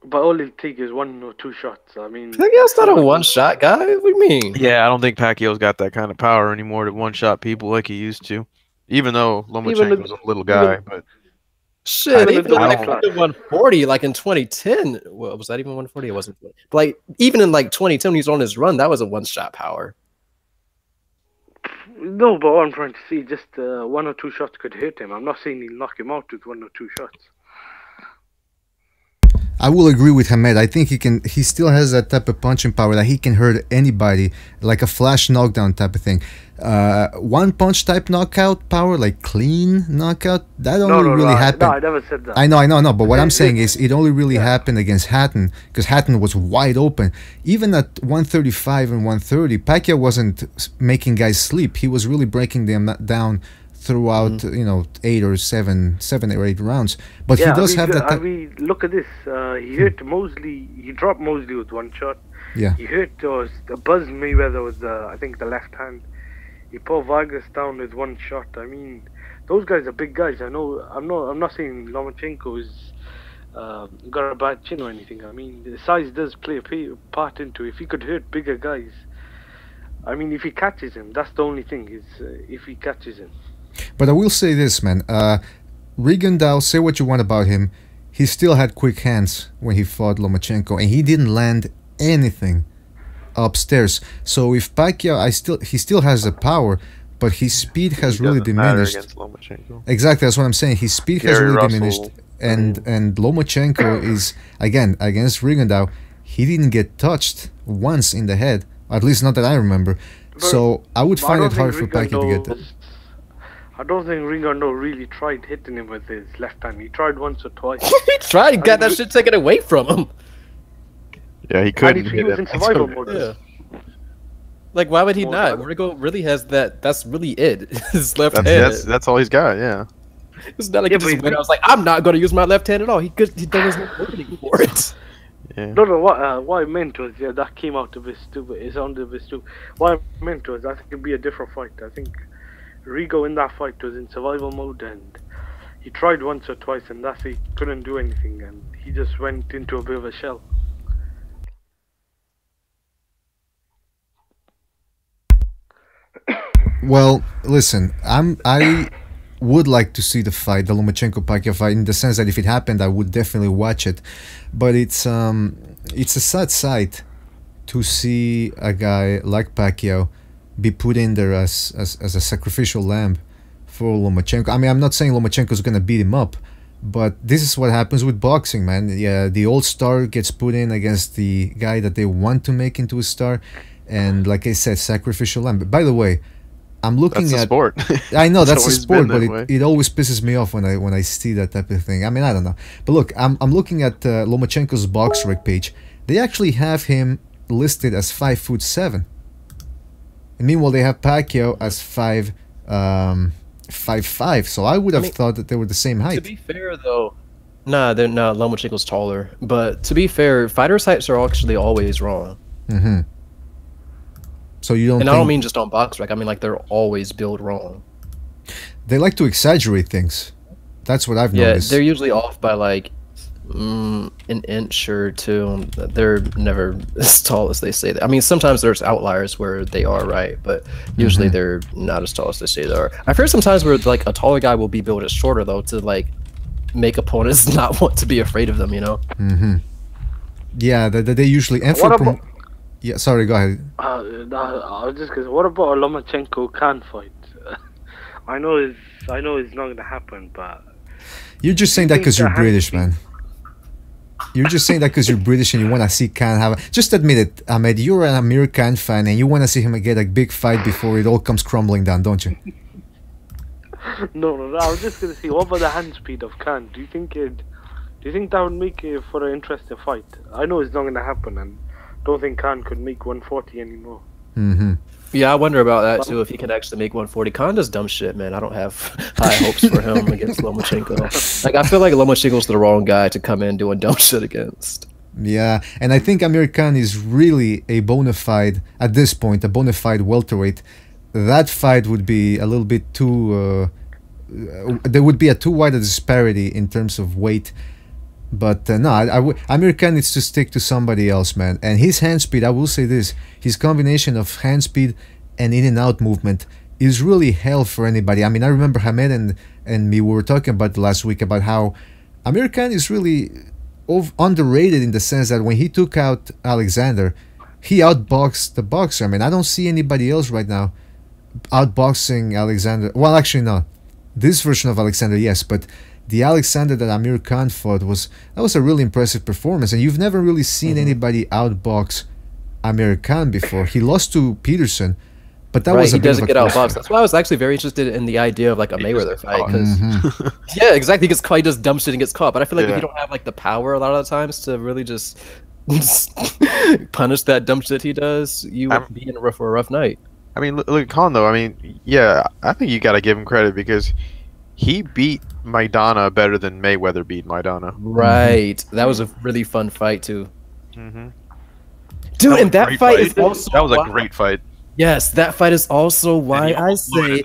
[SPEAKER 6] But all it'll take is 1 or 2 shots. I mean,
[SPEAKER 5] Pacquiao's not a one-shot guy. What do you mean?
[SPEAKER 8] Yeah, I don't think Pacquiao's got that kind of power anymore to one-shot people like he used to. Even though Lomachenko's a little guy, but
[SPEAKER 5] shit, even like 140, like in 2010. Well, was that even 140? It wasn't. But like even in like 2010, when he was on his run, that was a one-shot power.
[SPEAKER 6] No, but what I'm trying to see, just 1 or 2 shots could hurt him. I'm not saying he'll knock him out with 1 or 2 shots.
[SPEAKER 1] I will agree with Hamed. I think he still has that type of punching power that he can hurt anybody, like a flash knockdown type of thing. One punch type knockout power, like clean knockout, that only really happened.
[SPEAKER 6] No, I never said that.
[SPEAKER 1] I know. But what I'm saying is it only really happened against Hatton, because Hatton was wide open. Even at 135 and 130, Pacquiao wasn't making guys sleep. He was really breaking them down throughout 8 or 7 or 8 rounds, but he does have that.
[SPEAKER 6] I mean, look at this. He hit Mosley. He dropped Mosley with 1 shot.
[SPEAKER 1] Yeah.
[SPEAKER 6] He hit Buzz Mayweather with I think the left hand. He put Vargas down with 1 shot. I mean, those guys are big guys. I know. I'm not saying Lomachenko is got a bad chin or anything. I mean, the size does play a part into it. If he could hurt bigger guys, I mean, if he catches him, that's the only thing. Is if he catches him.
[SPEAKER 1] But I will say this, man. Rigondeaux, say what you want about him, he still had quick hands when he fought Lomachenko, and he didn't land anything upstairs. So if Pacquiao, he still has the power, but his speed has really diminished. Exactly, that's what I'm saying. His speed has really diminished, and Lomachenko is, again, against Rigondeaux, he didn't get touched once in the head, at least not that I remember. So I would find it hard for Pacquiao to get that.
[SPEAKER 6] I don't think Rigondeaux really tried hitting him with his left hand. He tried once or twice.
[SPEAKER 5] He tried. He got that shit taken away from him.
[SPEAKER 8] Yeah, he couldn't.
[SPEAKER 6] He was in survival mode.
[SPEAKER 5] Yeah. Like, why would he not? Rigo really has that. That's really it. His left hand.
[SPEAKER 8] That's all he's got. Yeah.
[SPEAKER 5] It's not like he just went. I was like, I'm not going to use my left hand at all. He doesn't work for it.
[SPEAKER 6] Yeah. No. What I meant was, that came out of his stupid. It sounded a bit stupid. What I meant was, I think it'd be a different fight. I think Rigo in that fight was in survival mode, and he tried once or twice, and that's he couldn't do anything, and he just went into a bit of a shell.
[SPEAKER 1] Well, listen, I would like to see the fight, the Lomachenko-Pacquiao fight, in the sense that if it happened, I would definitely watch it. But it's a sad sight to see a guy like Pacquiao be put in there as a sacrificial lamb for Lomachenko. I mean, I'm not saying Lomachenko's gonna beat him up, but this is what happens with boxing, man. Yeah, the old star gets put in against the guy that they want to make into a star, and like I said, sacrificial lamb. But by the way, I'm looking
[SPEAKER 8] That's
[SPEAKER 1] at
[SPEAKER 8] a sport.
[SPEAKER 1] I know that's a
[SPEAKER 8] always
[SPEAKER 1] sport,
[SPEAKER 8] been
[SPEAKER 1] but
[SPEAKER 8] that
[SPEAKER 1] it always pisses me off when I see that type of thing. I mean, I don't know. But look, I'm looking at Lomachenko's BoxRec page. They actually have him listed as 5'7". And meanwhile, they have Pacquiao as 5'5". So I would have thought that they were the same height.
[SPEAKER 5] To be fair, though, nah, they're not. Lomachenko's taller. But to be fair, fighters' heights are actually always wrong.
[SPEAKER 1] Mm-hmm. So you don't.
[SPEAKER 5] And I don't mean just on BoxRec. I mean like they're always built wrong.
[SPEAKER 1] They like to exaggerate things. That's what I've
[SPEAKER 5] Yeah,
[SPEAKER 1] noticed.
[SPEAKER 5] they're usually off by like an inch or two. They're never as tall as they say. I mean, sometimes there's outliers where they are right, but usually they're not as tall as they say they are. I've heard sometimes where like a taller guy will be built as shorter though to like make opponents not want to be afraid of them. You know.
[SPEAKER 1] Mm-hmm. Yeah, they usually. And
[SPEAKER 6] What about?
[SPEAKER 1] Yeah, sorry. Go ahead.
[SPEAKER 6] I was just gonna say, what about a Lomachenko-Khan fight? I know it's not gonna happen, but
[SPEAKER 1] You're just saying that because
[SPEAKER 6] think
[SPEAKER 1] you're
[SPEAKER 6] there has
[SPEAKER 1] British,
[SPEAKER 6] to be-
[SPEAKER 1] man. You're just saying that because you're British and you want to see Khan have. Just admit it, Ahmed. You're an Amir Khan fan and you want to see him get a big fight before it all comes crumbling down, don't you?
[SPEAKER 6] no. I was just gonna say, what about the hand speed of Khan? Do you think that would make it for an interesting fight? I know it's not gonna happen, and don't think Khan could make 140 anymore.
[SPEAKER 1] Mm-hmm.
[SPEAKER 5] Yeah, I wonder about that too. If he can actually make 140, Khan does dumb shit, man. I don't have high hopes for him against Lomachenko. Like, I feel like Lomachenko's the wrong guy to come in doing dumb shit against.
[SPEAKER 1] Yeah, and I think Amir Khan is really a bona fide, at this point, a bona fide welterweight. That fight would be a little bit too. There would be a too wide a disparity in terms of weight. But no, Amir Khan needs to stick to somebody else, man. And his hand speed, I will say this, his combination of hand speed and in and out movement is really hell for anybody. I mean, I remember Hamed and me, we were talking about last week about how Amir Khan is really underrated in the sense that when he took out Alexander, he outboxed the boxer. I mean, I don't see anybody else right now outboxing Alexander. Well, actually, no. This version of Alexander, yes, but the Alexander that Amir Khan fought was a really impressive performance, and you've never really seen anybody outbox Amir Khan before. He lost to Peterson, but that was a
[SPEAKER 5] he
[SPEAKER 1] bit
[SPEAKER 5] doesn't
[SPEAKER 1] of a
[SPEAKER 5] get outboxed. That's why I was actually very interested in the idea of like a Mayweather fight. Yeah, exactly. He gets caught, he does dumb shit and gets caught. But I feel like if you don't have like the power a lot of the times to really just punish that dumb shit he does, you would be in for a rough night.
[SPEAKER 8] I mean, look at Khan though. I mean, yeah, I think you got to give him credit because he beat Maidana better than Mayweather beat Maidana.
[SPEAKER 5] Right. That was a really fun fight too. Dude,
[SPEAKER 8] That
[SPEAKER 5] and that fight is also
[SPEAKER 8] that was a great fight.
[SPEAKER 5] Yes, that fight is also why I say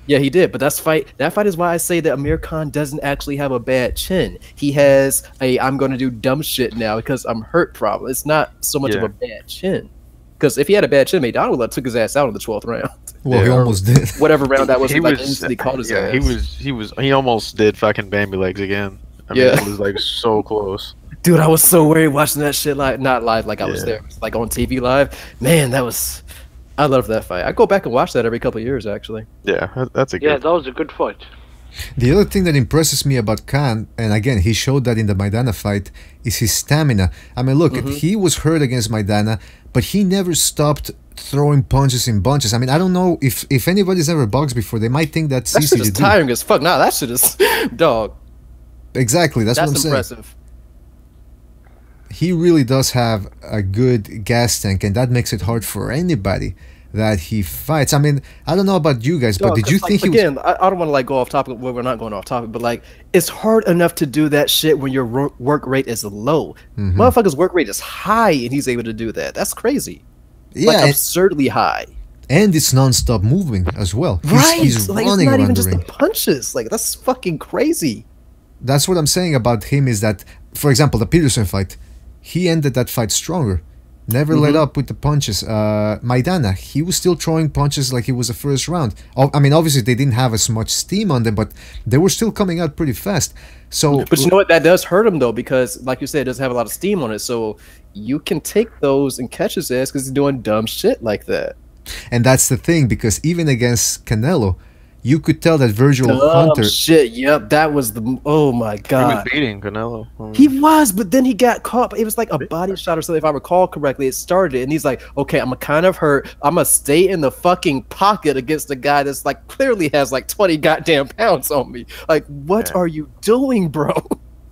[SPEAKER 5] yeah, he did, but that fight is why I say that Amir Khan doesn't actually have a bad chin. He has a I'm going to do dumb shit now because I'm hurt problem. It's not so much of a bad chin. Because if he had a bad chin, Maidana would have took his ass out in the 12th round.
[SPEAKER 1] Well, he almost did.
[SPEAKER 5] Whatever round that was, he instantly caught his ass.
[SPEAKER 8] He almost did fucking Bambi legs again. I mean, it was like so close.
[SPEAKER 5] Dude, I was so worried watching that shit live. Not live like I was there, like on TV live. Man, I love that fight. I go back and watch that every couple of years, actually.
[SPEAKER 8] Yeah, that's a good.
[SPEAKER 6] Yeah, that was a good fight.
[SPEAKER 1] The other thing that impresses me about Khan, and again, he showed that in the Maidana fight, is his stamina. I mean, look, he was hurt against Maidana, but he never stopped throwing punches in bunches. I mean, I don't know if anybody's ever boxed before, they might think that's
[SPEAKER 5] that
[SPEAKER 1] easy
[SPEAKER 5] shit
[SPEAKER 1] to
[SPEAKER 5] is
[SPEAKER 1] do.
[SPEAKER 5] tiring as fuck. Nah, that shit is dog.
[SPEAKER 1] Exactly, that's what I'm saying.
[SPEAKER 5] That's impressive.
[SPEAKER 1] He really does have a good gas tank, and that makes it hard for anybody that he fights. I mean, I don't know about you guys, but did you think he was...
[SPEAKER 5] Again, I don't want to like go off topic. Well, we're not going off topic, but like it's hard enough to do that shit when your work rate is low. Motherfucker's work rate is high, and he's able to do that. That's crazy.
[SPEAKER 1] Yeah,
[SPEAKER 5] like absurdly high.
[SPEAKER 1] and it's non-stop moving as well.
[SPEAKER 5] Right,
[SPEAKER 1] He's
[SPEAKER 5] like,
[SPEAKER 1] running
[SPEAKER 5] it's not
[SPEAKER 1] around
[SPEAKER 5] even
[SPEAKER 1] the
[SPEAKER 5] just
[SPEAKER 1] ring.
[SPEAKER 5] the punches. Like, that's fucking crazy.
[SPEAKER 1] That's what I'm saying about him is that, for example, the Peterson fight, he ended that fight stronger. Never let up with the punches. Maidana, he was still throwing punches like it was the first round. I mean, obviously they didn't have as much steam on them, but they were still coming out pretty fast. So,
[SPEAKER 5] But you know what? That does hurt him though, because like you said, it doesn't have a lot of steam on it. So you can take those and catch his ass because he's doing dumb shit like that.
[SPEAKER 1] and that's the thing, because even against Canelo, you could tell that Virgil Hunter.
[SPEAKER 5] Shit, yep, that was the. Oh my
[SPEAKER 8] He was
[SPEAKER 5] god.
[SPEAKER 8] beating Canelo.
[SPEAKER 5] He was, but then he got caught. It was like a body shot or something, if I recall correctly. It started, and he's like, okay, I'm kind of hurt. I'm going to stay in the fucking pocket against a guy that's like clearly has like 20 goddamn pounds on me. Like, what are you doing, bro?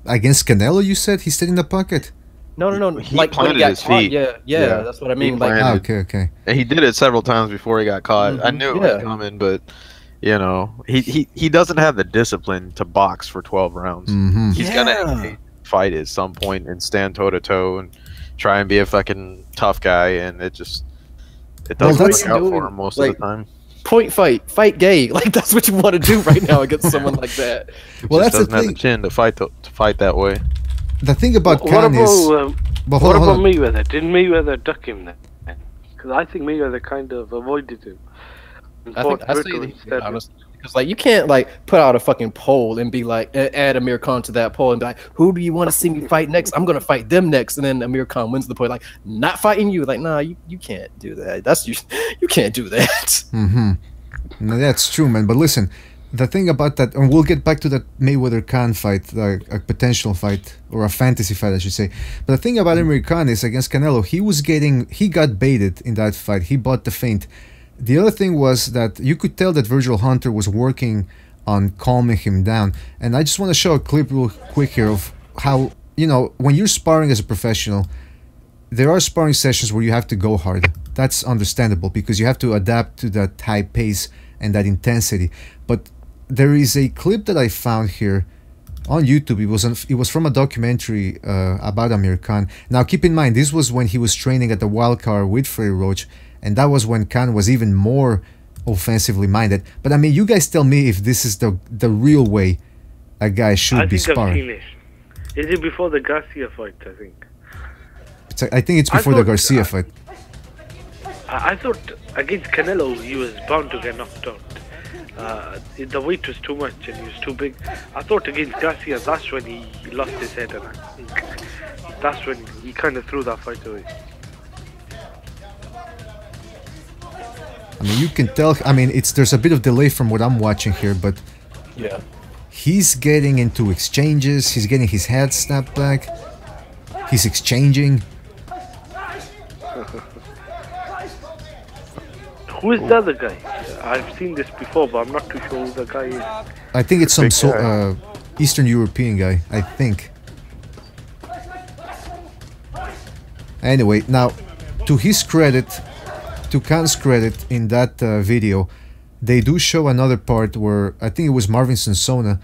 [SPEAKER 1] Against Canelo, you said he stayed in the pocket?
[SPEAKER 5] No.
[SPEAKER 8] He
[SPEAKER 5] Like, when
[SPEAKER 8] planted
[SPEAKER 5] got
[SPEAKER 8] his
[SPEAKER 5] caught,
[SPEAKER 8] feet.
[SPEAKER 5] Yeah, that's what I mean. Like,
[SPEAKER 8] planted-
[SPEAKER 1] Okay.
[SPEAKER 8] And he did it several times before he got caught. I knew it was
[SPEAKER 5] Yeah.
[SPEAKER 8] coming, but you know, he doesn't have the discipline to box for 12 rounds.
[SPEAKER 1] Mm-hmm.
[SPEAKER 8] He's gonna fight at some point and stand toe to toe and try and be a fucking tough guy, and it doesn't
[SPEAKER 1] that's-
[SPEAKER 8] work out for him most of the time.
[SPEAKER 5] point fight gay. Like, that's what you want to do right now against someone like that.
[SPEAKER 1] Well,
[SPEAKER 8] Just
[SPEAKER 1] that's the
[SPEAKER 8] doesn't have
[SPEAKER 1] thing.
[SPEAKER 8] the chin to fight that way.
[SPEAKER 1] The thing about
[SPEAKER 6] What
[SPEAKER 1] Khan is.
[SPEAKER 6] about
[SPEAKER 1] But
[SPEAKER 6] what
[SPEAKER 1] hold
[SPEAKER 6] about
[SPEAKER 1] on.
[SPEAKER 6] Mayweather? Didn't Mayweather duck him then? Because I think Mayweather kind of avoided him. And
[SPEAKER 5] I think
[SPEAKER 6] fought
[SPEAKER 5] that's
[SPEAKER 6] Brittle
[SPEAKER 5] the
[SPEAKER 6] instead.
[SPEAKER 5] honest, because like you can't like put out a fucking poll and be like add Amir Khan to that poll and be like, who do you want to see me fight next? I'm gonna fight them next, and then Amir Khan wins the poll. Like, not fighting you. Like, nah, you can't do that. That's you can't do that.
[SPEAKER 1] Mm-hmm. No, that's true, man. But listen, the thing about that, and we'll get back to that Mayweather Khan fight, like a potential fight or a fantasy fight, I should say. But the thing about Amir Khan is against Canelo, he got baited in that fight. He bought the feint. The other thing was that you could tell that Virgil Hunter was working on calming him down. And I just want to show a clip real quick here of how, when you're sparring as a professional, there are sparring sessions where you have to go hard. That's understandable because you have to adapt to that high pace and that intensity. But there is a clip that I found here on YouTube. It was from a documentary about Amir Khan. Now keep in mind, this was when he was training at the Wild Card with Freddie Roach, and that was when Khan was even more offensively minded. But I mean, you guys tell me if this is the real way a guy should be
[SPEAKER 6] I've
[SPEAKER 1] sparring.
[SPEAKER 6] seen it. Is it before the Garcia fight? I think.
[SPEAKER 1] I think it's before the Garcia fight.
[SPEAKER 6] I thought against Canelo he was bound to get knocked out. The weight was too much and he was too big. I thought against Garcia that's when he lost his head, and I think that's when he kind of threw that fight away.
[SPEAKER 1] I mean, you can tell. I mean, there's a bit of delay from what I'm watching here, but
[SPEAKER 5] Yeah.
[SPEAKER 1] he's getting into exchanges. He's getting his head snapped back. He's exchanging.
[SPEAKER 6] Who is the other guy? I've seen this before, but I'm not too sure who the guy is.
[SPEAKER 1] I think it's some
[SPEAKER 8] Big guy.
[SPEAKER 1] Eastern European guy. I think. Anyway, now, to his credit, to Khan's credit, in that video, they do show another part where I think it was Marvin Sansona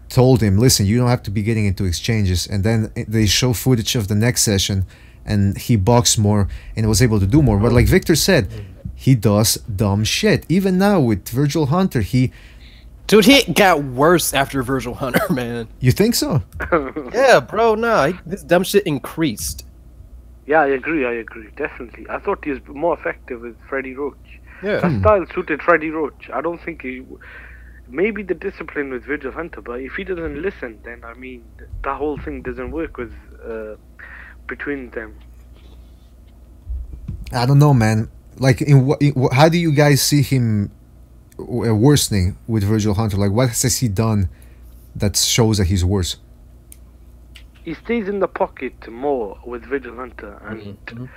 [SPEAKER 1] told him, listen, you don't have to be getting into exchanges. And then they show footage of the next session and he boxed more and was able to do more. But like Victor said, he does dumb shit. Even now with Virgil Hunter,
[SPEAKER 5] Dude, he got worse after Virgil Hunter, man.
[SPEAKER 1] you think so?
[SPEAKER 5] Yeah, bro, nah, this dumb shit increased.
[SPEAKER 6] Yeah, I agree, definitely. I thought he was more effective with Freddie Roach.
[SPEAKER 5] Yeah.
[SPEAKER 6] That style suited Freddie Roach. I don't think maybe the discipline with Virgil Hunter, but if he doesn't listen, then I mean, that whole thing doesn't work with between them.
[SPEAKER 1] I don't know, man. Like, how do you guys see him worsening with Virgil Hunter? Like, what has he done that shows that he's worse?
[SPEAKER 6] He stays in the pocket more with Virgil Hunter, and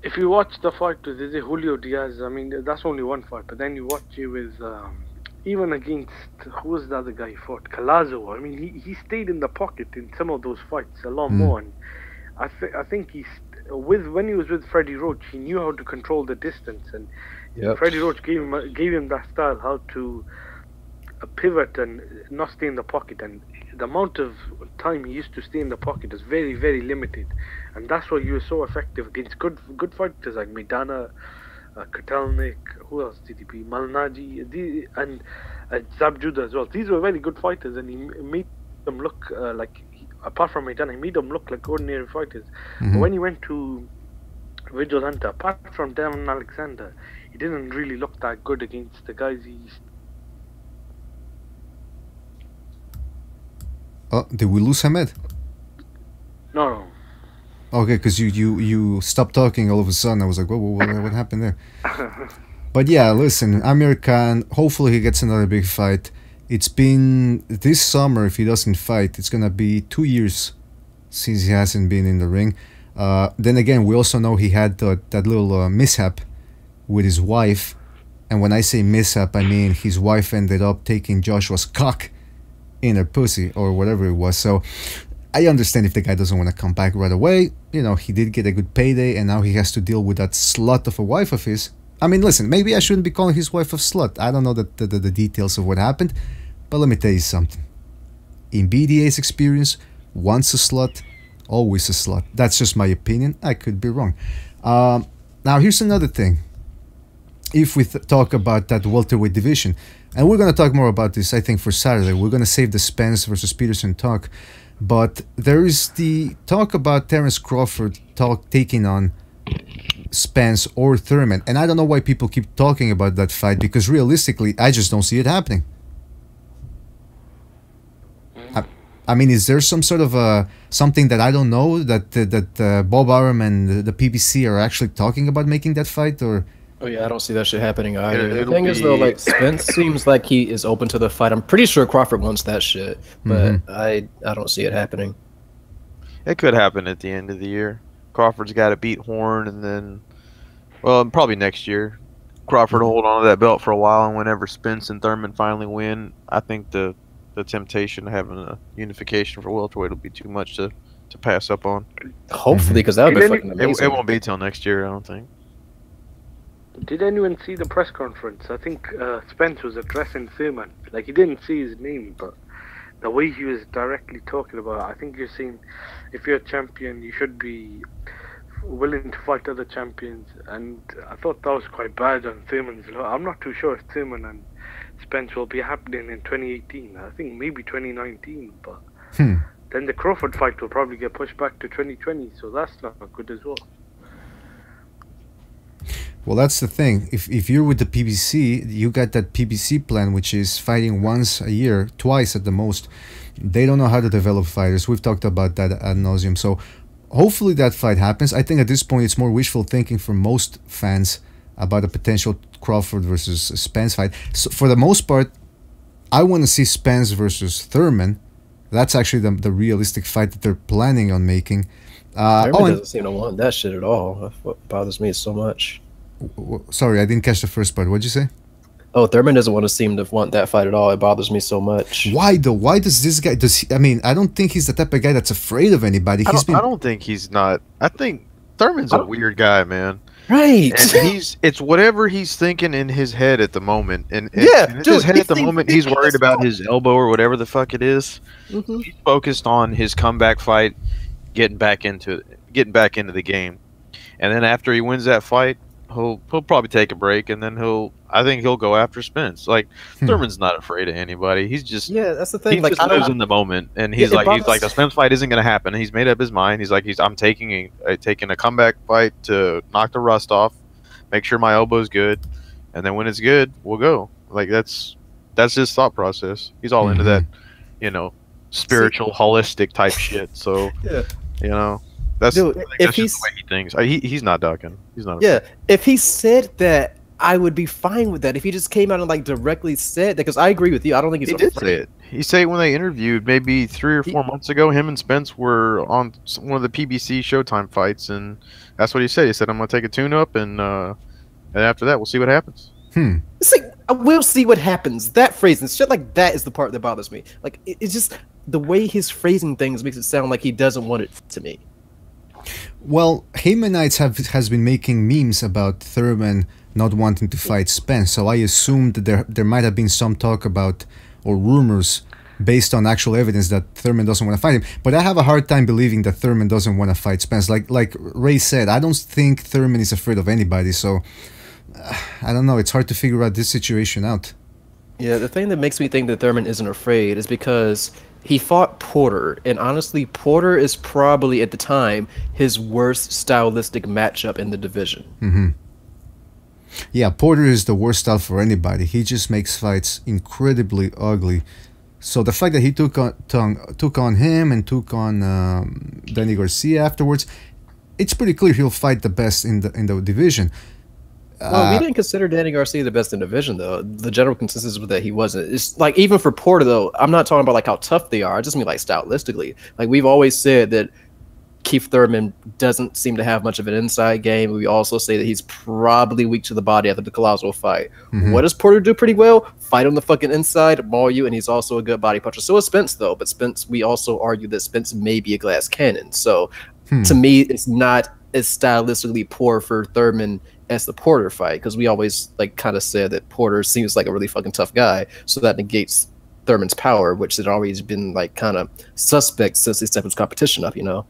[SPEAKER 6] if you watch the fight with Julio Diaz, I mean, that's only one fight, but then you watch it with even against, who was the other guy he fought? Calazo. I mean, he stayed in the pocket in some of those fights a lot more, and I think when he was with Freddie Roach, he knew how to control the distance, and Freddie Roach gave him that style, how to pivot and not stay in the pocket, and the amount of time he used to stay in the pocket is very, very limited, and that's why he was so effective against good fighters like Maidana, Kotelnik, who else did he beat? Malnaji, and Zabjuda as well. These were very good fighters, and he made them look apart from Maidana, he made them look like ordinary fighters. But when he went to Vigil Hunter, apart from Devon Alexander, he didn't really look that good against the guys
[SPEAKER 1] Oh, did we lose Hamed?
[SPEAKER 6] No.
[SPEAKER 1] Okay, because you stopped talking all of a sudden. I was like, what happened there? But yeah, listen, Amir Khan, hopefully he gets another big fight. It's been this summer, if he doesn't fight, it's gonna be 2 years since he hasn't been in the ring. Then again, we also know he had that little mishap with his wife. And when I say mishap, I mean his wife ended up taking Joshua's cock in her pussy or whatever it was. So I understand if the guy doesn't want to come back right away. You know, he did get a good payday and now he has to deal with that slut of a wife of his. I mean, listen, maybe I shouldn't be calling his wife a slut. I don't know the details of what happened. But let me tell you something. In BDA's experience, once a slut, always a slut. That's just my opinion. I could be wrong. Now, here's another thing. If we talk about that welterweight division, and we're going to talk more about this, I think, for Saturday. We're going to save the Spence versus Peterson talk. But there is the talk about Terence Crawford taking on Spence or Thurman. And I don't know why people keep talking about that fight, because realistically, I just don't see it happening. I mean, is there some sort of something that I don't know that Bob Arum and the PBC are actually talking about making that fight, or?
[SPEAKER 5] Oh yeah, I don't see that shit happening either. The thing is though, like Spence seems like he is open to the fight. I'm pretty sure Crawford wants that shit, but I don't see it happening.
[SPEAKER 8] It could happen at the end of the year. Crawford's got to beat Horn, and then, well, probably next year. Crawford will hold on to that belt for a while, and whenever Spence and Thurman finally win, I think the temptation of having a unification for welterweight will be too much to pass up on.
[SPEAKER 5] Hopefully, because that would be fucking amazing.
[SPEAKER 8] It won't be till next year, I don't think.
[SPEAKER 6] Did anyone see the press conference? I think Spence was addressing Thurman. Like, he didn't see his name, but the way he was directly talking about it, I think you're saying if you're a champion, you should be willing to fight other champions. And I thought that was quite bad on Thurman's. I'm not too sure if Thurman and Spence will be happening in 2018. I think maybe 2019, but then the Crawford fight will probably get pushed back to 2020, so that's not good as well.
[SPEAKER 1] Well, that's the thing. If you're with the PBC, you got that PBC plan, which is fighting once a year, twice at the most. They don't know how to develop fighters. We've talked about that ad nauseum. So hopefully that fight happens. I think at this point it's more wishful thinking for most fans about a potential Crawford versus Spence fight. So for the most part, I want to see Spence versus Thurman. That's actually the realistic fight that they're planning on making.
[SPEAKER 5] Thurman doesn't seem to want that shit at all. That's what bothers me so much.
[SPEAKER 1] Sorry, I didn't catch the first part. What'd you say?
[SPEAKER 5] Oh, Thurman doesn't seem to want that fight at all. It bothers me so much.
[SPEAKER 1] Why though? Why does this guy? I mean, I don't think he's the type of guy that's afraid of anybody.
[SPEAKER 8] I don't think he's not. I think Thurman's a weird guy, man.
[SPEAKER 5] Right.
[SPEAKER 8] And it's whatever he's thinking in his head at the moment. And
[SPEAKER 5] yeah,
[SPEAKER 8] in his head at the moment, he's worried about his elbow or whatever the fuck it is. He's focused on his comeback fight, getting back into the game, and then after he wins that fight, he'll probably take a break, and then I think he'll go after Spence. Like Thurman's not afraid of anybody. He's just
[SPEAKER 5] that's the thing.
[SPEAKER 8] He
[SPEAKER 5] like
[SPEAKER 8] just lives in the moment, and he's like the Spence fight isn't gonna happen. He's made up his mind. He's like I'm taking a comeback fight to knock the rust off, make sure my elbow's good, and then when it's good, we'll go. Like that's his thought process. He's all into that, spiritual, holistic type shit. So That's,
[SPEAKER 5] dude,
[SPEAKER 8] that's just the way he thinks. He's not ducking. He's not.
[SPEAKER 5] Yeah, if he said that, I would be fine with that. If he just came out and like directly said that, because I agree with you. I don't think
[SPEAKER 8] he did say it. He said it when they interviewed maybe 3 or 4 months ago. Him and Spence were on one of the PBC Showtime fights, and that's what he said. He said, "I'm gonna take a tune-up, and after that, we'll see what happens."
[SPEAKER 5] It's like, we'll see what happens. That phrase and shit like that is the part that bothers me. Like it's just the way he's phrasing things makes it sound like he doesn't want it to me.
[SPEAKER 1] Well, Haymanites has been making memes about Thurman not wanting to fight Spence, so I assumed that there might have been some talk about, or rumors, based on actual evidence that Thurman doesn't want to fight him. But I have a hard time believing that Thurman doesn't want to fight Spence. Like Ray said, I don't think Thurman is afraid of anybody, so I don't know. It's hard to figure out this situation out.
[SPEAKER 5] Yeah, the thing that makes me think that Thurman isn't afraid is because he fought Porter, and honestly, Porter is probably at the time his worst stylistic matchup in the division.
[SPEAKER 1] Mm-hmm. Yeah, Porter is the worst style for anybody. He just makes fights incredibly ugly. So the fact that he took on him and took on Danny Garcia afterwards, it's pretty clear he'll fight the best in the division.
[SPEAKER 5] Well, we didn't consider Danny Garcia the best in the division, though. The general consensus was that he wasn't. It's like, even for Porter, though, I'm not talking about like how tough they are. I just mean like stylistically. Like, we've always said that Keith Thurman doesn't seem to have much of an inside game. We also say that he's probably weak to the body after the Collazo fight.
[SPEAKER 1] Mm-hmm.
[SPEAKER 5] What does Porter do pretty well? Fight on the fucking inside, maul you, and he's also a good body puncher. So is Spence, though. But Spence, we also argue that Spence may be a glass cannon. So to me, it's not as stylistically poor for Thurman as the Porter fight, because we always like kind of said that Porter seems like a really fucking tough guy, so that negates Thurman's power, which had always been like kind of suspect since they stepped his competition up, you know.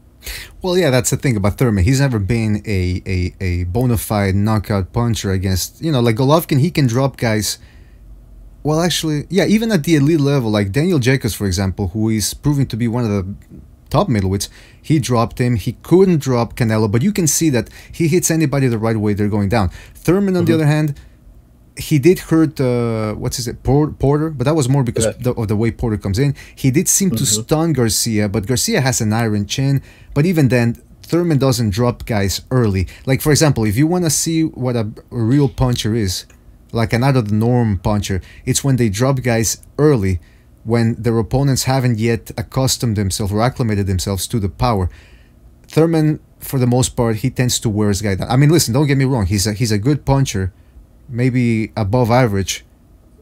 [SPEAKER 1] Well, yeah, that's the thing about Thurman. He's never been a bona fide knockout puncher against, you know, like Golovkin. He can drop guys. Well, actually, yeah, even at the elite level, like Daniel Jacobs, for example, who is proving to be one of the top middleweights, he dropped him. He couldn't drop Canelo, but you can see that he hits anybody the right way, they're going down. Thurman, on the other hand, he did hurt Porter, but that was more because of the way Porter comes in. He did seem to stun Garcia, but Garcia has an iron chin. But even then, Thurman doesn't drop guys early. Like, for example, if you want to see what a real puncher is, like an out of the norm puncher, it's when they drop guys early, when their opponents haven't yet accustomed themselves or acclimated themselves to the power. Thurman, for the most part, he tends to wear his guy down. I mean, listen, don't get me wrong. He's a good puncher, maybe above average,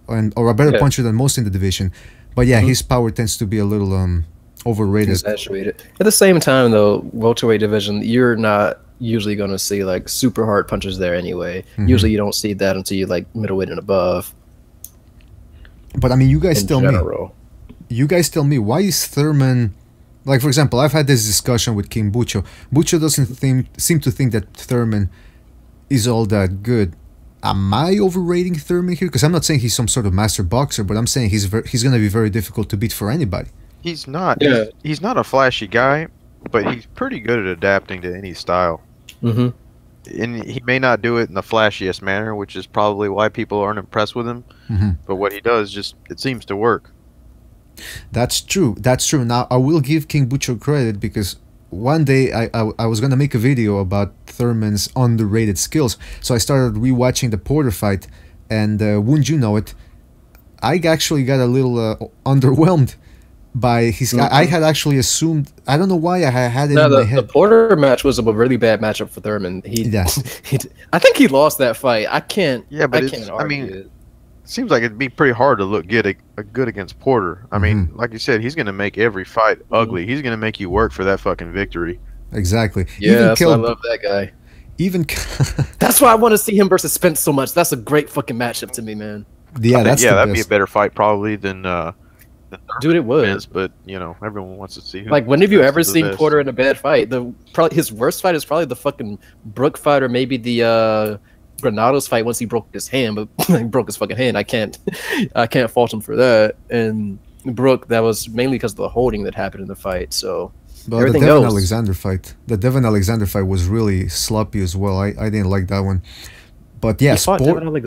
[SPEAKER 1] or a better puncher than most in the division. But yeah, his power tends to be a little overrated.
[SPEAKER 5] Exaggerated. At the same time, though, welterweight division, you're not usually going to see like super hard punchers there anyway. Usually you don't see that until you like middleweight and above.
[SPEAKER 1] But I mean, you guys tell me, why is Thurman, like, for example, I've had this discussion with King Bucho. Bucho doesn't seem to think that Thurman is all that good. Am I overrating Thurman here? Because I'm not saying he's some sort of master boxer, but I'm saying he's going to be very difficult to beat for anybody.
[SPEAKER 8] He's not. He's not a flashy guy, but he's pretty good at adapting to any style. And he may not do it in the flashiest manner, which is probably why people aren't impressed with him. But what he does, it seems to work.
[SPEAKER 1] That's true. That's true. Now, I will give King Bucho credit, because one day I was going to make a video about Thurman's underrated skills. So I started rewatching the Porter fight, and wouldn't you know it, I actually got a little underwhelmed by his guy. I had actually assumed, I don't know why I had it in my head.
[SPEAKER 5] The Porter match was a really bad matchup for Thurman. I think he lost that fight. I can't argue it.
[SPEAKER 8] Seems like it'd be pretty hard to look good against Porter. I mean, like you said, he's going to make every fight ugly. He's going to make you work for that fucking victory.
[SPEAKER 1] Exactly.
[SPEAKER 5] Yeah, I love that guy. That's why I want to see him versus Spence so much. That's a great fucking matchup to me, man.
[SPEAKER 1] Yeah,
[SPEAKER 8] that'd be a better fight probably than
[SPEAKER 5] dude, it would.
[SPEAKER 8] Spence, but you know, everyone wants to see him.
[SPEAKER 5] Like, when have you ever seen Porter in a bad fight? His worst fight is probably the fucking Brook fight, or maybe the Granados fight once he broke his hand, but he broke his fucking hand. I can't fault him for that. And Brook, that was mainly because of the holding that happened in the fight. So
[SPEAKER 1] but the Devin Alexander fight was really sloppy as well. I didn't like that one. But yeah,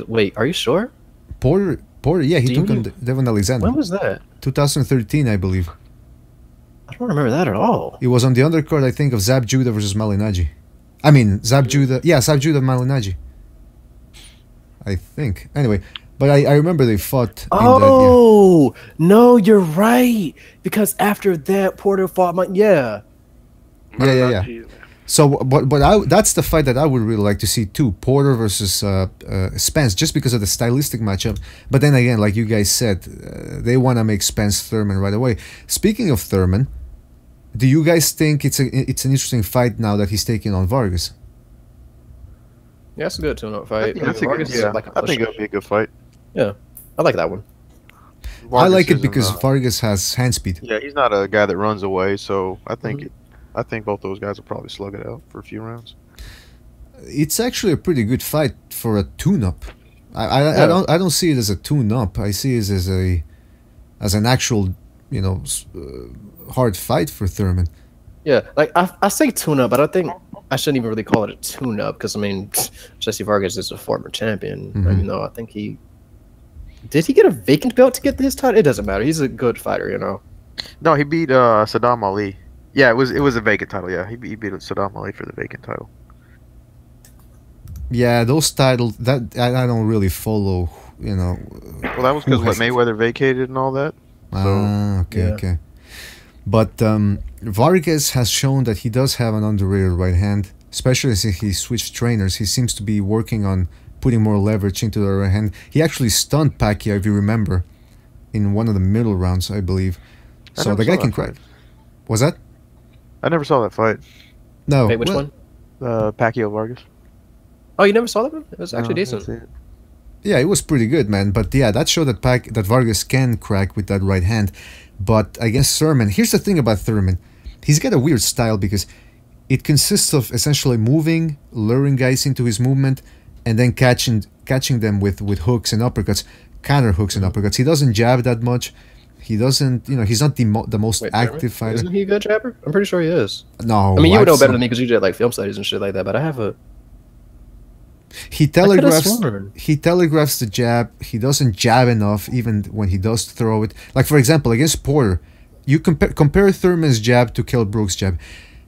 [SPEAKER 5] wait, are you sure?
[SPEAKER 1] Porter, yeah, he took on Devin Alexander.
[SPEAKER 5] When was that?
[SPEAKER 1] 2013, I believe.
[SPEAKER 5] I don't remember that at all.
[SPEAKER 1] It was on the undercard, I think, of Zab Judah versus Malignaggi. I mean, Zab Judah Malignaggi, I think. Anyway, but I remember they fought.
[SPEAKER 5] No, you're right. Because after that, Porter fought Yeah.
[SPEAKER 1] So, but that's the fight that I would really like to see too. Porter versus Spence, just because of the stylistic matchup. But then again, like you guys said, they want to make Spence Thurman right away. Speaking of Thurman, do you guys think it's an interesting fight now that he's taking on Vargas?
[SPEAKER 5] Yeah, it's a good tune-up fight.
[SPEAKER 8] I think it'll be a good fight.
[SPEAKER 5] Yeah, I like that one.
[SPEAKER 1] I like it because Vargas has hand speed.
[SPEAKER 8] Yeah, he's not a guy that runs away, so I think both those guys will probably slug it out for a few rounds.
[SPEAKER 1] it's actually a pretty good fight for a tune-up. I don't see it as a tune-up. I see it as an actual, hard fight for Thurman.
[SPEAKER 5] Yeah, like I say tune-up, but I think I shouldn't even really call it a tune-up because I mean, Jesse Vargas is a former champion.
[SPEAKER 1] Mm-hmm.
[SPEAKER 5] I think did he get a vacant belt to get his title? It doesn't matter. He's a good fighter,
[SPEAKER 8] No, he beat Saddam Ali. Yeah, it was a vacant title. Yeah, he beat Saddam Ali for the vacant title.
[SPEAKER 1] Yeah, those titles that I don't really follow.
[SPEAKER 8] Well, that was because Mayweather vacated and all that.
[SPEAKER 1] Okay. But Vargas has shown that he does have an underrated right hand, especially since he switched trainers. He seems to be working on putting more leverage into the right hand. He actually stunned Pacquiao, if you remember, in one of the middle rounds, I believe. So the guy can crack. Was that?
[SPEAKER 8] I never saw that fight.
[SPEAKER 1] No.
[SPEAKER 5] Wait, which one?
[SPEAKER 8] Pacquiao Vargas.
[SPEAKER 5] Oh, you never saw that one? It was actually decent.
[SPEAKER 1] Yeah, it was pretty good, man. But yeah, that showed that Vargas can crack with that right hand. But against Thurman, here's the thing about Thurman. He's got a weird style because it consists of essentially moving, luring guys into his movement, and then catching them with hooks and uppercuts, counter hooks and uppercuts. He doesn't jab that much. He doesn't, he's not the most active fighter.
[SPEAKER 5] Isn't he a good jabber? I'm pretty sure he is.
[SPEAKER 1] No.
[SPEAKER 5] I mean, you would know better than me because you did like film studies and shit like that, but I have a...
[SPEAKER 1] He telegraphs the jab. He doesn't jab enough even when he does throw it. Like, for example, against Porter, you compare Thurman's jab to Kell Brook's jab.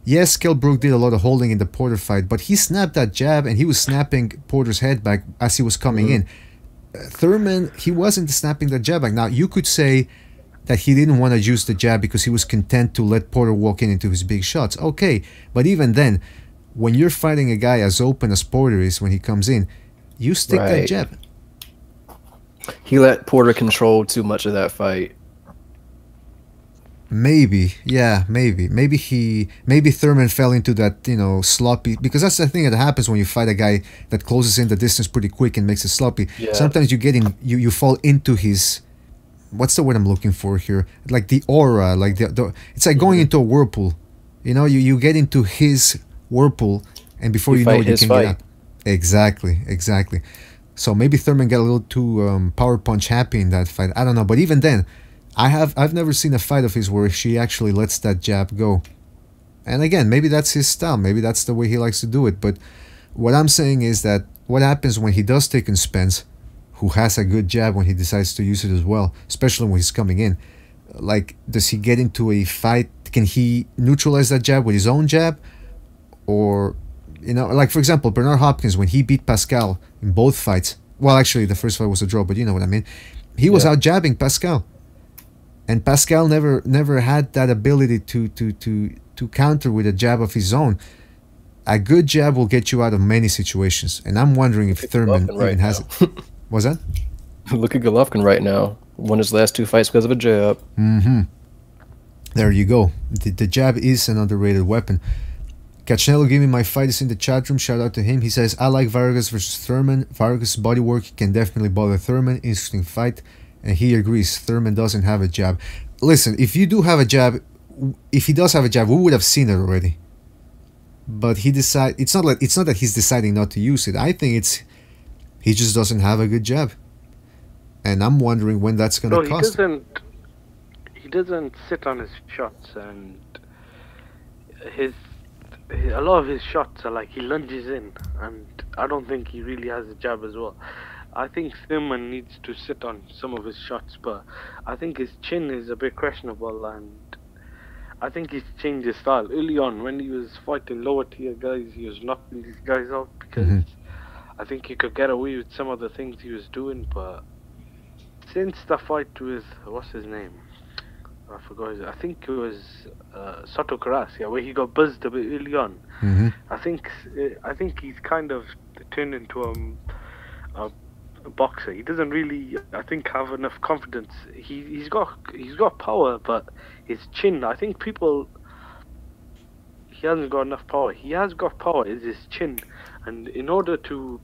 [SPEAKER 1] Yes, Kell Brook did a lot of holding in the Porter fight, but he snapped that jab and he was snapping Porter's head back as he was coming in. Thurman, he wasn't snapping the jab back. Now, you could say that he didn't want to use the jab because he was content to let Porter walk into his big shots. Okay, but even then, when you're fighting a guy as open as Porter is when he comes in, you stick that jab.
[SPEAKER 5] He let Porter control too much of that fight.
[SPEAKER 1] Maybe, yeah, maybe Thurman fell into that, sloppy, because that's the thing that happens when you fight a guy that closes in the distance pretty quick and makes it sloppy. Yeah. Sometimes you fall into his, what's the word I'm looking for here? Like the aura, like it's like going into a whirlpool. You get into his whirlpool, and before you know it, you can get out. Exactly. So maybe Thurman got a little too power punch happy in that fight. I don't know, but even then, I've never seen a fight of his where she actually lets that jab go. And again, maybe that's his style. Maybe that's the way he likes to do it. But what I'm saying is that what happens when he does take on Spence, who has a good jab when he decides to use it as well, especially when he's coming in. Like, does he get into a fight? Can he neutralize that jab with his own jab? Or, like, for example, Bernard Hopkins, when he beat Pascal in both fights, well, actually, the first fight was a draw, but you know what I mean. He was out jabbing Pascal. And Pascal never had that ability to counter with a jab of his own. A good jab will get you out of many situations. And I'm wondering if Thurman even has it. What's that?
[SPEAKER 5] Look at Golovkin right now. Won his last 2 fights because of a jab.
[SPEAKER 1] There you go. The jab is an underrated weapon. Cachnello gave me my fight is in the chat room. Shout out to him. He says, I like Vargas versus Thurman. Vargas' bodywork can definitely bother Thurman. Interesting fight. And he agrees. Thurman doesn't have a jab. Listen, if you do have a jab, if he does have a jab, we would have seen it already. But it's not that he's deciding not to use it. I think he just doesn't have a good jab. And I'm wondering when that's going to cost.
[SPEAKER 6] He doesn't sit on his shots, and a lot of his shots are like he lunges in, and I don't think he really has a jab as well. I think Thurman needs to sit on some of his shots, but I think his chin is a bit questionable, and I think he's changed his style. Early on, when he was fighting lower tier guys, he was knocking these guys out because I think he could get away with some of the things he was doing, but since the fight with, what's his name? I forgot. I think it was Soto Karas, where he got buzzed a bit early on. I think he's kind of turned into a boxer. He doesn't really, I think, have enough confidence. He's got power, but his chin, I think he hasn't got enough power. He has got power, is his chin, and in order to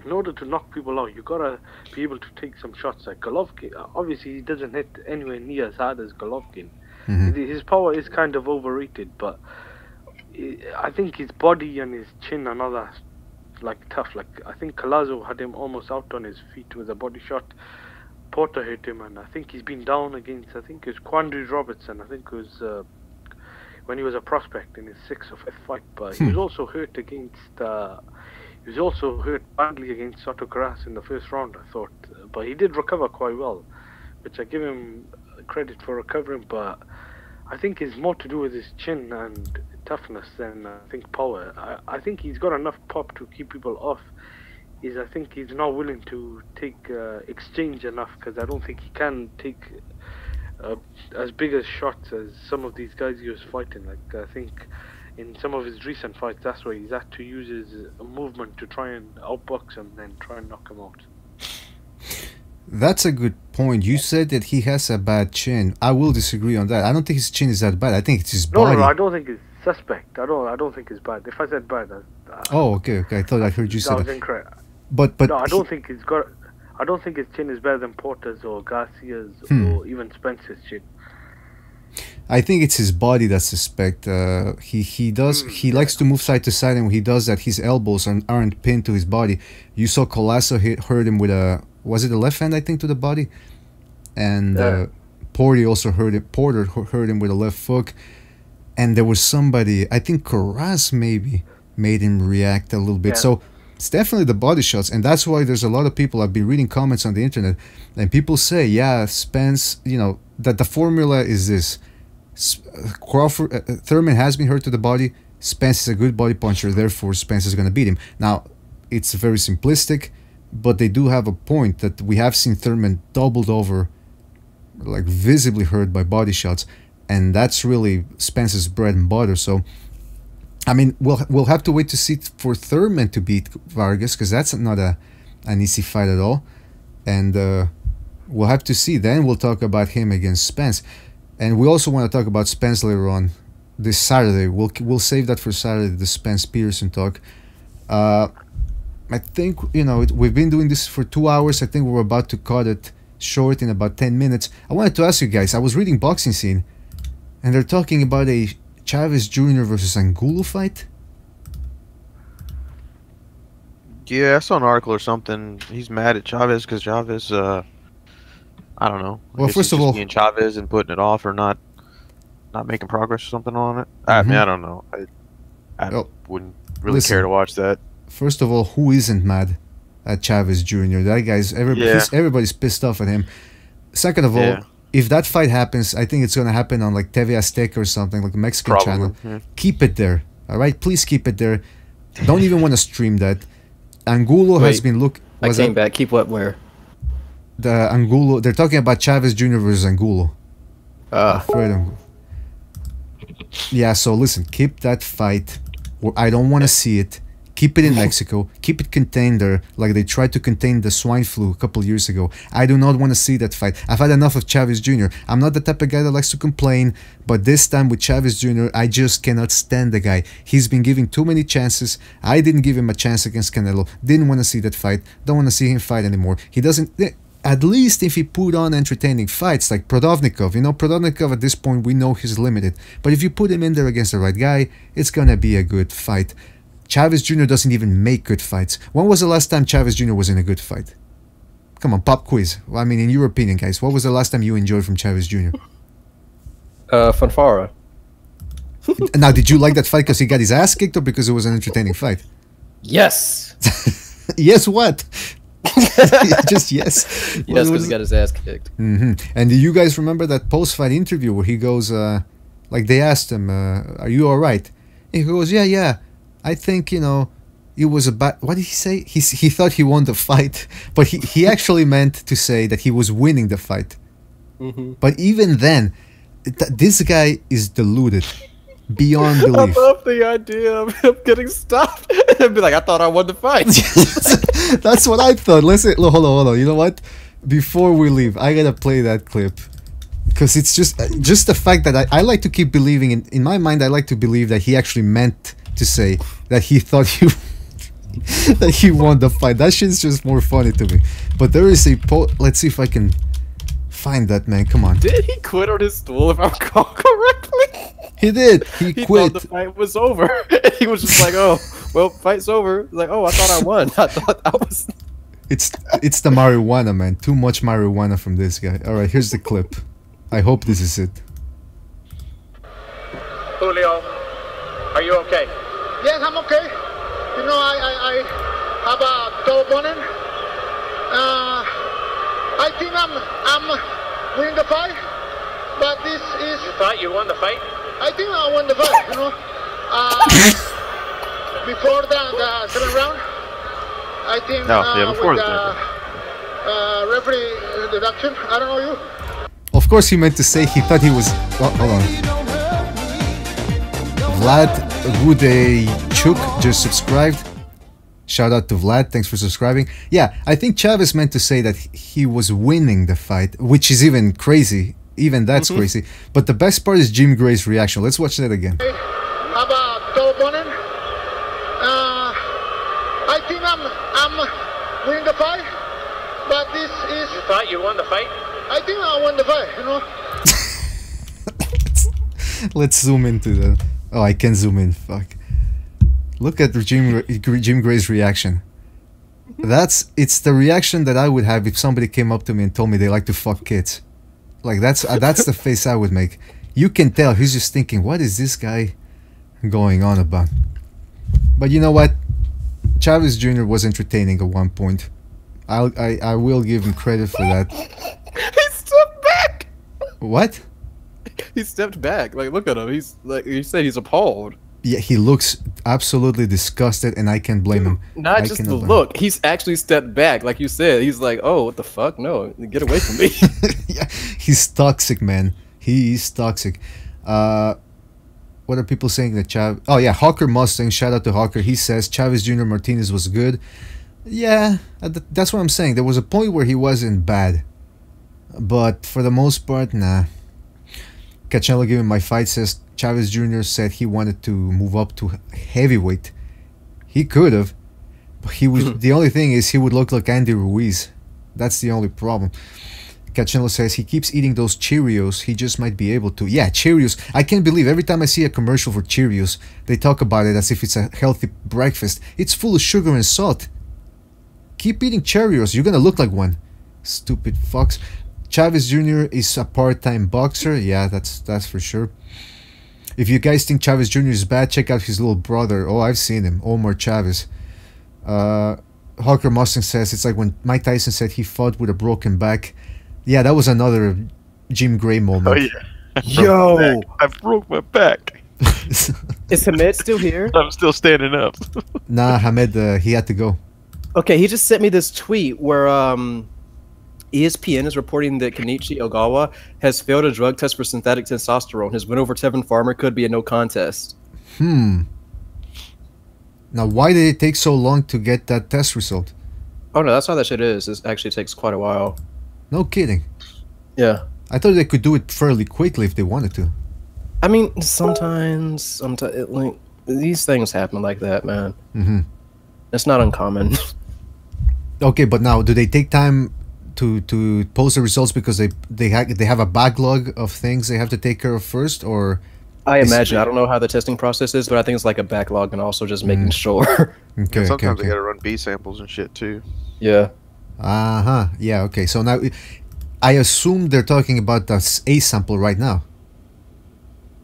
[SPEAKER 6] knock people out, you gotta be able to take some shots. Like Golovkin, obviously he doesn't hit anywhere near as hard as Golovkin. His power is kind of overrated, but I think his body and his chin are not like tough. Like I think Collazo had him almost out on his feet with a body shot. Porter hit him, and I think he's been down against, I think it was Quandary Robertson. I think it was when he was a prospect in his 6th or 5th fight. But he was also hurt against. He was also hurt badly against Soto Grass in the first round, I thought. But he did recover quite well, which I give him credit for recovering. But I think it's more to do with his chin and toughness than I think power. I think he's got enough pop to keep people off. I think he's not willing to take exchange enough, because I don't think he can take as big as shots as some of these guys he was fighting. Like I think in some of his recent fights, that's where he's had to use his movement to try and outbox him, then try and knock him out.
[SPEAKER 1] That's a good point. You said that he has a bad chin. I will disagree on that. I don't think his chin is that bad. I think it's his body.
[SPEAKER 6] No, I don't think it's suspect. I don't think it's bad. If I said bad,
[SPEAKER 1] oh, okay. I thought I heard you say
[SPEAKER 6] that.
[SPEAKER 1] That
[SPEAKER 6] Was incorrect.
[SPEAKER 1] But
[SPEAKER 6] no, I don't think he's got. I don't think his chin is better than Porter's or Garcia's or even Spence's chin.
[SPEAKER 1] I think it's his body that's suspect. He likes to move side to side, and when he does that, his elbows aren't pinned to his body. You saw Collazo hurt him with was it a left hand, I think, to the body, and Porter also hurt him with a left hook, and there was somebody, I think Carras maybe made him react a little bit. So it's definitely the body shots, and that's why there's a lot of people. I've been reading comments on the internet, and people say, yeah, Spence, that the formula is this. Thurman has been hurt to the body. Spence is a good body puncher, therefore Spence is going to beat him. Now, it's very simplistic, but they do have a point that we have seen Thurman doubled over, like visibly hurt by body shots, and that's really Spence's bread and butter. So I mean, we'll have to wait to see for Thurman to beat Vargas, because that's not an easy fight at all, and we'll have to see. Then we'll talk about him against Spence, and we also want to talk about Spence later on this Saturday. We'll save that for Saturday, the Spence Pearson talk. I think we've been doing this for 2 hours. I think we're about to cut it short in about 10 minutes. I wanted to ask you guys. I was reading Boxing Scene, and they're talking about a Chavez Jr. versus Angulo fight?
[SPEAKER 8] Yeah, I saw an article or something. He's mad at Chavez because Chavez, I don't know.
[SPEAKER 1] Well, first of all,
[SPEAKER 8] being Chavez and putting it off or not making progress or something on it. I mean, I don't know. I wouldn't really care to watch that.
[SPEAKER 1] First of all, who isn't mad at Chavez Jr.? That guy's everybody's pissed off at him. Second of all, if that fight happens, I think it's going to happen on like TV Azteca or something, like a Mexican channel. Keep it there, all right? Please keep it there. Don't even want to stream that. Angulo has been
[SPEAKER 5] I came back. Keep what where?
[SPEAKER 1] The Angulo. They're talking about Chavez Jr. versus Angulo. Yeah, so listen, keep that fight. I don't want to see it. Keep it in Mexico. Keep it contained there, like they tried to contain the swine flu a couple years ago. I do not want to see that fight. I've had enough of Chavez Jr. I'm not the type of guy that likes to complain, but this time with Chavez Jr., I just cannot stand the guy. He's been giving too many chances. I didn't give him a chance against Canelo. Didn't want to see that fight. Don't want to see him fight anymore. He doesn't... At least if he put on entertaining fights like Prodovnikov. Prodovnikov at this point, we know he's limited. But if you put him in there against the right guy, it's gonna be a good fight. Chavez Jr. doesn't even make good fights. When was the last time Chavez Jr. was in a good fight? Come on, pop quiz. I mean, in your opinion, guys, what was the last time you enjoyed from Chavez Jr.?
[SPEAKER 5] Fanfara.
[SPEAKER 1] Now, did you like that fight because he got his ass kicked or because it was an entertaining fight?
[SPEAKER 5] Yes.
[SPEAKER 1] Yes, what? Just yes.
[SPEAKER 5] Yes, because he got his ass kicked.
[SPEAKER 1] And do you guys remember that post-fight interview where he goes, like they asked him, are you all right? And he goes, yeah. I think, it was about, what did he say? He thought he won the fight, but he actually meant to say that he was winning the fight. But even then, this guy is deluded beyond belief.
[SPEAKER 5] I love the idea of him getting stopped and be like, I thought I won the fight.
[SPEAKER 1] That's what I thought. Listen, hold on. You know what? Before we leave, I gotta play that clip. Because it's just the fact that I like to keep believing, in my mind, I like to believe that he actually meant to say that he thought that he won the fight. That shit's just more funny to me. But there is let's see if I can find that, man. Come on.
[SPEAKER 5] Did he quit on his stool, if I recall correctly?
[SPEAKER 1] He did. He quit.
[SPEAKER 5] Thought the fight was over. He was just like, oh, well, fight's over. Like, oh, I thought I won. I thought I was.
[SPEAKER 1] It's the marijuana, man. Too much marijuana from this guy. All right, here's the clip. I hope this is it.
[SPEAKER 9] Julio, are you okay?
[SPEAKER 10] Yes, I'm okay. You know, I have a tough opponent. I think I'm winning the fight, but this is.
[SPEAKER 9] You thought you won the fight?
[SPEAKER 10] I think I won the fight. You know, before the 7th round, I think
[SPEAKER 8] before
[SPEAKER 10] with
[SPEAKER 8] the
[SPEAKER 10] referee deduction. I don't know you.
[SPEAKER 1] Of course, he meant to say he thought he was. Oh, hold on. Vlad Wudechuk just subscribed. Shout out to Vlad, thanks for subscribing. Yeah, I think Chavez meant to say that he was winning the fight, which is even crazy. Even that's crazy. But the best part is Jim Gray's reaction. Let's watch that again.
[SPEAKER 10] Have a tough opponent. I think I'm winning the fight, but this is.
[SPEAKER 9] You thought you won the fight?
[SPEAKER 10] I think I won the fight. You know.
[SPEAKER 1] Let's zoom into that. Oh, I can zoom in. Fuck. Look at Jim Gray's reaction. It's the reaction that I would have if somebody came up to me and told me they like to fuck kids. Like that's the face I would make. You can tell he's just thinking, what is this guy going on about? But you know what? Chavez Jr. was entertaining at one point. I will give him credit for that.
[SPEAKER 5] He stepped back.
[SPEAKER 1] What?
[SPEAKER 5] He stepped back. Like, look at him. He's like, you said, he's appalled.
[SPEAKER 1] Yeah, he looks absolutely disgusted, and I can't blame him.
[SPEAKER 5] Not just the look. He's actually stepped back, like you said. He's like, "Oh, what the fuck? No, get away from me."
[SPEAKER 1] Yeah, he's toxic, man. He is toxic. What are people saying that Chav? Oh yeah, Hawker Mustang. Shout out to Hawker. He says Chavez Jr. Martinez was good. Yeah, that's what I'm saying. There was a point where he wasn't bad, but for the most part, nah. Cachello giving my fight says Chavez Jr. said he wanted to move up to heavyweight. He could have, but he would. The only thing is he would look like Andy Ruiz. That's the only problem. Cachello says he keeps eating those Cheerios. He just might be able to. Yeah, Cheerios. I can't believe every time I see a commercial for Cheerios, they talk about it as if it's a healthy breakfast. It's full of sugar and salt. Keep eating Cheerios. You're gonna look like one. Stupid fucks. Chavez Jr. is a part-time boxer. Yeah, that's for sure. If you guys think Chavez Jr. is bad, check out his little brother. Oh, I've seen him. Omar Chavez. Hawker Mustang says it's like when Mike Tyson said he fought with a broken back. Yeah, that was another Jim Gray moment.
[SPEAKER 8] Oh yeah. Yo, I broke my back.
[SPEAKER 5] Is Hamed still here?
[SPEAKER 8] I'm still standing up.
[SPEAKER 1] Nah, Hamed, he had to go.
[SPEAKER 5] Okay, he just sent me this tweet where ESPN is reporting that Kenichi Ogawa has failed a drug test for synthetic testosterone. His win over Tevin Farmer could be a no contest.
[SPEAKER 1] Now, why did it take so long to get that test result?
[SPEAKER 5] Oh no, that's how that shit is. It actually takes quite a while.
[SPEAKER 1] No kidding.
[SPEAKER 5] Yeah.
[SPEAKER 1] I thought they could do it fairly quickly if they wanted to.
[SPEAKER 5] I mean, sometimes like these things happen like that, man. It's not uncommon.
[SPEAKER 1] Okay, but now, do they take time to post the results because they have a backlog of things they have to take care of first, or?
[SPEAKER 5] I imagine. I don't know how the testing process is, but I think it's like a backlog and also just making sure.
[SPEAKER 1] Okay.
[SPEAKER 8] Sometimes they gotta run B samples and shit too.
[SPEAKER 5] Yeah.
[SPEAKER 1] Yeah. Okay. So now, I assume they're talking about the A sample right now.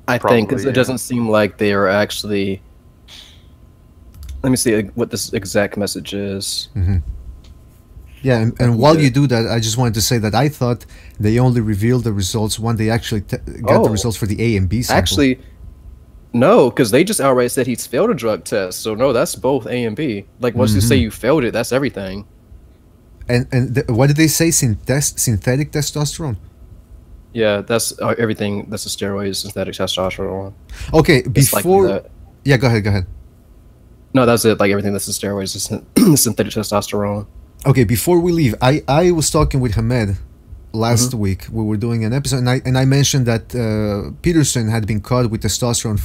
[SPEAKER 5] I think because it doesn't seem like they are actually. Let me see what this exact message is.
[SPEAKER 1] Yeah, and while you do that, I just wanted to say that I thought they only revealed the results when they actually got the results for the A and B sample.
[SPEAKER 5] Actually, no, because they just outright said he's failed a drug test. So no, that's both A and B. Like once you say you failed it, that's everything.
[SPEAKER 1] And what did they say? Synthetic testosterone?
[SPEAKER 5] Yeah, that's everything. That's a steroid, synthetic testosterone.
[SPEAKER 1] Okay, before.
[SPEAKER 5] Like
[SPEAKER 1] yeah, go ahead.
[SPEAKER 5] No, that's it. Like everything that's a steroid is synthetic testosterone.
[SPEAKER 1] Okay, before we leave, I was talking with Hamed last week. We were doing an episode, and I mentioned that Peterson had been caught with testosterone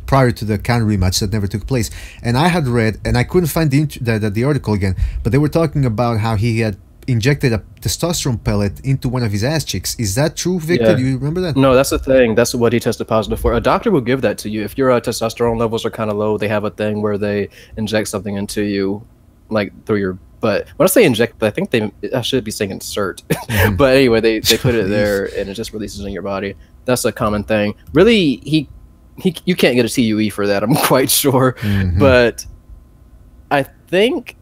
[SPEAKER 1] prior to the Khan rematch that never took place. And I had read, and I couldn't find the article again, but they were talking about how he had injected a testosterone pellet into one of his ass cheeks. Is that true, Victor?
[SPEAKER 5] Yeah.
[SPEAKER 1] Do you remember that?
[SPEAKER 5] No, that's the thing. That's what he tested positive for. A doctor will give that to you if your testosterone levels are kind of low. They have a thing where they inject something into you, like through your butt. When I say inject, I think I should be saying insert. But anyway, they put it there and it just releases in your body. That's a common thing. Really, you can't get a TUE for that. I'm quite sure, but I think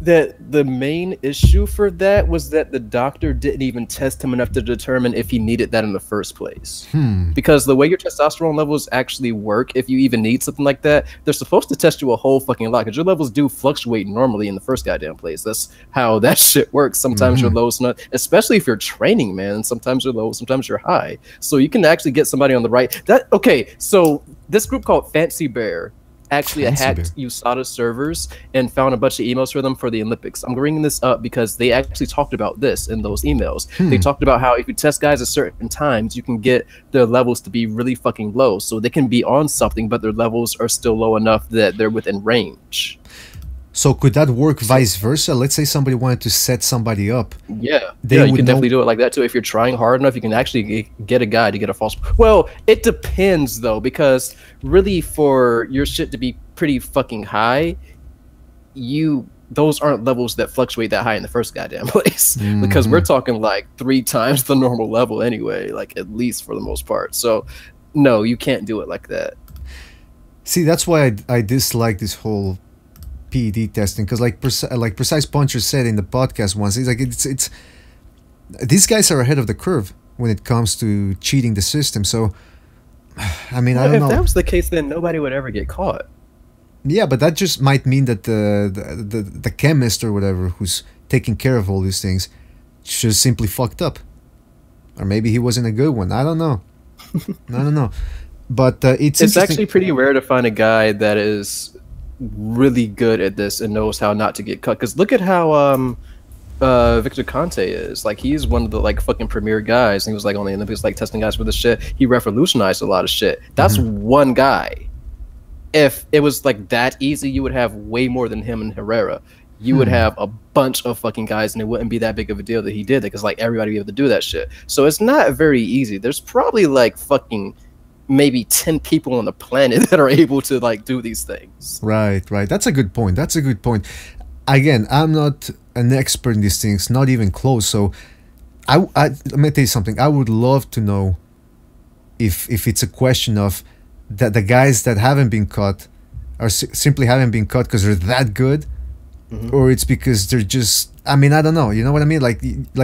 [SPEAKER 5] that the main issue for that was that the doctor didn't even test him enough to determine if he needed that in the first place. Because the way your testosterone levels actually work, if you even need something like that, they're supposed to test you a whole fucking lot, because your levels do fluctuate normally in the first goddamn place. That's how that shit works. Sometimes you're low, especially if you're training, man. Sometimes you're low, sometimes you're high. So you can actually get somebody on the right. Okay, so this group called Fancy Bear actually hacked USADA servers and found a bunch of emails for them for the Olympics. I'm bringing this up because they actually talked about this in those emails. They talked about how if you test guys at certain times, you can get their levels to be really fucking low. So they can be on something, but their levels are still low enough that they're within range.
[SPEAKER 1] So could that work vice versa? Let's say somebody wanted to set somebody up.
[SPEAKER 5] Yeah, you can definitely do it like that too. If you're trying hard enough, you can actually get a guy to get a false. Well, it depends though, because really for your shit to be pretty fucking high, those aren't levels that fluctuate that high in the first goddamn place. Because we're talking like 3 times the normal level anyway, like at least for the most part. So no, you can't do it like that.
[SPEAKER 1] See, that's why I dislike this whole PED testing, because like Precise Puncher said in the podcast once, he's like, it's these guys are ahead of the curve when it comes to cheating the system. So I mean, I don't know.
[SPEAKER 5] If that was the case, then nobody would ever get caught.
[SPEAKER 1] Yeah, but that just might mean that the chemist or whatever who's taking care of all these things just simply fucked up, or maybe he wasn't a good one. I don't know. I don't know. But it's
[SPEAKER 5] actually pretty rare to find a guy that is really good at this and knows how not to get cut. Because look at how Victor Conte is. Like, he's one of the like fucking premier guys. And he was like on the Olympics, like testing guys for the shit. He revolutionized a lot of shit. That's one guy. If it was like that easy, you would have way more than him and Herrera. You would have a bunch of fucking guys, and it wouldn't be that big of a deal that he did it, because like everybody would be able to do that shit. So it's not very easy. There's probably like fucking maybe 10 people on the planet that are able to like do these things.
[SPEAKER 1] Right. That's a good point. Again, I'm not an expert in these things, not even close. So let me tell you something. I would love to know if it's a question of that the guys that haven't been caught are simply haven't been caught because they're that good, or it's because they're just, I mean, I don't know. You know what I mean? Like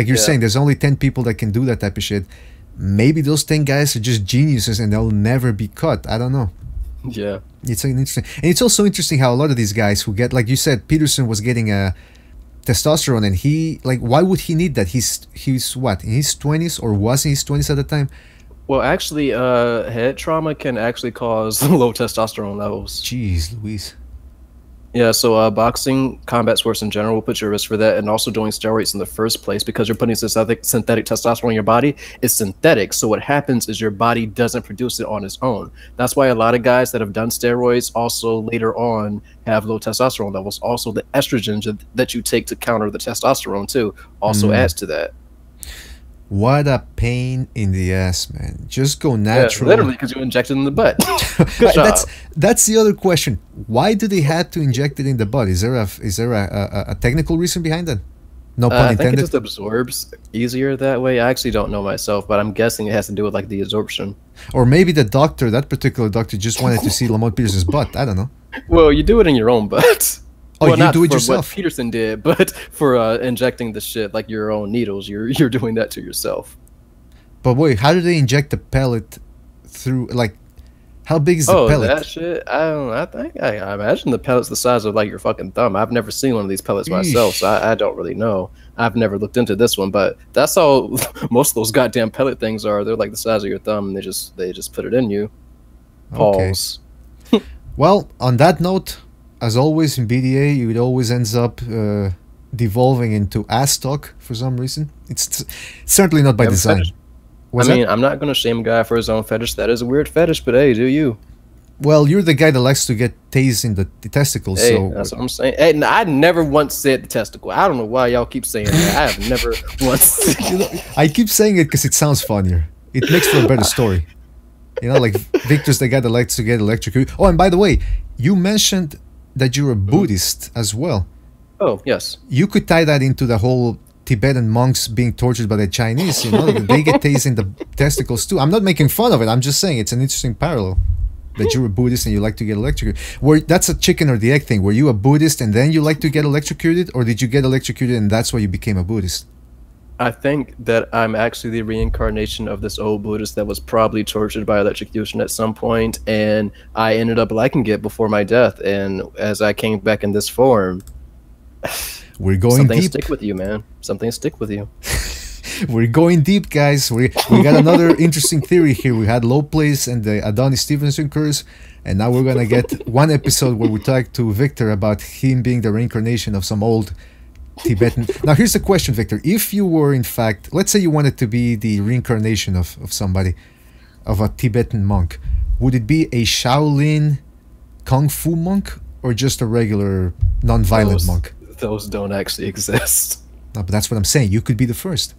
[SPEAKER 1] you're saying, there's only 10 people that can do that type of shit. Maybe those 10 guys are just geniuses and they'll never be caught. I don't know. Yeah. It's interesting. And it's also interesting how a lot of these guys who get, like you said, Peterson was getting a testosterone, and he, like, why would he need that? He's what, in his 20s, or was in his 20s at the time?
[SPEAKER 5] Well, actually, head trauma can actually cause low testosterone levels.
[SPEAKER 1] Jeez Louise.
[SPEAKER 5] Yeah, so boxing, combat sports in general will put you at risk for that, and also doing steroids in the first place, because you're putting synthetic testosterone in your body. It's synthetic, so what happens is your body doesn't produce it on its own. That's why a lot of guys that have done steroids also later on have low testosterone levels. Also, the estrogens that you take to counter the testosterone too also adds to that.
[SPEAKER 1] What a pain in the ass, man. Just go natural.
[SPEAKER 5] Yeah, literally, because you injected it in the butt. Good job.
[SPEAKER 1] That's the other question. Why do they have to inject it in the butt? Is there a technical reason behind that? No pun intended.
[SPEAKER 5] I think it just absorbs easier that way. I actually don't know myself, but I'm guessing it has to do with like the absorption.
[SPEAKER 1] Or maybe the doctor, that particular doctor, just wanted to see Lamont Peterson's butt. I don't know.
[SPEAKER 5] Well, you do it in your own butt.
[SPEAKER 1] Oh, well, you do it
[SPEAKER 5] for
[SPEAKER 1] yourself.
[SPEAKER 5] What Peterson did, but for injecting the shit like your own needles, you're doing that to yourself.
[SPEAKER 1] But wait, how do they inject the pellet through? Like, how big is the pellet?
[SPEAKER 5] Oh, that shit! I imagine the pellet's the size of like your fucking thumb. I've never seen one of these pellets myself, so I don't really know. I've never looked into this one, but that's how most of those goddamn pellet things are. They're like the size of your thumb, and they just put it in you. Pause.
[SPEAKER 1] Okay. Well, on that note, as always in BDA, it always ends up devolving into ass talk for some reason. It's certainly not by design.
[SPEAKER 5] I'm not going to shame a guy for his own fetish. That is a weird fetish, but hey, do you?
[SPEAKER 1] Well, you're the guy that likes to get tased in the testicles.
[SPEAKER 5] Hey,
[SPEAKER 1] so
[SPEAKER 5] that's what I'm saying. Hey, I never once said the testicle. I don't know why y'all keep saying that. I have never once.
[SPEAKER 1] I keep saying it because it sounds funnier. It makes for a better story. You know, like Victor's the guy that likes to get electrocuted. Oh, and by the way, you mentioned that you're a Buddhist as well.
[SPEAKER 5] Oh, yes.
[SPEAKER 1] You could tie that into the whole Tibetan monks being tortured by the Chinese. You know, they get tased in the testicles too. I'm not making fun of it. I'm just saying it's an interesting parallel. That you're a Buddhist and you like to get electrocuted. That's a chicken or the egg thing. Were you a Buddhist and then you like to get electrocuted, or did you get electrocuted and that's why you became a Buddhist?
[SPEAKER 5] I think that I'm actually the reincarnation of this old Buddhist that was probably tortured by electrocution at some point, and I ended up liking it before my death. And as I came back in this form,
[SPEAKER 1] we're going
[SPEAKER 5] something
[SPEAKER 1] deep.
[SPEAKER 5] Stick with you, man. Something stick with you.
[SPEAKER 1] We're going deep, guys. We got another interesting theory here. We had Low Place and the Adonis Stevenson curse, and now we're gonna get one episode where we talk to Victor about him being the reincarnation of some old Tibetan. Now here's the question, Victor. If you were in fact, let's say you wanted to be the reincarnation of somebody, of a Tibetan monk, would it be a Shaolin Kung Fu monk or just a regular non-violent monk?
[SPEAKER 5] Those don't actually exist.
[SPEAKER 1] No, but that's what I'm saying. You could be the first.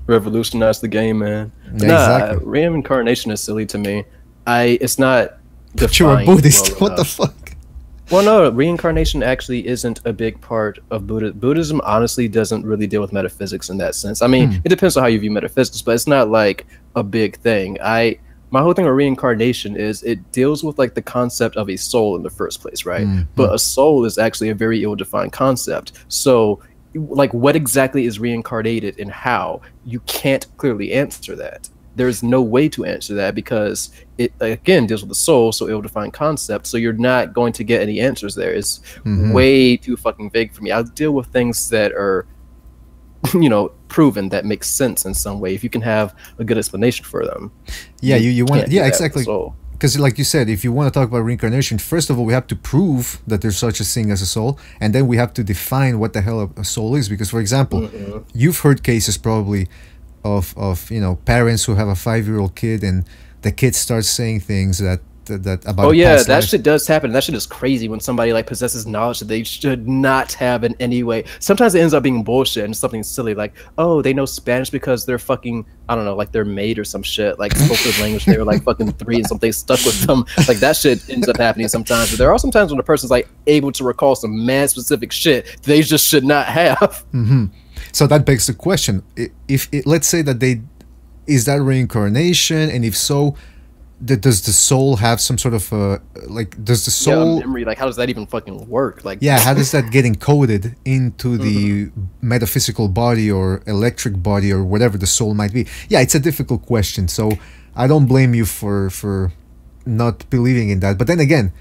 [SPEAKER 5] Revolutionize the game, man.
[SPEAKER 1] Yeah, exactly.
[SPEAKER 5] Reincarnation is silly to me. It's not
[SPEAKER 1] But you're a Buddhist. What the fuck?
[SPEAKER 5] Well, no, reincarnation actually isn't a big part of Buddhism. Buddhism honestly doesn't really deal with metaphysics in that sense. I mean, it depends on how you view metaphysics, but it's not like a big thing. My whole thing with reincarnation is it deals with like the concept of a soul in the first place, right? But a soul is actually a very ill-defined concept. So like what exactly is reincarnated and how? You can't clearly answer that. There's no way to answer that because it again deals with the soul, so ill-defined concept. So you're not going to get any answers there. It's way too fucking vague for me. I'll deal with things that are, you know, proven, that makes sense in some way. If you can have a good explanation for them.
[SPEAKER 1] Yeah, you want. Yeah, exactly.
[SPEAKER 5] So,
[SPEAKER 1] because like you said, if you want to talk about reincarnation, first of all, we have to prove that there's such a thing as a soul, and then we have to define what the hell a soul is. Because, for example, you've heard cases probably of you know, parents who have a 5-year-old kid, and the kid starts saying things that about.
[SPEAKER 5] Oh yeah, that
[SPEAKER 1] life.
[SPEAKER 5] shit does happen. That shit is crazy when somebody like possesses knowledge that they should not have in any way. Sometimes it ends up being bullshit and something silly like, oh, they know Spanish because they're fucking, I don't know, like their maid or some shit, like spoke the language. They were like fucking 3 and something stuck with them. Like that shit ends up happening sometimes. But there are some times when a person's like able to recall some mad specific shit they just should not have.
[SPEAKER 1] So that begs the question: if let's say that is that reincarnation, and if so, does the soul have some sort of like, does the soul
[SPEAKER 5] memory, like how does that even fucking work? Like,
[SPEAKER 1] yeah, how does that get encoded into the metaphysical body or electric body or whatever the soul might be? Yeah, it's a difficult question, so I don't blame you for not believing in that. But then again,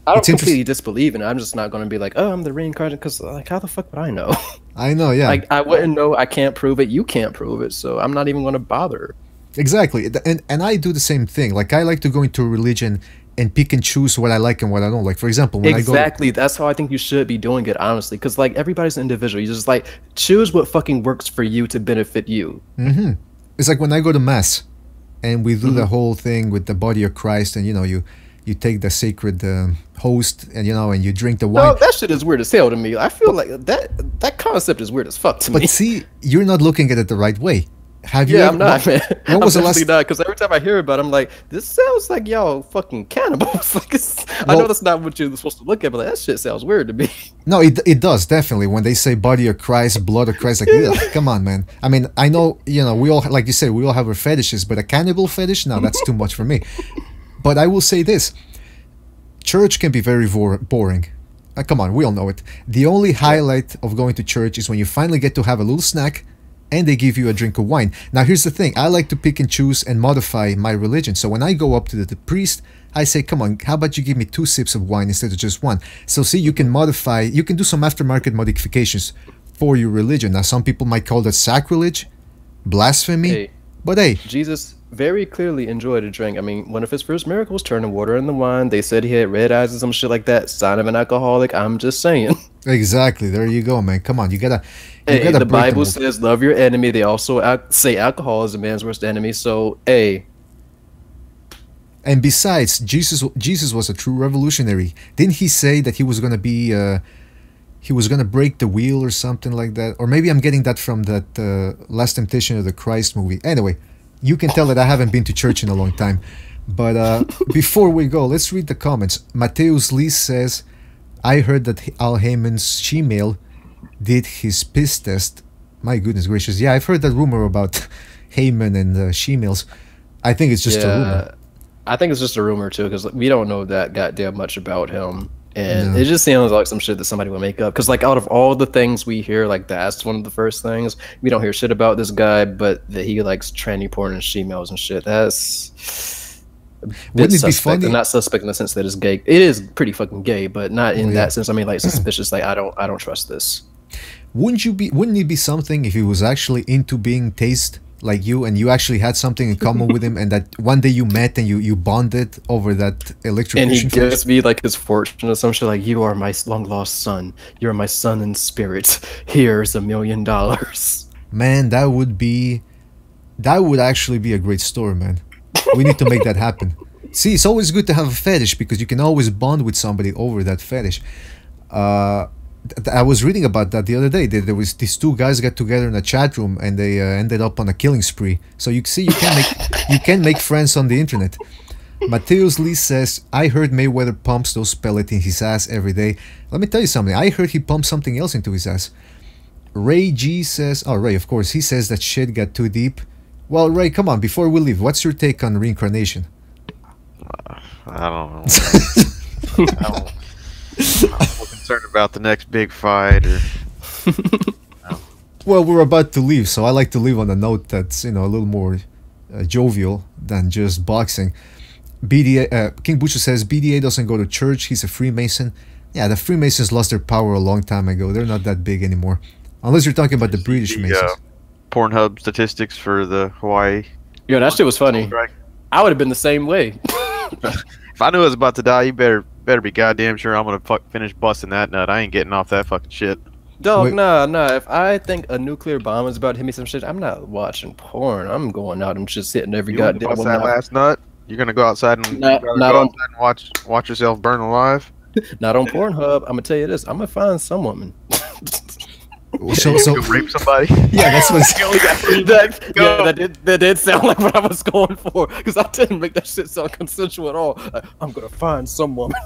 [SPEAKER 5] I don't completely disbelieve in it. I'm just not going to be like, oh, I'm the reincarnation, because like how the fuck would I know?
[SPEAKER 1] I know, yeah.
[SPEAKER 5] Like I wouldn't know. I can't prove it. You can't prove it, so I'm not even going to bother.
[SPEAKER 1] Exactly, and I do the same thing. Like I like to go into a religion and pick and choose what I like and what I don't like. For example, when
[SPEAKER 5] exactly, that's how I think you should be doing it, honestly, because like everybody's an individual. You just like choose what fucking works for you to benefit you.
[SPEAKER 1] It's like when I go to mass, and we do the whole thing with the body of Christ, and you know, you take the sacred host, and you know, and you drink the wine.
[SPEAKER 5] No, that shit is weird as hell to me. I feel like that concept is weird as fuck to me.
[SPEAKER 1] But see, you're not looking at it the right way. Have you?
[SPEAKER 5] Yeah, I'm not, man.
[SPEAKER 1] When was the last?
[SPEAKER 5] Because every time I hear about it, I'm like, this sounds like y'all fucking cannibals. Like, I know that's not what you're supposed to look at, but like, that shit sounds weird to me.
[SPEAKER 1] No, it does, definitely. When they say body of Christ, blood of Christ, like, ugh, come on, man. I mean, I know, you know, we all, like you said, we all have our fetishes, but a cannibal fetish, no, that's too much for me. But I will say this: church can be very boring. Come on, we all know it. The only highlight of going to church is when you finally get to have a little snack, and they give you a drink of wine. Now here's the thing, I like to pick and choose and modify my religion. So when I go up to the priest, I say, come on, how about you give me 2 sips of wine instead of just 1? So see, you can modify, you can do some aftermarket modifications for your religion. Now some people might call that sacrilege, blasphemy, but hey,
[SPEAKER 5] Jesus very clearly enjoyed a drink. I mean, one of his first miracles, turning water into wine. They said he had red eyes and some shit like that. Sign of an alcoholic. I'm just saying.
[SPEAKER 1] Exactly. There you go, man. Come on, you gotta.
[SPEAKER 5] The Bible says, "Love your enemy." They also say alcohol is a man's worst enemy. So,
[SPEAKER 1] And besides, Jesus was a true revolutionary. Didn't he say that he was gonna be he was gonna break the wheel or something like that? Or maybe I'm getting that from that Last Temptation of the Christ movie. Anyway, you can tell that I haven't been to church in a long time. But before we go, let's read the comments. Mateus Lee says, I heard that Al Heyman's she-male did his piss test. My goodness gracious. Yeah, I've heard that rumor about Heyman and she-males. I think it's just a rumor.
[SPEAKER 5] I think it's just a rumor too, because we don't know that goddamn much about him. And it just sounds like some shit that somebody would make up. Because, like, out of all the things we hear, like, that's one of the first things. We don't hear shit about this guy, but that he likes tranny porn and she-males and shit. That's
[SPEAKER 1] wouldn't it be funny?
[SPEAKER 5] And not suspect in the sense that it's gay. It is pretty fucking gay, but not in that sense. I mean, like, suspicious. Like, I don't trust this.
[SPEAKER 1] Wouldn't it be something if he was actually into being tased like you, and you actually had something in common with him, and that one day you met and you bonded over that electrocution?
[SPEAKER 5] And he gives me like his fortune or some shit, like, you are my long lost son. You're my son in spirit. Here's $1 million.
[SPEAKER 1] Man, that would actually be a great story, man. We need to make that happen. See, it's always good to have a fetish because you can always bond with somebody over that fetish. I was reading about that the other day. There was these two guys got together in a chat room and they ended up on a killing spree. So you see, you can make friends on the internet. Mateus Lee says, I heard Mayweather pumps those pellets in his ass every day. Let me tell you something. I heard he pumped something else into his ass. Ray G says, oh, Ray, of course, he says that shit got too deep. Well, Ray, come on, before we leave, what's your take on reincarnation?
[SPEAKER 8] I don't know. I'm more concerned about the next big fight.
[SPEAKER 1] Well, we're about to leave, so I like to leave on a note that's, a little more jovial than just boxing. BDA King Butcher says BDA doesn't go to church. He's a Freemason. Yeah, the Freemasons lost their power a long time ago. They're not that big anymore, unless you're talking about the British Masons.
[SPEAKER 8] Pornhub statistics for the Hawaii.
[SPEAKER 5] Yo, that shit was funny. I would have been the same way.
[SPEAKER 8] If I knew I was about to die, you better be goddamn sure I'm gonna finish busting that nut. I ain't getting off that fucking shit.
[SPEAKER 5] Dog, nah. If I think a nuclear bomb is about to hit me some shit, I'm not watching porn. I'm going out and just hitting every goddamn
[SPEAKER 8] bust that last nut. You're gonna go outside and watch yourself burn alive.
[SPEAKER 5] Not on Pornhub. I'm gonna tell you this. I'm gonna find some woman.
[SPEAKER 1] So
[SPEAKER 8] rape somebody?
[SPEAKER 1] Yeah, that's what.
[SPEAKER 5] That did sound like what I was going for, because I didn't make that shit sound consensual at all. I'm gonna find some woman.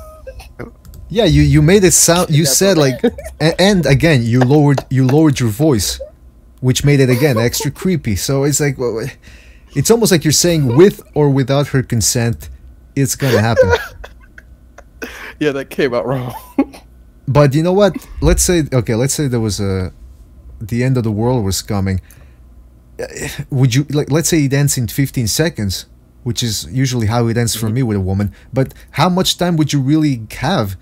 [SPEAKER 1] Yeah, you made it sound. You said like, and again, you lowered your voice, which made it again extra creepy. So it's like, well, it's almost like you're saying with or without her consent, it's gonna happen.
[SPEAKER 5] Yeah, that came out wrong.
[SPEAKER 1] But you know what? Let's say there was the end of the world was coming. Would you let's say it ends in 15 seconds, which is usually how it ends for me with a woman. But how much time would you really have?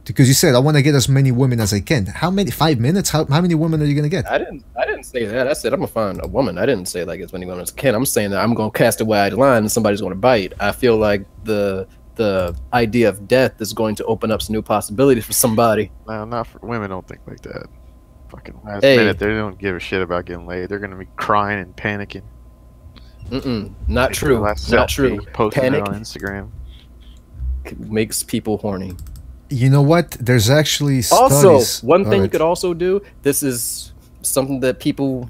[SPEAKER 1] Because you said I want to get as many women as I can. How many? 5 minutes? How many women are you gonna get?
[SPEAKER 5] I didn't say that. I said I'm gonna find a woman. I didn't say like as many women as I can. I'm saying that I'm gonna cast a wide line and somebody's gonna bite. I feel like the idea of death is going to open up some new possibilities for somebody.
[SPEAKER 8] No, not for women. Don't think like that. Fucking last minute, they don't give a shit about getting laid. They're gonna be crying and panicking.
[SPEAKER 5] Not true. Not true.
[SPEAKER 8] Posting it on Instagram
[SPEAKER 5] makes people horny.
[SPEAKER 1] You know what? There's actually
[SPEAKER 5] studies. Also, one thing
[SPEAKER 1] you
[SPEAKER 5] could also do. This is something that people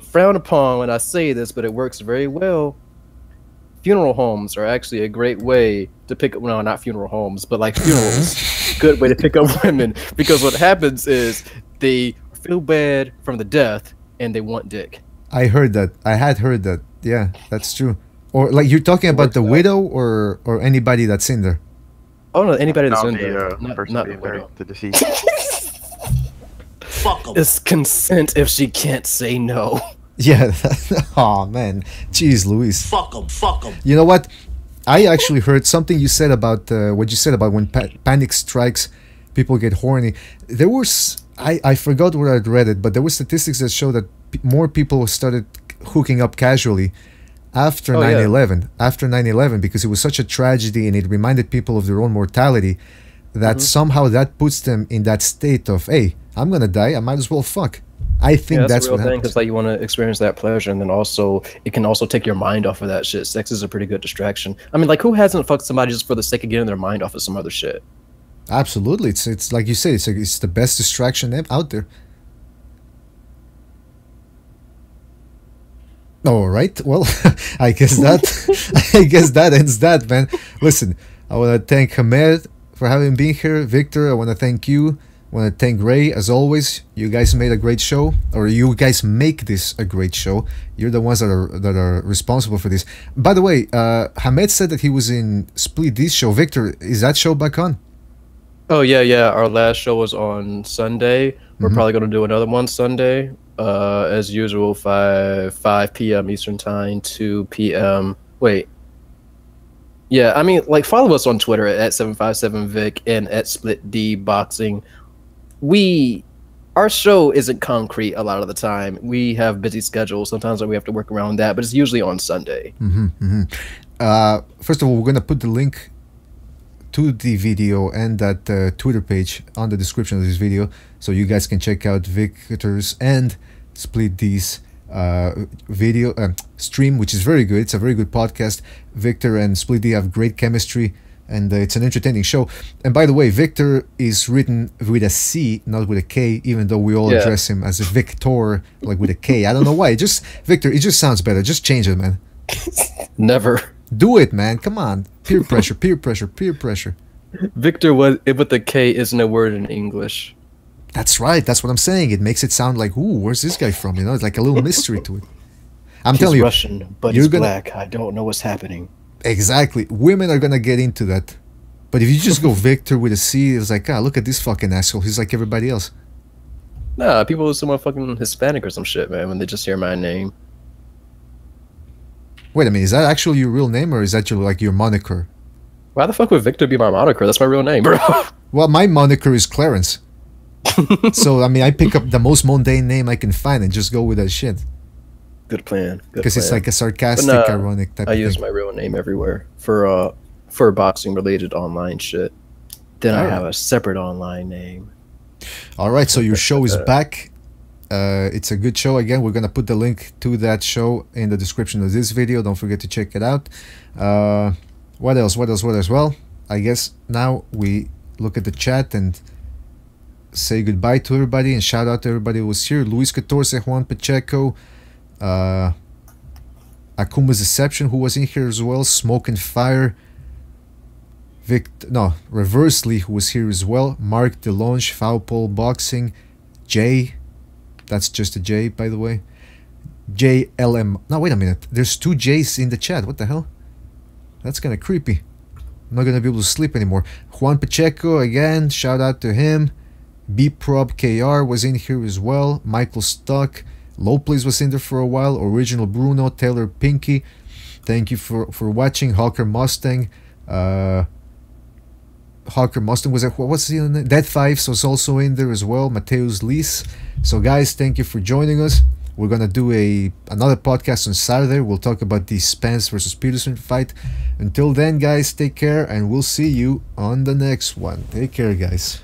[SPEAKER 5] frown upon when I say this, but it works very well. Funeral homes are actually a great way to pick up, well, not funeral homes, but like funerals. Good way to pick up women, because what happens is they feel bad from the death and they want dick.
[SPEAKER 1] I heard that. I had heard that. Yeah, that's true. Or like you're talking about the widow or anybody that's in there?
[SPEAKER 5] Oh no, anybody that's in there. Not the widow.
[SPEAKER 8] The deceased.
[SPEAKER 5] Fuck 'em. It's consent if she can't say no.
[SPEAKER 1] Yeah. Oh man, jeez, Louise.
[SPEAKER 5] Fuck them.
[SPEAKER 1] You know what? I actually heard something you said about what you said about when panic strikes, people get horny. There was I forgot where I'd read it, but there were statistics that show that more people started hooking up casually after 9/11. After 9/11, because it was such a tragedy and it reminded people of their own mortality, that somehow that puts them in that state of, hey, I'm gonna die, I might as well fuck. I think that's
[SPEAKER 5] the real
[SPEAKER 1] what
[SPEAKER 5] thing.
[SPEAKER 1] happens.
[SPEAKER 5] Because like you want to experience that pleasure, and then also it can also take your mind off of that shit. Sex is a pretty good distraction. I mean, like who hasn't fucked somebody just for the sake of getting their mind off of some other shit?
[SPEAKER 1] Absolutely, it's like you say, it's the best distraction out there. All right, well, I guess that ends that, man. Listen, I want to thank Hamed for having been here. Victor, I want to thank you. I want to thank Ray, as always. You guys made a great show, or you guys make this a great show. You're the ones that are responsible for this. By the way, Hamed said that he was in SplitD's show. Victor, is that show back on?
[SPEAKER 5] Oh yeah. Our last show was on Sunday. We're probably gonna do another one Sunday. As usual, 5 p.m. Eastern Time, 2 p.m. Wait. Yeah, I mean, like, follow us on Twitter at 757Vic and at SplitD Boxing. Our show isn't concrete a lot of the time. We have busy schedules. Sometimes we have to work around that, but it's usually on Sunday.
[SPEAKER 1] First of all, we're gonna put the link to the video and that Twitter page on the description of this video, so you guys can check out Victor's and SplitD's video stream, which is very good. It's a very good podcast. Victor and SplitD have great chemistry, and it's an entertaining show. And by the way, Victor is written with a C, not with a K, even though we all address him as a Victor, like with a K. I don't know why. Victor, it just sounds better. Just change it, man.
[SPEAKER 5] Never.
[SPEAKER 1] Do it, man. Come on. Peer pressure, peer pressure, peer pressure.
[SPEAKER 5] Victor with the K isn't a word in English.
[SPEAKER 1] That's right. That's what I'm saying. It makes it sound like, ooh, where's this guy from? You know, it's like a little mystery to it. I'm telling you,
[SPEAKER 5] Russian, but he's black. I don't know what's happening.
[SPEAKER 1] Exactly. Women are gonna get into that. But if you just go Victor with a C, it's like, look at this fucking asshole. He's like everybody else.
[SPEAKER 5] Nah, people assume I'm fucking Hispanic or some shit, man, when they just hear my name.
[SPEAKER 1] Wait a minute, is that actually your real name, or is that your moniker?
[SPEAKER 5] Why the fuck would Victor be my moniker? That's my real name, bro.
[SPEAKER 1] Well, my moniker is Clarence. So, I mean, I pick up the most mundane name I can find and just go with that shit.
[SPEAKER 5] Good plan.
[SPEAKER 1] Because it's like a sarcastic, ironic type of thing.
[SPEAKER 5] I use my real name everywhere for boxing-related online shit. Then I have a separate online name.
[SPEAKER 1] All right, so your show is back. It's a good show. Again, we're going to put the link to that show in the description of this video. Don't forget to check it out. What else? Well, I guess now we look at the chat and say goodbye to everybody and shout out to everybody who was here. Luis Catorce, Juan Pacheco, Akuma's Deception, who was in here as well. Smoke and Fire, Reversely, who was here as well. Mark DeLonge, Foul Pole Boxing, Jay, that's just a J, by the way. JLM. No, wait a minute. There's 2 J's in the chat. What the hell? That's kind of creepy. I'm not going to be able to sleep anymore. Juan Pacheco, again, shout out to him. B-Prob KR was in here as well. Michael Stock. Lowplays was in there for a while. Original Bruno. Taylor Pinky. Thank you for watching. Hawker Mustang. Hawker Mustang was what's the name? Dead Fives was also in there as well. Mateus Lees. So guys, thank you for joining us. We're gonna do another podcast on Saturday. We'll talk about the Spence versus Peterson fight. Until then, guys, take care, and we'll see you on the next one. Take care, guys.